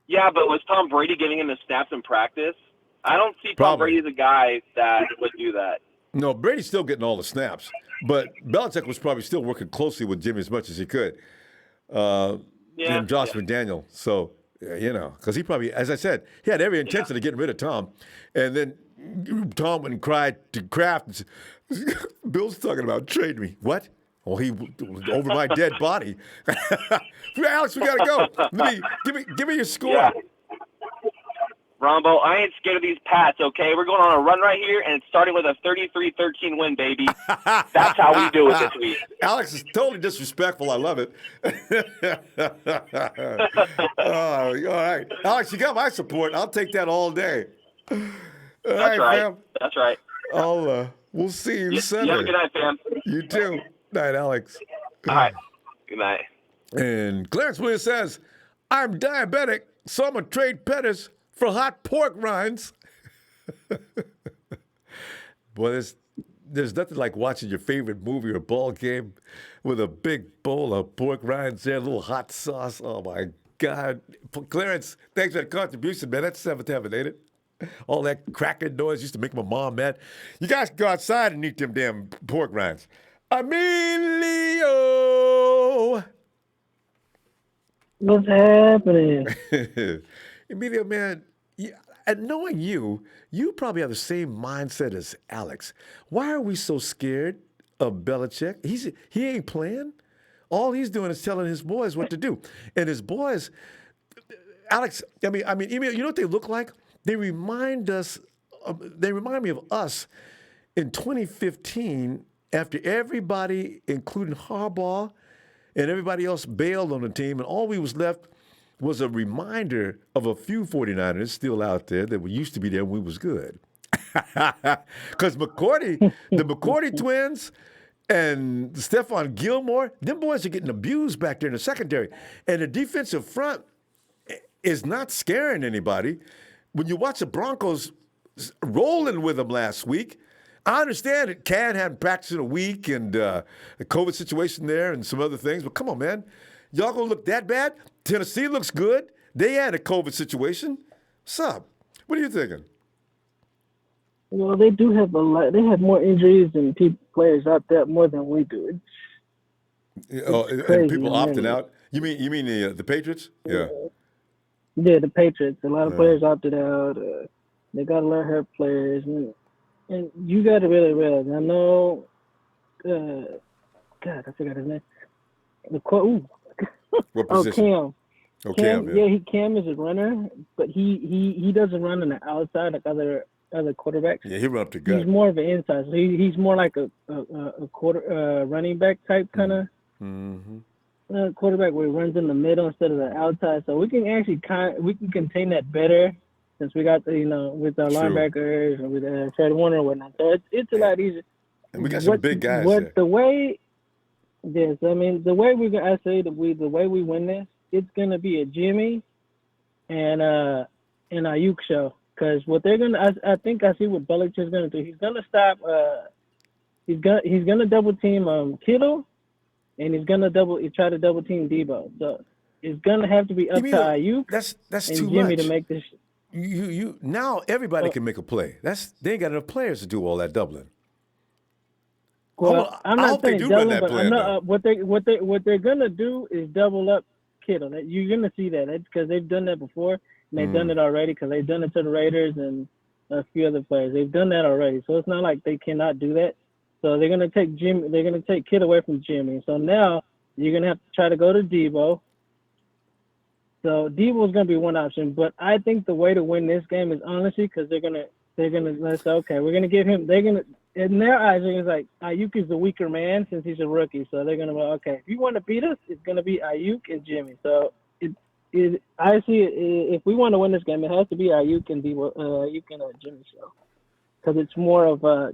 Yeah, but was Tom Brady giving him the snaps in practice? I don't see Tom Brady as a guy that would do that. No, Brady's still getting all the snaps. But Belichick was probably still working closely with Jimmy as much as he could. And Josh McDaniel. So, because he probably, as I said, he had every intention of getting rid of Tom. And then Tom went and cried to Kraft. Bill's talking about trading me. What? Oh, he over my dead body. Alex, we got to go. Give me your score. Yeah. Ronbo, I ain't scared of these Pats, okay? We're going on a run right here, and it's starting with a 33-13 win, baby. That's how we do it this week. Alex is totally disrespectful. I love it. All right. Alex, you got my support. I'll take that all day. That's right. Fam. That's right. We'll see you Sunday. You have a good night, fam. You too. Night, Alex. All right. Good night. And Clarence Williams says, I'm diabetic, so I'm going to trade Pettis for hot pork rinds. Boy, there's nothing like watching your favorite movie or ball game with a big bowl of pork rinds there, a little hot sauce. Oh, my God. Clarence, thanks for that contribution, man. That's Seventh Heaven, ain't it? All that cracking noise used to make my mom mad. You guys can go outside and eat them damn pork rinds. Emilio! What's happening? Emilio, man, and knowing you probably have the same mindset as Alex. Why are we so scared of Belichick? He ain't playing. All he's doing is telling his boys what to do. And his boys, Alex, I mean, Emilio, you know what they look like? They remind me of us in 2015 after everybody, including Harbaugh and everybody else, bailed on the team, and all we was left was a reminder of a few 49ers still out there that used to be there when we was good. Because the McCourty twins and Stephon Gilmore, them boys are getting abused back there in the secondary. And the defensive front is not scaring anybody. When you watch the Broncos rolling with them last week, I understand that Can hadn't practiced in a week and the COVID situation there and some other things, but come on, man. Y'all gonna look that bad? Tennessee looks good. They had a COVID situation. What's up? What are you thinking? Well, they do have a lot. They have more injuries and players out there more than we do. And people opting out. You mean the Patriots? Yeah. Yeah, the Patriots. A lot of players opted out. They got a lot of hurt players, and you got to really realize. I know. God, I forgot his name. What position? Cam. Yeah, Cam is a runner, but he doesn't run on the outside like other quarterbacks. Yeah, he run up the gut. He's more of an inside. So he's more like a running back type kind of quarterback where he runs in the middle instead of the outside. So we can actually contain that better since we got with our linebackers and with Fred Warner and whatnot. So it's a lot easier. And we got some big guys there. The way we win this, it's gonna be a Jimmy and Ayuk show. Because what they're gonna, I think I see what Belichick's gonna do. He's gonna stop. He's gonna double team Kittle, and he's gonna try to double team Debo. So it's gonna have to be up to Ayuk that's and too Jimmy much. to make this. you now everybody can make a play. They ain't got enough players to do all that doubling. Well, I'm I not hope they saying do run doubling, that but I plan know though. what they're gonna do is double up Kittle. You're gonna see that because they've done that before and they've done it already because they've done it to the Raiders and a few other players. They've done that already, so it's not like they cannot do that. So they're gonna take They're gonna take Kittle away from Jimmy. So now you're gonna have to try to go to Debo. So Debo's gonna be one option, but I think the way to win this game is honestly because they're gonna let's say, okay, we're gonna give him. They're gonna in their eyes, it's like Ayuk is the weaker man since he's a rookie. So they're gonna go, okay, if you want to beat us, it's gonna be Ayuk and Jimmy. So I see if we want to win this game, it has to be Ayuk and Jimmy. So because it's more of a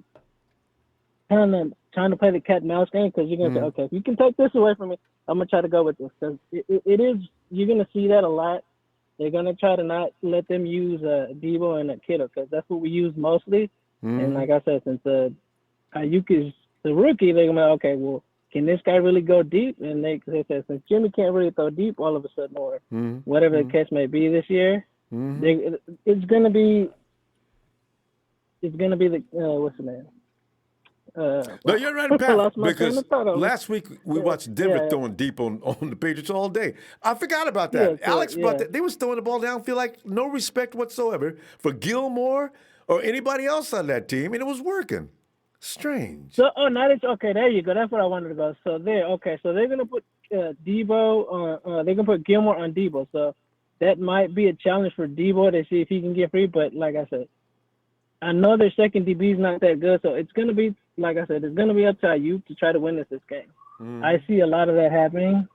trying to play the cat and mouse game because you're gonna say, okay, if you can take this away from me, I'm gonna try to go with this because it is you're gonna see that a lot. They're gonna try to not let them use Debo and Kittle because that's what we use mostly. And like I said, since Ayuk is the rookie, they're gonna okay, well, can this guy really go deep? And they said since Jimmy can't really throw deep all of a sudden or whatever the case may be this year, it's gonna be the what's the name? No, you're right, Pat. Because thought last week we watched Denver throwing deep on the Patriots all day. I forgot about that. Alex brought that. They was throwing the ball downfield like no respect whatsoever for Gilmore or anybody else on that team, and it was working. Strange. So, okay. There you go. That's what I wanted to go. So so they're gonna put Debo. They can put Gilmore on Debo. So that might be a challenge for Debo to see if he can get free. But like I said, I know their second DB is not that good. So it's gonna be like I said, it's gonna be up to you to try to win this game. I see a lot of that happening.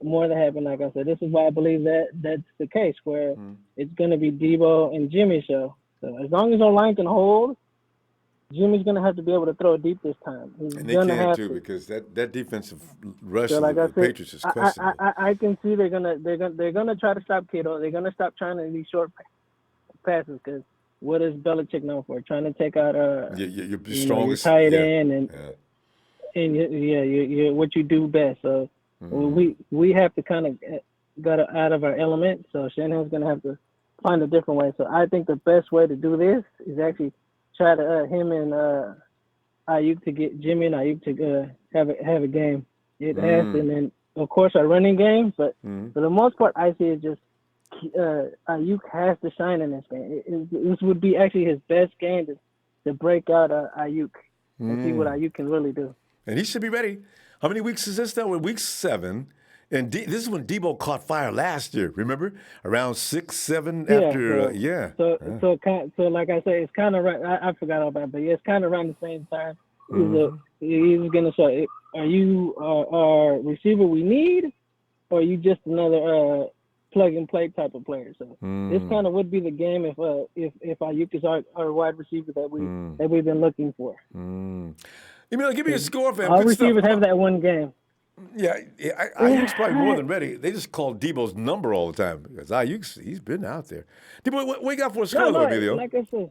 More that happened. Like I said, this is why I believe that that's the case where it's gonna be Debo and Jimmy. So as long as our line can hold. Jimmy's going to have to be able to throw deep this time. And they can too because that defensive rush of the Patriots is questionable. I can see they're gonna try to stop Kittle. They're gonna stop trying to these short passes because what is Belichick known for? Trying to take out your strongest tight end and what you do best. So we have to kind of got out of our element. So Shanahan's gonna have to find a different way. So I think the best way to do this is actually try to him and Ayuk to get Jimmy and Ayuk to have a game. It has, and then of course our running game. But for the most part, I see it just Ayuk has to shine in this game. This would be actually his best game to break out Ayuk and see what Ayuk can really do. And he should be ready. How many weeks is this now? We're week 7. And this is when Debo caught fire last year. Remember, around 6, 7 after. So like I say, it's kind of right. I forgot about it, but it's kind of around the same time. He's gonna say, "Are you our receiver we need, or are you just another plug and play type of player?" So this kind of would be the game if Ayuk is our wide receiver that we've been looking for. Give me a score, fam. All receivers have that one game. Yeah, Ayuk's probably more than ready. They just call Debo's number all the time because he's been out there. Debo, what you got for a score, though, Emilio? Like I said,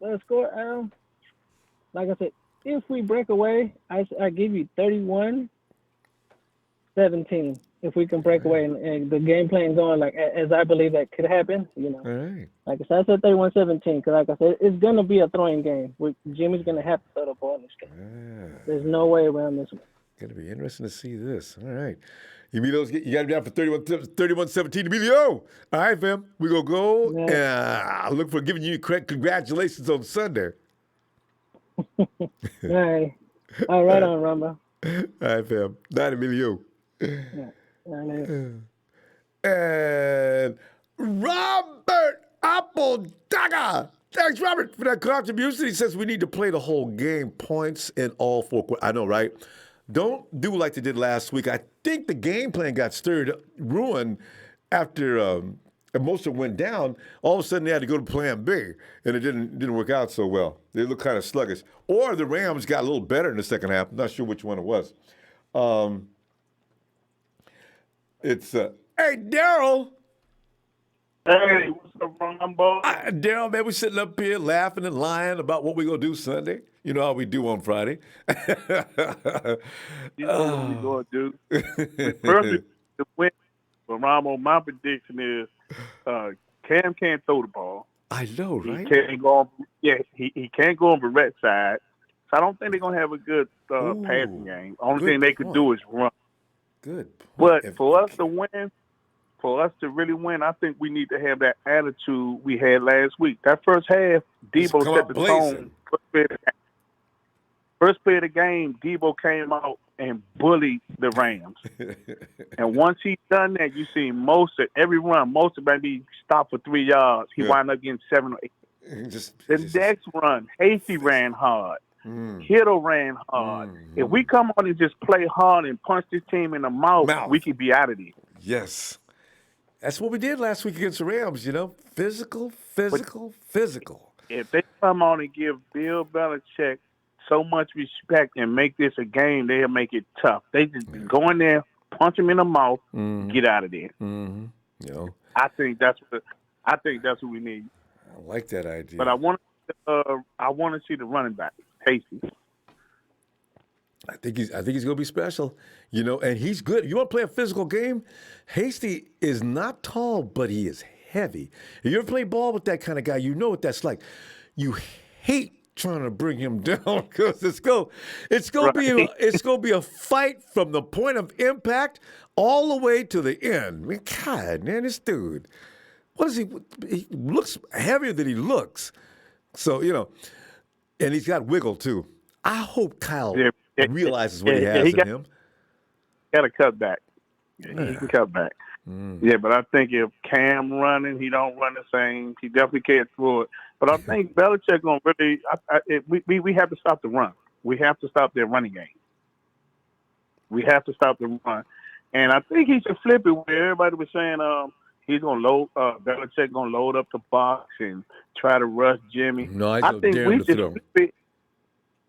the score. Like I said, if we break away, I give you 31-17. If we can break away and the game plan going like as I believe that could happen, All right. Like I said, 31-17 because like I said, it's gonna be a throwing game. Jimmy's gonna have to throw the ball in this game. Yeah. There's no way around this one. Going to be interesting to see this. All right. Emilio, you got him down for 31-17. Emilio. All right, fam. We're going to go. And I look for giving you congratulations on Sunday. All right. All right on, Ronbo. All right, fam. Night, Emilio. And Robert Apple-Dagger. Thanks, Robert, for that contribution. He says we need to play the whole game, points in all 4 quarters. I know, right? Don't do like they did last week. I think the game plan got ruined after Mostert went down. All of a sudden, they had to go to plan B, and it didn't work out so well. They looked kind of sluggish. Or the Rams got a little better in the second half. I'm not sure which one it was. It's, hey, Daryl. Hey, what's up, Ronbo? Daryl, man, we're sitting up here laughing and lying about what we're going to do Sunday. You know how we do on Friday. You know what we're going to do. First, the win for Ronbo, my prediction is Cam can't throw the ball. I know, right? He can't go on. Yeah, he can't go on Barrett's side. So I don't think they're gonna have a good passing game. Only thing they could do is run. Good point. But for us to win, for us to really win, I think we need to have that attitude we had last week. That first half, Debo set the tone. First play of the game, Debo came out and bullied the Rams. And once he's done that, you see Mostert, every run, Mostert maybe stopped for 3 yards. He wound up getting 7 or 8. The next run, Hasty ran hard. Kittle ran hard. If we come on and just play hard and punch this team in the mouth. We could be out of there. Yes. That's what we did last week against the Rams, Physical. If they come on and give Bill Belichick so much respect and make this a game, they'll make it tough. They just go in there, punch him in the mouth, get out of there. I think that's what we need. I like that idea. But I want to see the running back, Hasty. I think he's gonna be special, and he's good. You want to play a physical game? Hasty is not tall, but he is heavy. If you ever play ball with that kind of guy, you know what that's like. You hate trying to bring him down because it's gonna be a fight from the point of impact all the way to the end. I mean, God, man, this dude, what is he? He looks heavier than he looks. So and he's got wiggle too. I hope Kyle realizes what he has in him. Got to cut back. He can cut back. Yeah, but I think if Cam running, he don't run the same. He definitely can't throw it. But I think Belichick gonna really. We have to stop the run. We have to stop their running game. We have to stop the run, and I think he should flip it. Where everybody was saying, he's gonna load. Belichick gonna load up the box and try to rush Jimmy. No, I think we should flip it.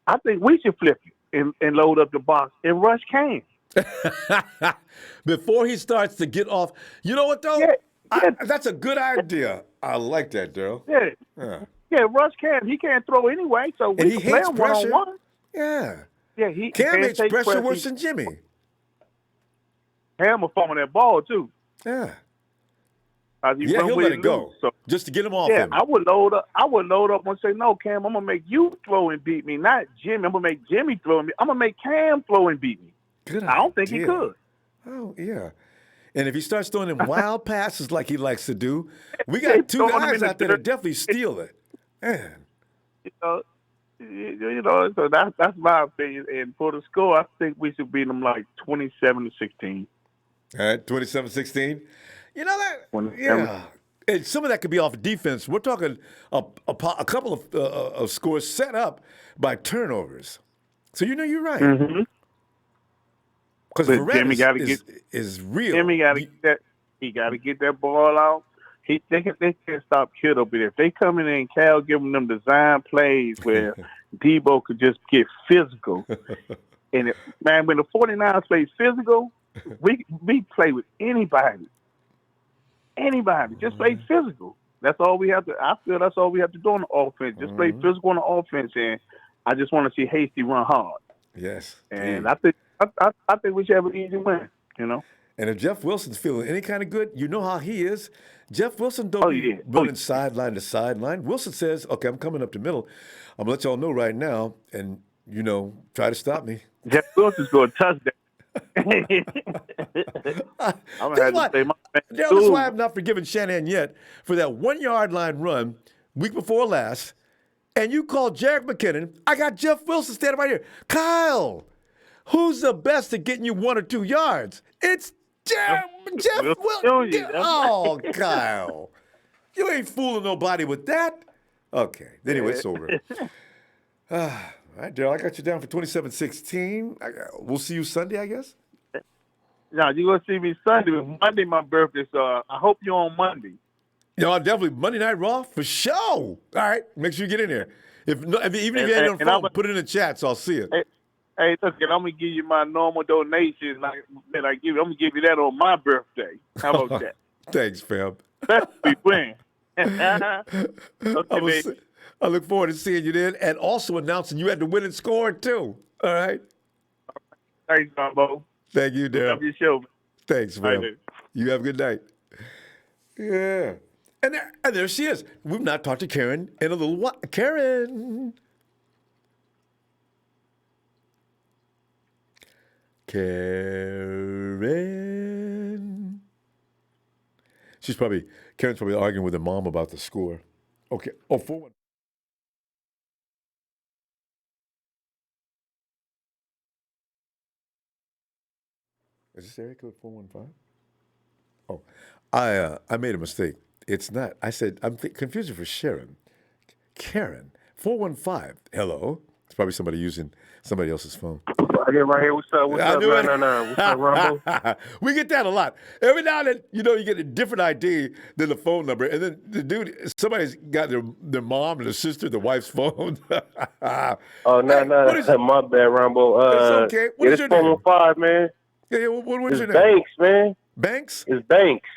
I think we should flip it and load up the box and rush Cam. Before he starts to get off. You know what, though? That's a good idea. I like that, Daryl. Yeah, rush Cam. He can't throw anyway, so we can play him one-on-one. Yeah. Yeah, Cam hates pressure worse than Jimmy. Cam will fumble that ball, too. Yeah. He'll let it go, just to get him off him. I would load up and say, no, Cam, I'm going to make you throw and beat me, not Jimmy. I'm going to make Jimmy throw and beat me. I'm going to make Cam throw and beat me. Good I don't think he could. Oh, yeah. And if he starts throwing them wild passes like he likes to do, we got two guys out there that definitely steal it. Man. So that's my opinion. And for the score, I think we should beat them like 27-16. All right, 27-16. You know that? Yeah. And some of that could be off defense. We're talking a couple of scores set up by turnovers. So you're right. Mm-hmm. Because Verrett is real. Jimmy got to get that. He got to get that ball out. They can't stop Kittle, but if they come in and Cal giving them design plays where Debo could just get physical, and when the 49ers play physical, we play with anybody. Anybody, just play physical. That's all we have to. I feel that's all we have to do on the offense. Just play physical on the offense, and I just want to see Hasty run hard. Yes, and I think we should have an easy win. And if Jeff Wilson's feeling any kind of good, you know how he is. Jeff Wilson don't be running sideline to sideline. Wilson says, "Okay, I'm coming up the middle. I'm gonna let y'all know right now, and try to stop me." Jeff Wilson's going to touchdown. That's why I'm not forgiving Shanahan yet for that 1 yard line run week before last. And you called Jerick McKinnon. I got Jeff Wilson standing right here. Kyle, who's the best at getting you 1 or 2 yards? It's Jeff Wilson. Oh, Kyle. You ain't fooling nobody with that. Okay. Anyway, it's over. All right, Daryl, I got you down for 27-16. We'll see you Sunday, I guess. No, you're going to see me Sunday. Monday, my birthday, so I hope you're on Monday. I'm definitely Monday Night Raw for sure. All right, make sure you get in there. Even if you ain't on the phone, put it in the chat so I'll see it. Hey, look, I'm going to give you my normal donation that I give you. I'm going to give you that on my birthday. How about that? Thanks, fam. That's we win. Okay, I look forward to seeing you then and also announcing you had the winning score, too. All right? Thanks, Ronbo. Thank you, Darryl. Love your show. Thanks, man. You have a good night. Yeah. And there she is. We've not talked to Karen in a little while. Karen. Karen. Karen's probably arguing with her mom about the score. Okay. Oh, 4-1. Is this area code 415? Oh, I made a mistake. It's not. I said, I'm confusing for Sharon. Karen. 415. Hello. It's probably somebody using somebody else's phone. I get right here. What's up? What's up? No. What's up, Ronbo? We get that a lot. Every now and then, you get a different ID than the phone number, and then the dude, somebody's got their mom and their sister, the wife's phone. Oh, no. My bad, Ronbo. It's okay. What is your name? 415, man. Yeah, what is your name? Banks, man. Banks? It's Banks.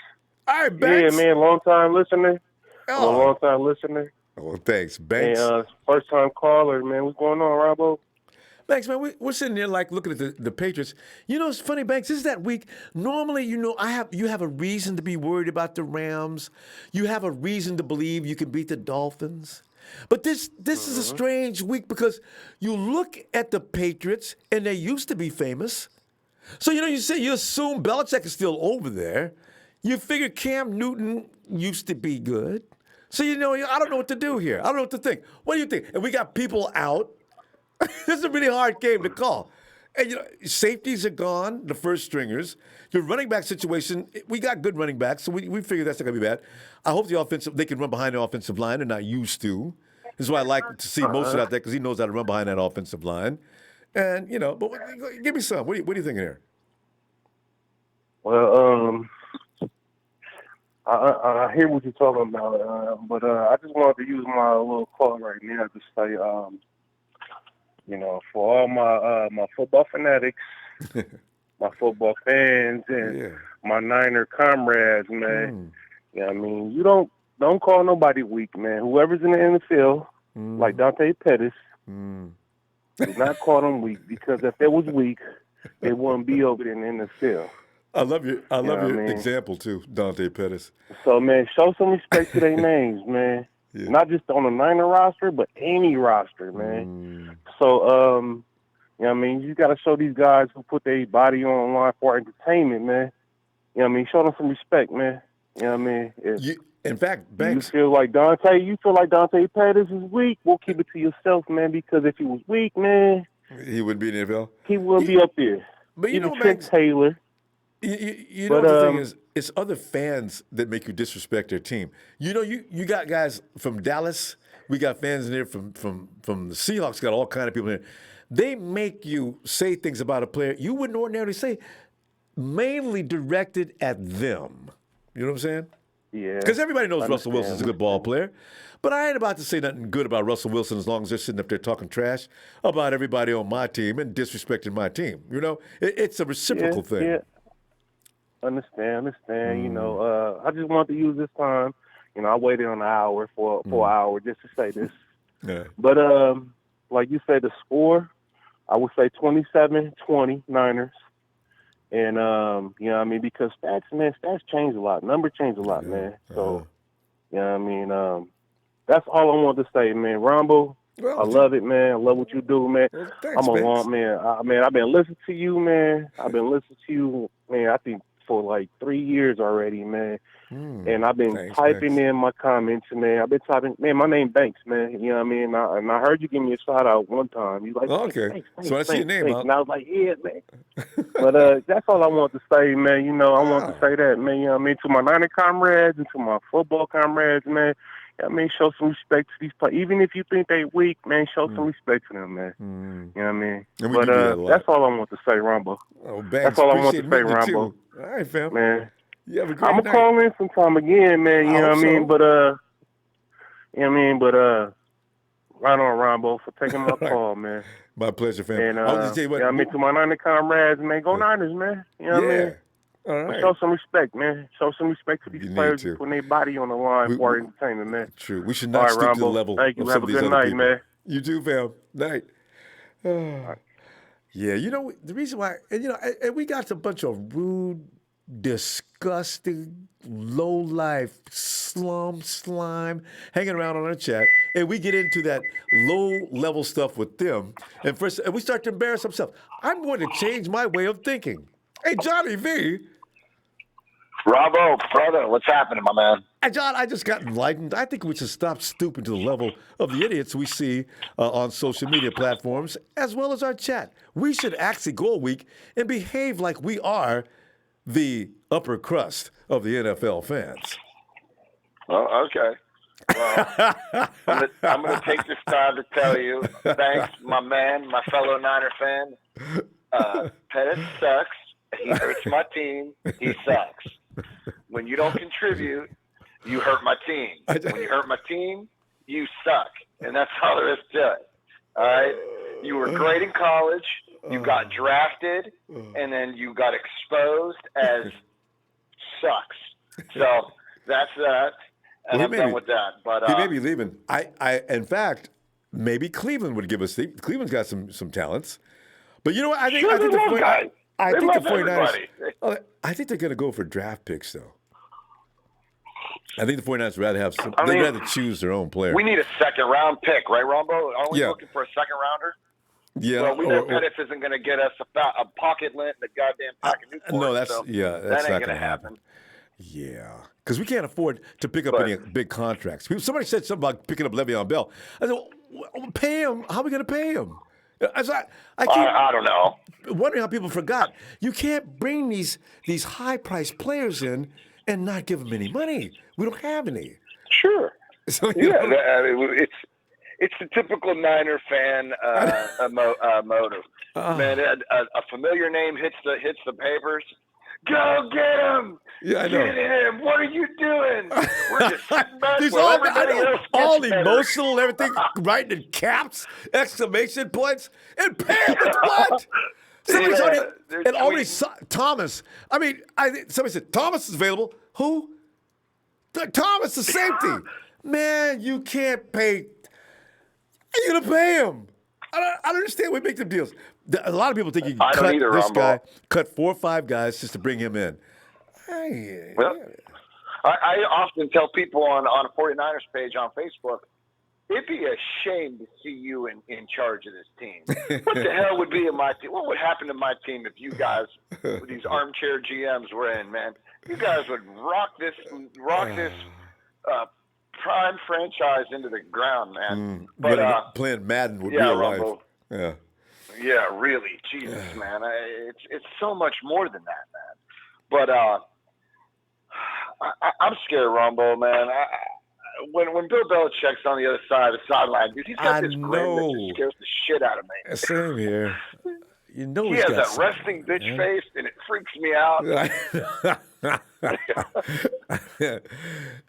All right, Banks. Yeah, man, long-time listener. I'm a long-time listener. Oh, thanks, Banks. And first-time caller, man. What's going on, Ronbo? Banks, man, we're sitting there like looking at the Patriots. It's funny, Banks. This is that week. Normally, you have a reason to be worried about the Rams. You have a reason to believe you can beat the Dolphins. But this is a strange week because you look at the Patriots and they used to be famous. So you assume Belichick is still over there. You figure Cam Newton used to be good. So I don't know what to do here. I don't know what to think. What do you think? And we got people out. This is a really hard game to call. And safeties are gone, the first stringers. Your running back situation, we got good running backs, so we figure that's not going to be bad. I hope they can run behind the offensive line. They're not used to. This is why I like to see Mostert out there because he knows how to run behind that offensive line. And, but give me some. What are you thinking here? Well, I hear what you're talking about, but I just wanted to use my little call right now to say, for all my football fanatics, my football fans, and my Niner comrades, man. You don't call nobody weak, man. Whoever's in the NFL, like Dante Pettis, do not call them weak because if they was weak, they wouldn't be over there in the NFL. I love your example too, Dante Pettis. So man, show some respect to their names, man. Yeah. Not just on the Niner roster, but any roster, man. So, you got to show these guys who put their body on the line for entertainment, man. Show them some respect, man. In fact, Banks, you feel like Dante Pettis is weak, well, keep it to yourself, man, because if he was weak, man, he wouldn't be in the NFL. He wouldn't be up there. But Even Trent Taylor. You know what the thing is? It's other fans that make you disrespect their team. You got guys from Dallas. We got fans in there from the Seahawks. Got all kind of people in there. They make you say things about a player you wouldn't ordinarily say, mainly directed at them. You know what I'm saying? Yeah. Because everybody knows Russell Wilson's a good ball player. But I ain't about to say nothing good about Russell Wilson as long as they're sitting up there talking trash about everybody on my team and disrespecting my team. It's a reciprocal thing. Yeah. Understand. I just wanted to use this time. I waited on an hour for an hour just to say this. Yeah. But like you said, the score, I would say 27-20 Niners. And because stats change a lot. Numbers change a lot, man. So that's all I wanted to say, man. Ronbo, I love it, man. I love what you do, man. Well, thanks, I'm a long man. I've been listening to you, man. I think for like 3 years already, man. And I've been typing in my comments, man. I've been typing, man, my name Banks, man. You know what I mean? And I heard you give me a shout out one time. You like, okay. Thanks, so I see your name, huh? And I was like, yeah, man. But that's all I want to say, man. I want to say that, man. You know what I mean? To my Niner comrades and to my football comrades, man. Show some respect to these players. Even if you think they weak, man, show some respect to them, man. You know what I mean? But that's all I want to say, Rambo. Oh, Banks, that's all I want to say, Rambo. All right, fam. Man. You have a great I'm night. gonna call in sometime again, man. You know what I mean? But right on, Ronbo, for taking my call, man. My pleasure, fam. And I'll just tell you what. to my Niner comrades, man, go Niners, man. You know what I mean? All right. Show some respect, man. Show some respect to these players who putting their body on the line for entertainment, man. True. We should not stoop to the level Thank you. of Have some a of these good other night, people. man. You too, fam. Night. Yeah, the reason why, and we got a bunch of rude disgusting, low-life slime hanging around on our chat, and we get into that low-level stuff with them, and we start to embarrass ourselves. I'm going to change my way of thinking. Hey, Johnny V. Bravo, brother. What's happening, my man? Hey, John, I just got enlightened. I think we should stop stooping to the level of the idiots we see on social media platforms, as well as our chat. We should actually go a week and behave like we are the upper crust of the NFL fans. Oh, okay. Well, I'm going to take this time to tell you, thanks, my man, my fellow Niner fan. Pettis sucks. He hurts my team. He sucks. When you don't contribute, you hurt my team. When you hurt my team, you suck. And that's all there is to it. All right? You were great in college. You got drafted. And then you got exposed as sucks. So that's that. And I'm done with that. But he may be leaving. In fact, maybe Cleveland would give us. Cleveland's got some talents. But you know what? I think the 49ers. I think they're going to go for draft picks, though. I think the 49ers would rather have some. They'd rather choose their own player. We need a second-round pick, right, Rombo? Aren't we looking for a second-rounder? Yeah. Well, we know Pettis isn't going to get us a pocket lint and a goddamn pack of Newport. No, that's so that's that not going to happen. Yeah, because we can't afford to pick up any big contracts. Somebody said something about picking up Le'Veon Bell. I said, well, pay him. How are we going to pay him? I don't know. Wondering how people forgot. You can't bring these high-priced players in and not give them any money. We don't have any. Sure. So, it's the typical Niner fan motive. Man, a familiar name hits the papers. Go get him! Yeah, I know. Get him! What are you doing? We're just sitting back He's while everybody else gets all better. emotional and everything, writing in caps, exclamation points, and pay him with what? Somebody's already Thomas. I mean, somebody said Thomas is available. Who? Thomas, the safety. Man, you can't pay. How you gonna pay him? I don't understand. We make them deals. A lot of people think you can cut this guy, cut 4 or 5 guys just to bring him in. Well, I often tell people on a 49ers page on Facebook, it'd be a shame to see you in charge of this team. What the hell would be in my team? What would happen to my team if you guys, with these armchair GMs were in, man? You guys would rock this prime franchise into the ground, man. But playing Madden would be a life. Yeah. Yeah, really. Jesus, man. It's so much more than that, man. But I'm scared, Ronbo, man. When Bill Belichick's on the other side of the sideline, dude, he's got this grin that just scares the shit out of me. Same here. You know he has that resting bitch face, and it freaks me out.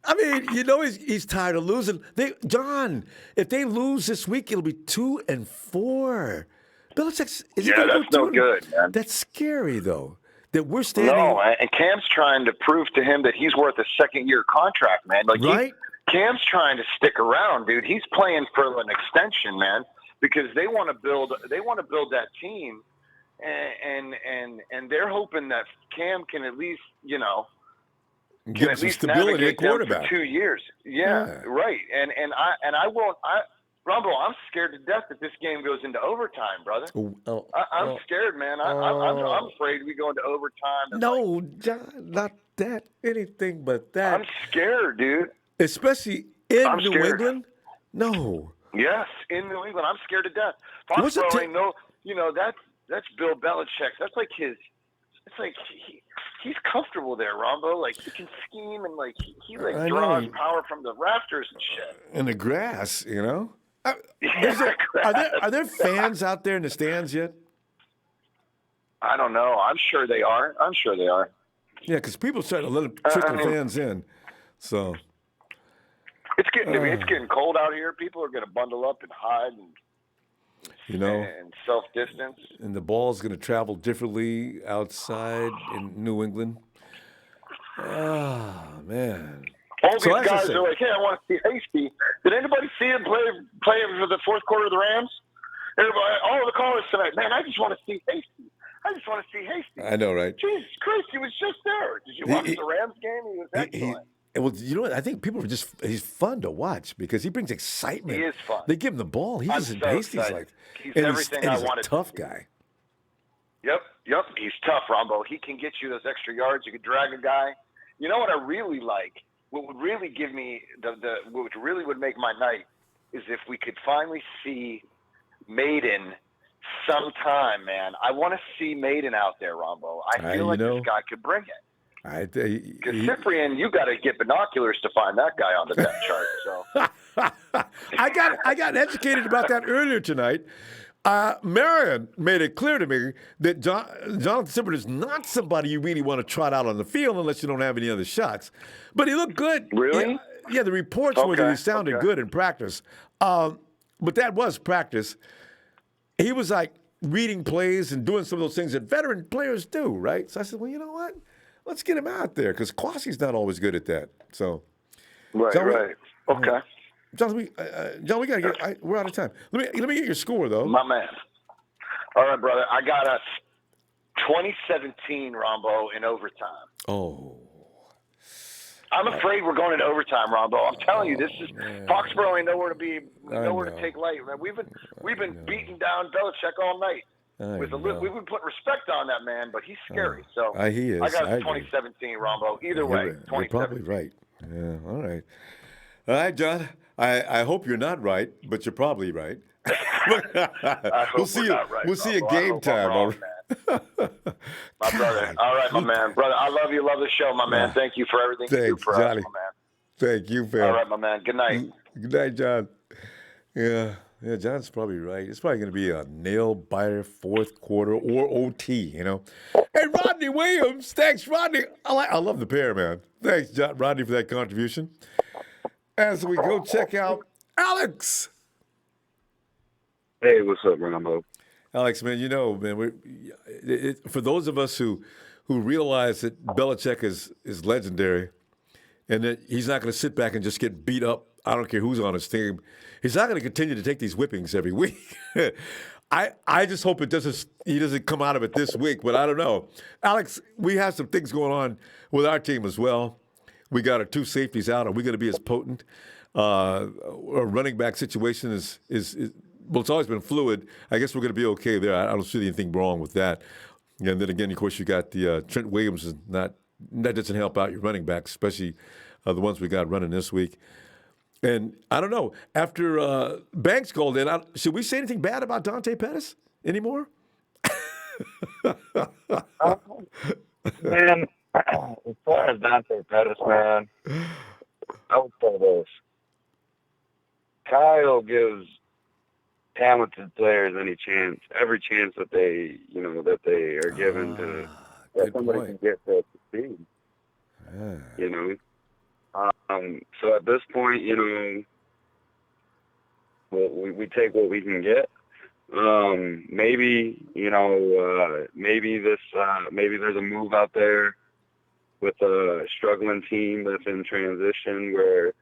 I mean, you know he's tired of losing. John, if they lose this week, it'll be 2-4. Belichick's that's no good, man. That's scary, though. That we're standing. No, and Cam's trying to prove to him that he's worth a second-year contract, man. Like, right? Cam's trying to stick around, dude. He's playing for an extension, man, because they want to build that team, and they're hoping that Cam can at least, get some stability at quarterback for 2 years. Yeah, right. And I won't. Rumble, I'm scared to death that this game goes into overtime, brother. I'm scared, man. I'm afraid we go into overtime. No, John, not that. Anything but that. I'm scared, dude. Especially in New England? No. Yes, in New England. I'm scared to death. Foxboro ain't that's Bill Belichick. That's like he's comfortable there, Ronbo. Like, he can scheme and he draws power from the rafters and shit. In the grass, Are there fans out there in the stands yet? I don't know. I'm sure they are. Yeah, because people starting to let them trickle fans in. So it's getting cold out here. People are going to bundle up and hide and self-distance. And the ball's going to travel differently outside in New England. Oh, man. All these guys are like, hey, I want to see Hasty. Did anybody see him play for the fourth quarter of the Rams? Everybody, all the callers tonight, man, I just want to see Hasty. I just want to see Hasty. I know, right? Jesus Christ, he was just there. Did you watch the Rams game? He was excellent. Well, you know what? I think people are he's fun to watch because he brings excitement. He is fun. They give him the ball. He doesn't taste. He's like, he's and everything he's I a wanted. tough guy. Yep. He's tough, Ronbo. He can get you those extra yards. You can drag a guy. You know what I really like? What would really give me what really would make my night is if we could finally see Maiden sometime, man. I want to see Maiden out there, Ronbo. I feel like this guy could bring it. Because Cyprian, you got to get binoculars to find that guy on the depth chart. So I got educated about that earlier tonight. Marion made it clear to me that Jonathan Cyprian is not somebody you really want to trot out on the field unless you don't have any other shots. But he looked good. Really? Yeah, the reports were that he sounded good in practice. But that was practice. He was like reading plays and doing some of those things that veteran players do, right? So I said, well, you know what? Let's get him out there because Kwasi's not always good at that. So, right. Okay. John, we gotta get. We're out of time. Let me get your score though. My man. All right, brother. I got a 2017 Ronbo in overtime. Oh. I'm afraid we're going into overtime, Ronbo. I'm telling you, this is Foxboro ain't nowhere to take light. Man, we've been beating down Belichick all night. We've been putting respect on that man, but he's scary. So he is. I got a 2017 Ronbo. Either way, 2017. You're probably right. Yeah. All right, John. I hope you're not right, but you're probably right. We'll see you game time. Wrong, my brother. All right, my man. Brother, I love you. Love the show, my man. Thank you for everything you do for Johnny. us, my man. Thank you, fam. All right, my man. Good night. Good night, John. Yeah, John's probably right. It's probably going to be a nail-biter fourth quarter or OT, you know. Hey, Rodney Williams. Thanks, Rodney. I love the pair, man. Thanks, Rodney, for that contribution. As we go check out Alex. Hey, what's up, Ronbo? Alex, man, for those of us who realize that Belichick is legendary and that he's not going to sit back and just get beat up, I don't care who's on his team, he's not going to continue to take these whippings every week. I just hope he doesn't come out of it this week, but I don't know. Alex, we have some things going on with our team as well. We got our two safeties out. Are we going to be as potent? Our running back situation is well, it's always been fluid. I guess we're going to be okay there. I don't see anything wrong with that. And then again, of course, you got the Trent Williams. That doesn't help out your running backs, especially the ones we got running this week. And I don't know. After Banks called in, should we say anything bad about Dante Pettis anymore? Man, as far as Dante Pettis, man, I would say this. Kyle gives talented players every chance that they are given that somebody can get to succeed. You know, so at this point, we take what we can get. Maybe there's a move out there with a struggling team that's in transition where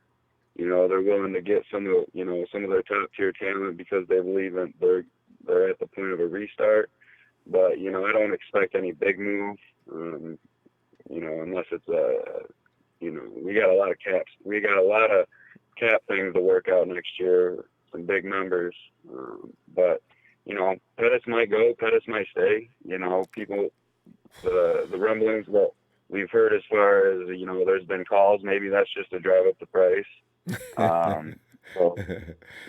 they're willing to get some of their top tier talent because they believe they're at the point of a restart. But I don't expect any big move. Unless it's we got a lot of caps. We got a lot of cap things to work out next year. Some big numbers. But Pettis might go. Pettis might stay. People, the rumblings that we've heard as far as there's been calls. Maybe that's just to drive up the price. So,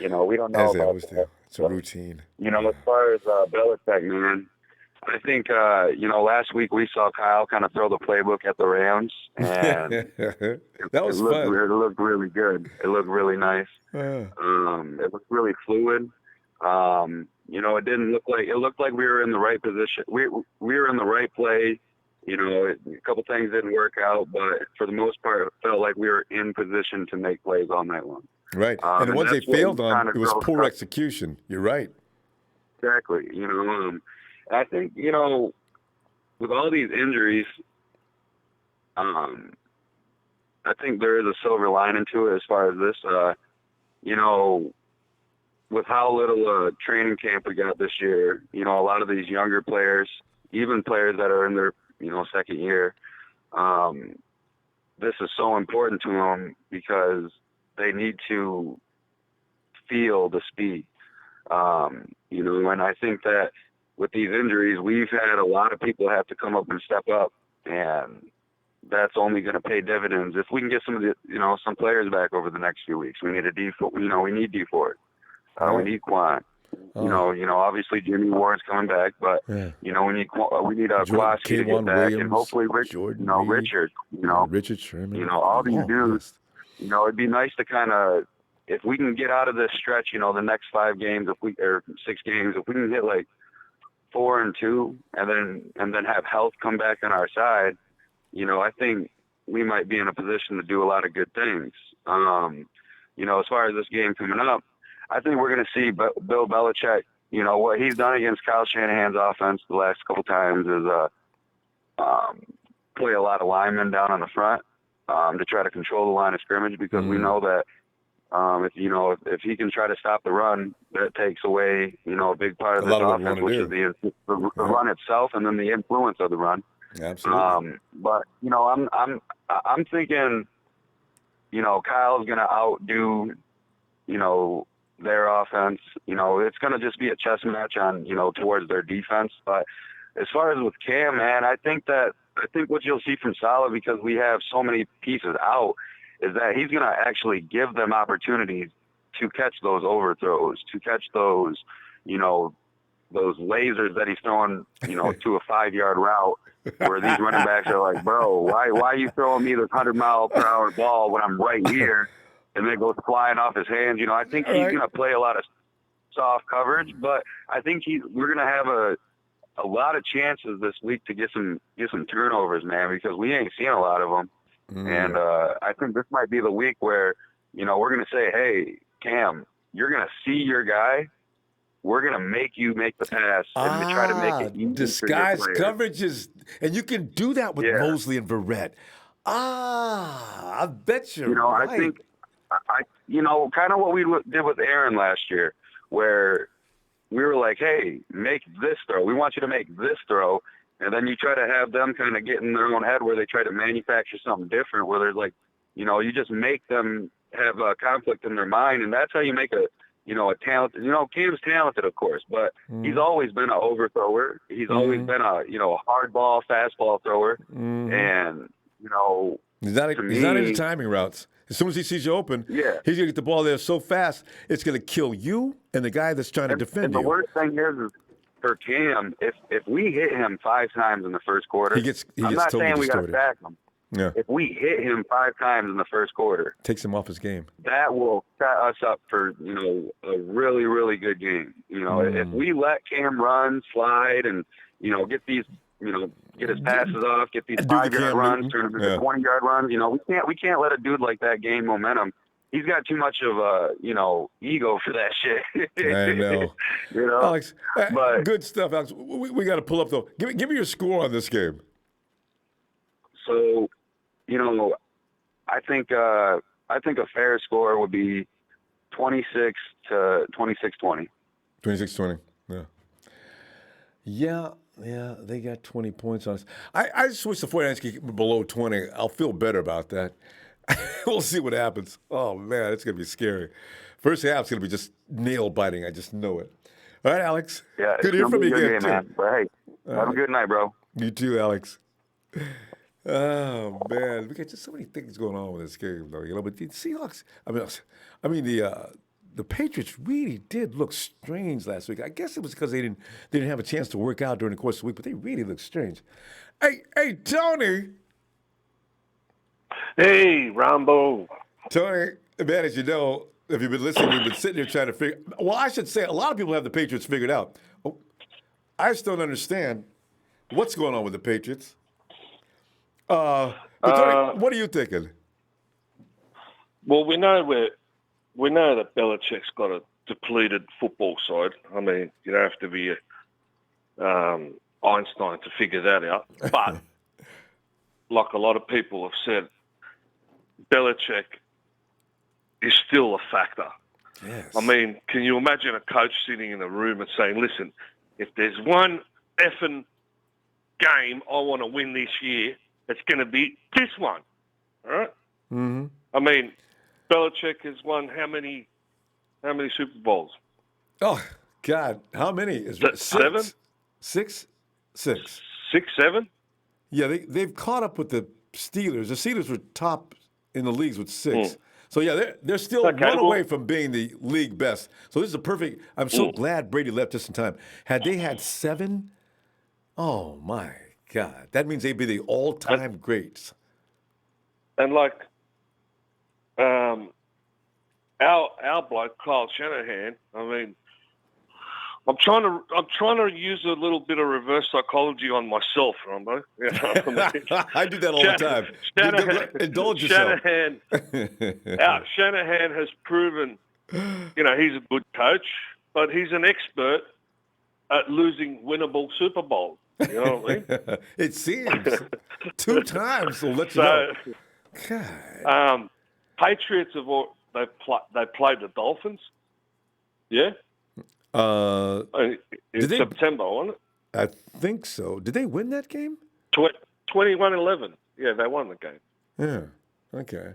we don't know As they about always that. do. It's a routine. As far as Belichick, man, I think, last week we saw Kyle kind of throw the playbook at the Rams, and that was fun. It looked really good. It looked really nice. It looked really fluid. It looked like we were in the right position. We were in the right play. A couple things didn't work out, but for the most part, it felt like we were in position to make plays all night long. Right. And the ones they failed on, it was poor execution. You're right. Exactly. I think, with all these injuries, I think there is a silver lining to it as far as this. With how little training camp we got this year, a lot of these younger players, even players that are in their, second year. This is so important to them because they need to feel the speed. And I think that with these injuries, we've had a lot of people have to come up and step up, and that's only going to pay dividends if we can get some of the, some players back over the next few weeks. We need a D. We need D for it. We need Quan. Obviously Jimmy Ward's coming back, but we need Jaquiski to get back, Williams, and hopefully Jordan Richard. Richard Sherman. All these dudes. It'd be nice to kind of, if we can get out of this stretch, the next 5 games, or 6 games, if we can get like 4-2, and then have health come back on our side, I think we might be in a position to do a lot of good things. As far as this game coming up, I think we're going to see Bill Belichick. What he's done against Kyle Shanahan's offense the last couple times is play a lot of linemen down on the front to try to control the line of scrimmage, because we know that if he can try to stop the run, that takes away a big part of the offense, which is the run itself, and then the influence of the run. Absolutely. But I'm thinking, Kyle's going to outdo their offense. It's going to just be a chess match on towards their defense. But as far as with Cam, man, I think what you'll see from Saleh, because we have so many pieces out, is that he's going to actually give them opportunities to catch those overthrows, to catch those, those lasers that he's throwing, to a 5-yard route, where these running backs are like, bro, why are you throwing me this 100-mile-per-hour ball when I'm right here? And then it goes flying off his hands. I think he's going to play a lot of soft coverage, but I think we're going to have a lot of chances this week to get some turnovers, man, because we ain't seen a lot of them. And I think this might be the week where, we're going to say, hey, Cam, you're going to see your guy. We're going to make you make the pass and try to make it easy. Disguise coverages. And you can do that with Mosley and Verrett. I bet you're right. I think, kind of what we did with Aaron last year, where we were like, hey, make this throw. We want you to make this throw. And then you try to have them kind of get in their own head where they try to manufacture something different, where there's like, you just make them have a conflict in their mind. And that's how you make a talented, Cam's talented, of course, but he's always been an overthrower. He's always been a hard ball, fastball thrower. And, he's not into timing routes. As soon as he sees you open, he's going to get the ball there so fast, it's going to kill you and the guy that's trying to defend you. The worst thing is for Cam, if we hit him 5 times in the first quarter, he gets I'm not totally saying we got to sack him. Yeah. If we hit him 5 times in the first quarter, takes him off his game. That will set us up for a really, really good game. If we let Cam run, slide, and get these get his passes off, get these 5-yard runs, turn them into 20-yard runs. We can't let a dude like that gain momentum. He's got too much of ego for that shit. I know. Alex, but good stuff, Alex. We got to pull up though. Give me your score on this game. So, I think a fair score would be 26 to 26-20. 26-20. Yeah. Yeah, they got 20 points on us. I just wish the 49ers could get below 20. I'll feel better about that. We'll see what happens. Oh, man, it's going to be scary. First half's going to be just nail-biting. I just know it. All right, Alex. Yeah, good to hear from you again, game, man. But, hey, have a good night, bro. You too, Alex. Oh, man. We got just so many things going on with this game, though. But the Seahawks, the Patriots really did look strange last week. I guess it was because they didn't have a chance to work out during the course of the week, but they really looked strange. Hey, Tony. Hey, Ronbo. Tony, man, as you know, if you've been listening, we've been sitting here trying to figure. Well, I should say a lot of people have the Patriots figured out. I just don't understand what's going on with the Patriots. But Tony, what are you thinking? Well, we know that Belichick's got a depleted football side. I mean, you don't have to be Einstein to figure that out. But like a lot of people have said, Belichick is still a factor. Yes. I mean, can you imagine a coach sitting in a room and saying, listen, if there's one effing game I want to win this year, it's going to be this one. All right? Mm-hmm. I mean, Belichick has won how many Super Bowls? Oh, God. How many? Is it seven? Six? 6, 7? Yeah, they've caught up with the Steelers. The Steelers were top in the leagues with 6. So, yeah, they're still one away from being the league best. So this is a perfect – I'm so glad Brady left just in time. Had they had 7, oh, my God. That means they'd be the all-time greats. And, like, our bloke, Kyle Shanahan, I mean, I'm trying to use a little bit of reverse psychology on myself, Ronbo. You know, I do that all the time. Indulge yourself. Shanahan has proven, you know, he's a good coach, but he's an expert at losing winnable Super Bowls. You know what I mean? It seems 2 times will let you know. God. Patriots they played the Dolphins. Yeah. In September, wasn't it? I think so. Did they win that game? 21-11. Yeah, they won the game. Yeah. Okay.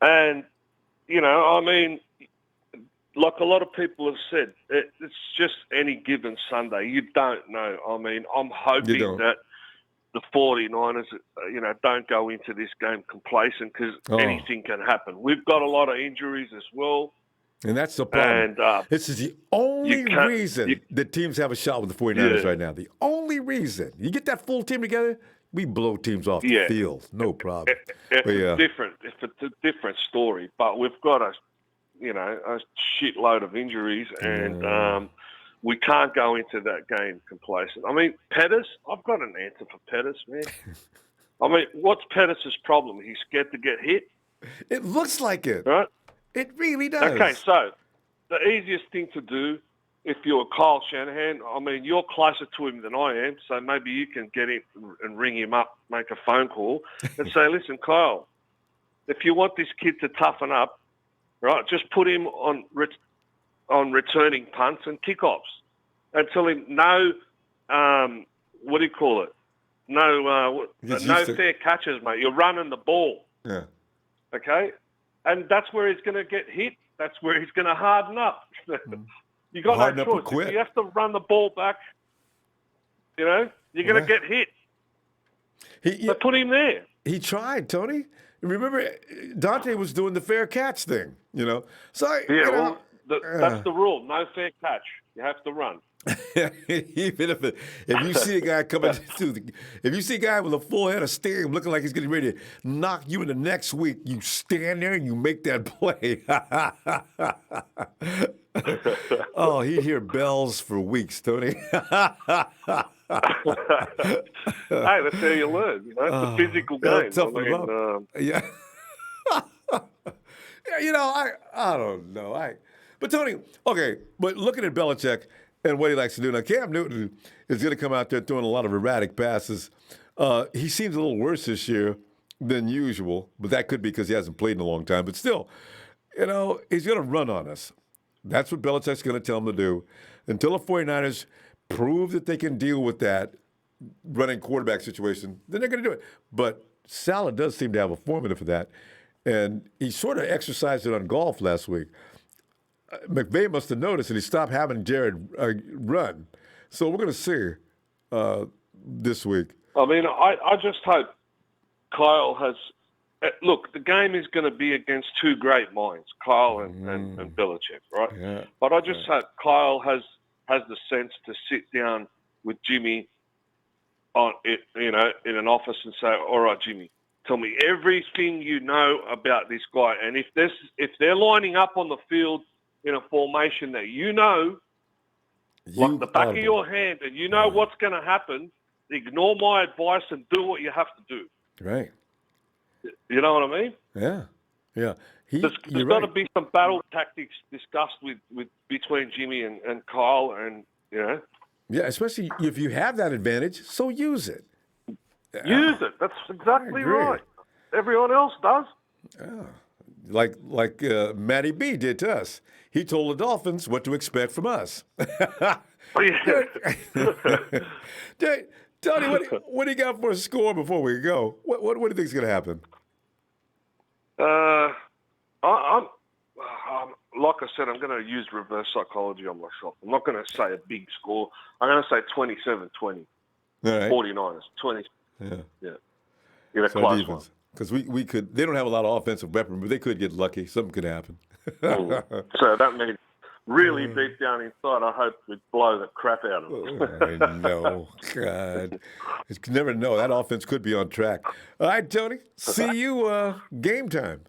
And, you know, I mean, like a lot of people have said, it's just any given Sunday. You don't know. I mean, I'm hoping that the 49ers, you know, don't go into this game complacent because anything can happen. We've got a lot of injuries as well. And that's the problem. And, this is the only reason that teams have a shot with the 49ers right now. The only reason. You get that full team together, we blow teams off the field. No problem. It's a different story. But we've got a shitload of injuries, and we can't go into that game complacent. I mean, Pettis, I've got an answer for Pettis, man. I mean, what's Pettis' problem? He's scared to get hit? It looks like it. Right? It really does. Okay, so the easiest thing to do if you're Kyle Shanahan, I mean, you're closer to him than I am, so maybe you can get him and ring him up, make a phone call, and say, listen, Kyle, if you want this kid to toughen up, right, just put him on returning punts and kickoffs and tell him no, what do you call it? No fair catches, mate. You're running the ball. Yeah. Okay? And that's where he's going to get hit. That's where he's going to harden up. You got Harden no up and choice. quit. If you have to run the ball back, you know, you're going to get hit. So put him there. He tried, Tony. Remember, Dante was doing the fair catch thing, you know. So That's the rule. No fair catch. You have to run. Even if you see a guy coming if you see a guy with a full head of steam looking like he's getting ready to knock you in the next week, you stand there and you make that play. Oh, he'd hear bells for weeks, Tony. Hey, that's how you learn. You know, it's a physical game. Yeah. You know, I don't know. But Tony, okay, but looking at Belichick and what he likes to do. Now, Cam Newton is going to come out there throwing a lot of erratic passes. He seems a little worse this year than usual, but that could be because he hasn't played in a long time. But still, you know, he's going to run on us. That's what Belichick's going to tell him to do. Until the 49ers prove that they can deal with that running quarterback situation, then they're going to do it. But Saleh does seem to have a formula for that. And he sort of exercised it on golf last week. McVay must have noticed, and he stopped having Jared run. So we're going to see this week. I mean, I just hope Kyle has look, the game is going to be against two great minds, Kyle and Belichick, right? Yeah. But I just hope Kyle has the sense to sit down with Jimmy in an office and say, all right, Jimmy, tell me everything you know about this guy. And if they're lining up on the field in a formation that you know, like the back of your hand, and you know what's going to happen, ignore my advice and do what you have to do. Right. You know what I mean? Yeah. Yeah. There's got to be some battle tactics discussed between Jimmy and Kyle, and you know. Yeah, especially if you have that advantage, so use it. Use it. That's exactly right. Everyone else does. Yeah. Like Matty B did to us. He told the Dolphins what to expect from us. Tony, what do you got for a score before we go? What do you think is going to happen? I'm like I said, I'm going to use reverse psychology on myself. I'm not going to say a big score. I'm going to say 27-20. All right. 49ers, 20. Yeah. Get a close one. Because we could, they don't have a lot of offensive weapons, but they could get lucky. Something could happen. So that means really deep down inside, I hope we blow the crap out of them. I know. God. You never know. That offense could be on track. All right, Tony. See you game time.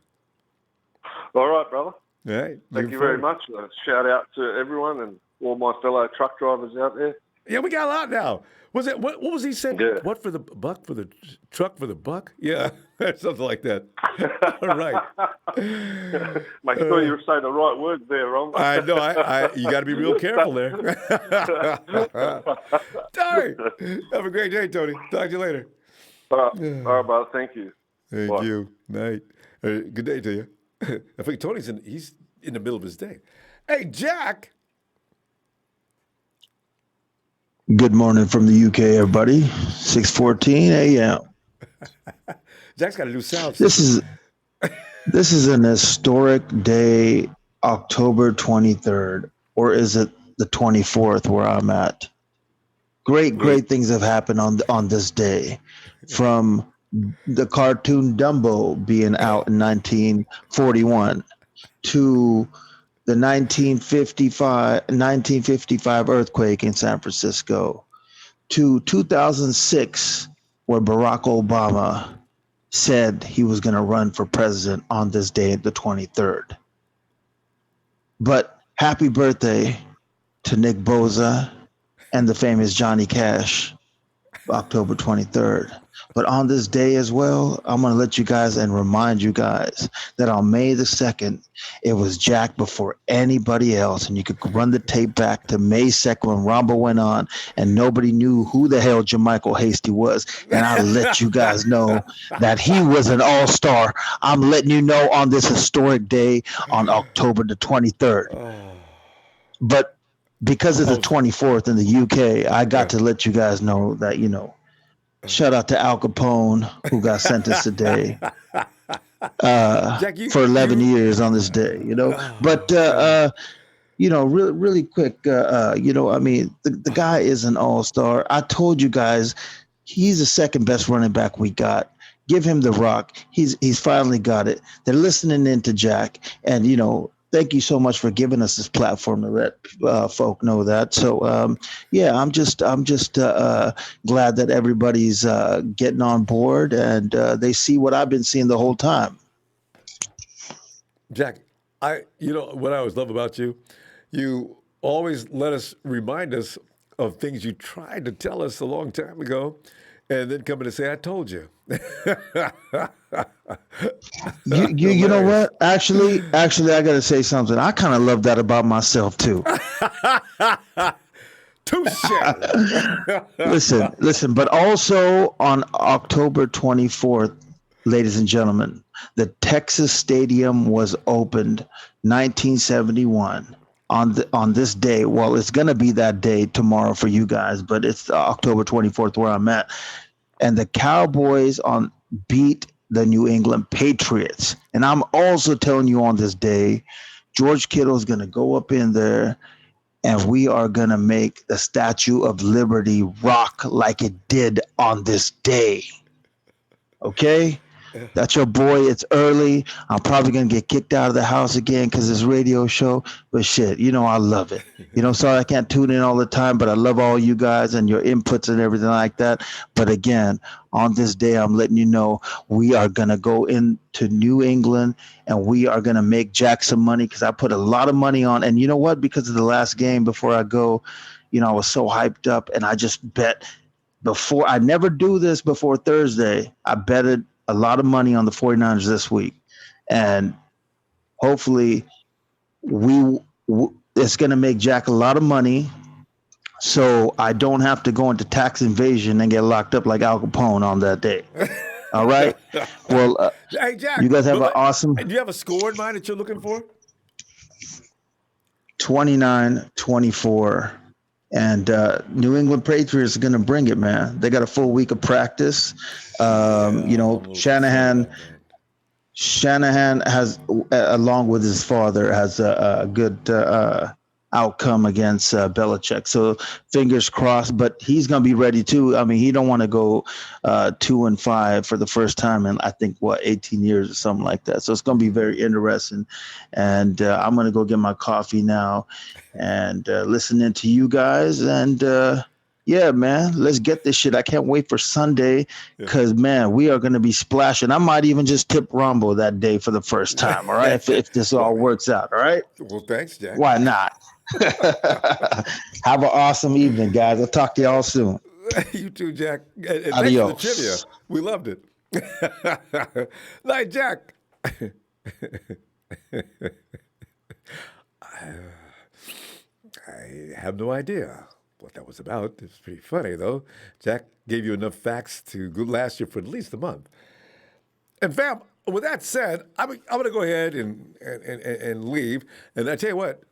All right, brother. All right. Thank you very much. Shout out to everyone and all my fellow truck drivers out there. Yeah, we got a lot now. Was it what was he saying? Yeah. What for the buck for the truck for the buck? Yeah, something like that. All right. Make sure you say the right words there, Ron. I know. You got to be real careful there. All right. Have a great day, Tony. Talk to you later. All right, brother. Thank you. Thank Bye. you. Night. Good day to you. I think Tony's he's in the middle of his day. Hey, Jack. Good morning from the UK, everybody. 6:14 a.m. Jack's got a new sound. This is an historic day, October 23rd, or is it the 24th where I'm at? Great things have happened on this day, from the cartoon Dumbo being out in 1941 to the 1955 earthquake in San Francisco, to 2006, where Barack Obama said he was going to run for president on this day, the 23rd. But happy birthday to Nick Boza and the famous Johnny Cash, October 23rd. But on this day as well, I'm going to let you guys and remind you guys that on May the 2nd, it was Jack before anybody else. And you could run the tape back to May 2nd when Ronbo went on and nobody knew who the hell Jermichael Hasty was. And I let you guys know that he was an all-star. I'm letting you know on this historic day on October the 23rd. But because it's the 24th in the UK, I got to let you guys know that, shout out to Al Capone, who got sentenced today Jack, for 11 years on this day, But, really quick, the guy is an all-star. I told you guys he's the second best running back we got. Give him the rock. He's finally got it. They're listening in to Jack, and, thank you so much for giving us this platform to let folk know that. So, I'm just glad that everybody's getting on board and they see what I've been seeing the whole time. Jack, what I always love about you, you always remind us of things you tried to tell us a long time ago, and then come in and say, "I told you." You know what? Actually, I got to say something. I kind of love that about myself too. Touche. Listen. But also on October 24th, ladies and gentlemen, the Texas Stadium was opened 1971. On this day. Well, it's going to be that day tomorrow for you guys, but it's October 24th where I'm at. And the Cowboys beat the New England Patriots. And I'm also telling you on this day, George Kittle is going to go up in there and we are going to make the Statue of Liberty rock like it did on this day. Okay? That's your boy. It's early. I'm probably going to get kicked out of the house again because it's radio show. But shit, I love it. Sorry I can't tune in all the time, but I love all you guys and your inputs and everything like that. But again, on this day, I'm letting you know we are going to go into New England and we are going to make Jack some money because I put a lot of money on. And you know what? Because of the last game before I go, I was so hyped up and I just bet before. I never do this before Thursday. I betted a lot of money on the 49ers this week. And hopefully it's going to make Jack a lot of money so I don't have to go into tax invasion and get locked up like Al Capone on that day. All right? Well, hey, Jack, you guys have an awesome... Do you have a score in mind that you're looking for? 29-24 And New England Patriots are going to bring it, man. They got a full week of practice. Shanahan has, along with his father, has a good outcome against Belichick. So fingers crossed. But he's going to be ready too. I mean, he don't want to go 2-5 for the first time in I think 18 years or something like that. So it's going to be very interesting. And I'm going to go get my coffee now and listening to you guys and. Yeah, man, let's get this shit. I can't wait for Sunday because, man, we are going to be splashing. I might even just tip Ronbo that day for the first time, all right? If this all works out, all right? Well, thanks, Jack. Why not? Have an awesome evening, guys. I'll talk to y'all soon. You too, Jack. And thanks Adios. for the trivia. We loved it. Night, Jack. I have no idea what that was about. It's pretty funny, though. Jack gave you enough facts to last you for at least a month. And fam, with that said, I'm going to go ahead and leave. And I tell you what,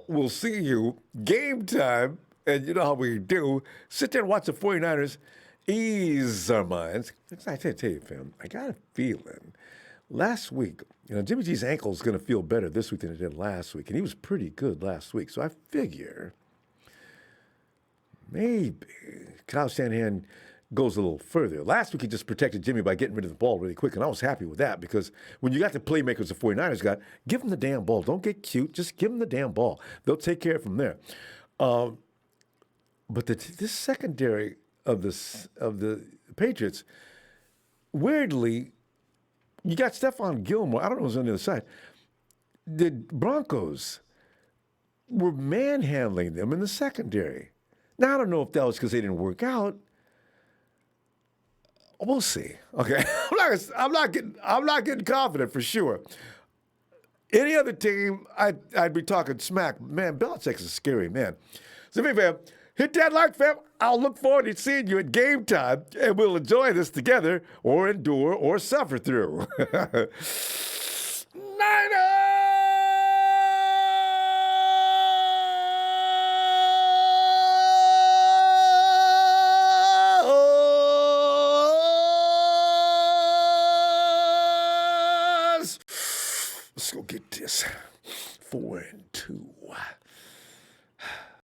we'll see you game time. And you know how we do. Sit there and watch the 49ers ease our minds. I tell you, fam, I got a feeling last week, Jimmy G's ankle is going to feel better this week than it did last week. And he was pretty good last week. So I figure maybe Kyle Shanahan goes a little further. Last week, he just protected Jimmy by getting rid of the ball really quick, and I was happy with that because when you got the playmakers the 49ers got, give them the damn ball. Don't get cute. Just give them the damn ball. They'll take care of it from there. But this secondary of the Patriots, weirdly, you got Stephon Gilmore. I don't know who's on the other side. The Broncos were manhandling them in the secondary. Now, I don't know if that was because they didn't work out. We'll see. Okay, I'm not getting confident for sure. Any other team, I'd be talking smack. Man, Belichick's a scary man. So, fam, hit that like, fam. I'll look forward to seeing you at game time, and we'll enjoy this together, or endure, or suffer through. Let's go get this 4-2.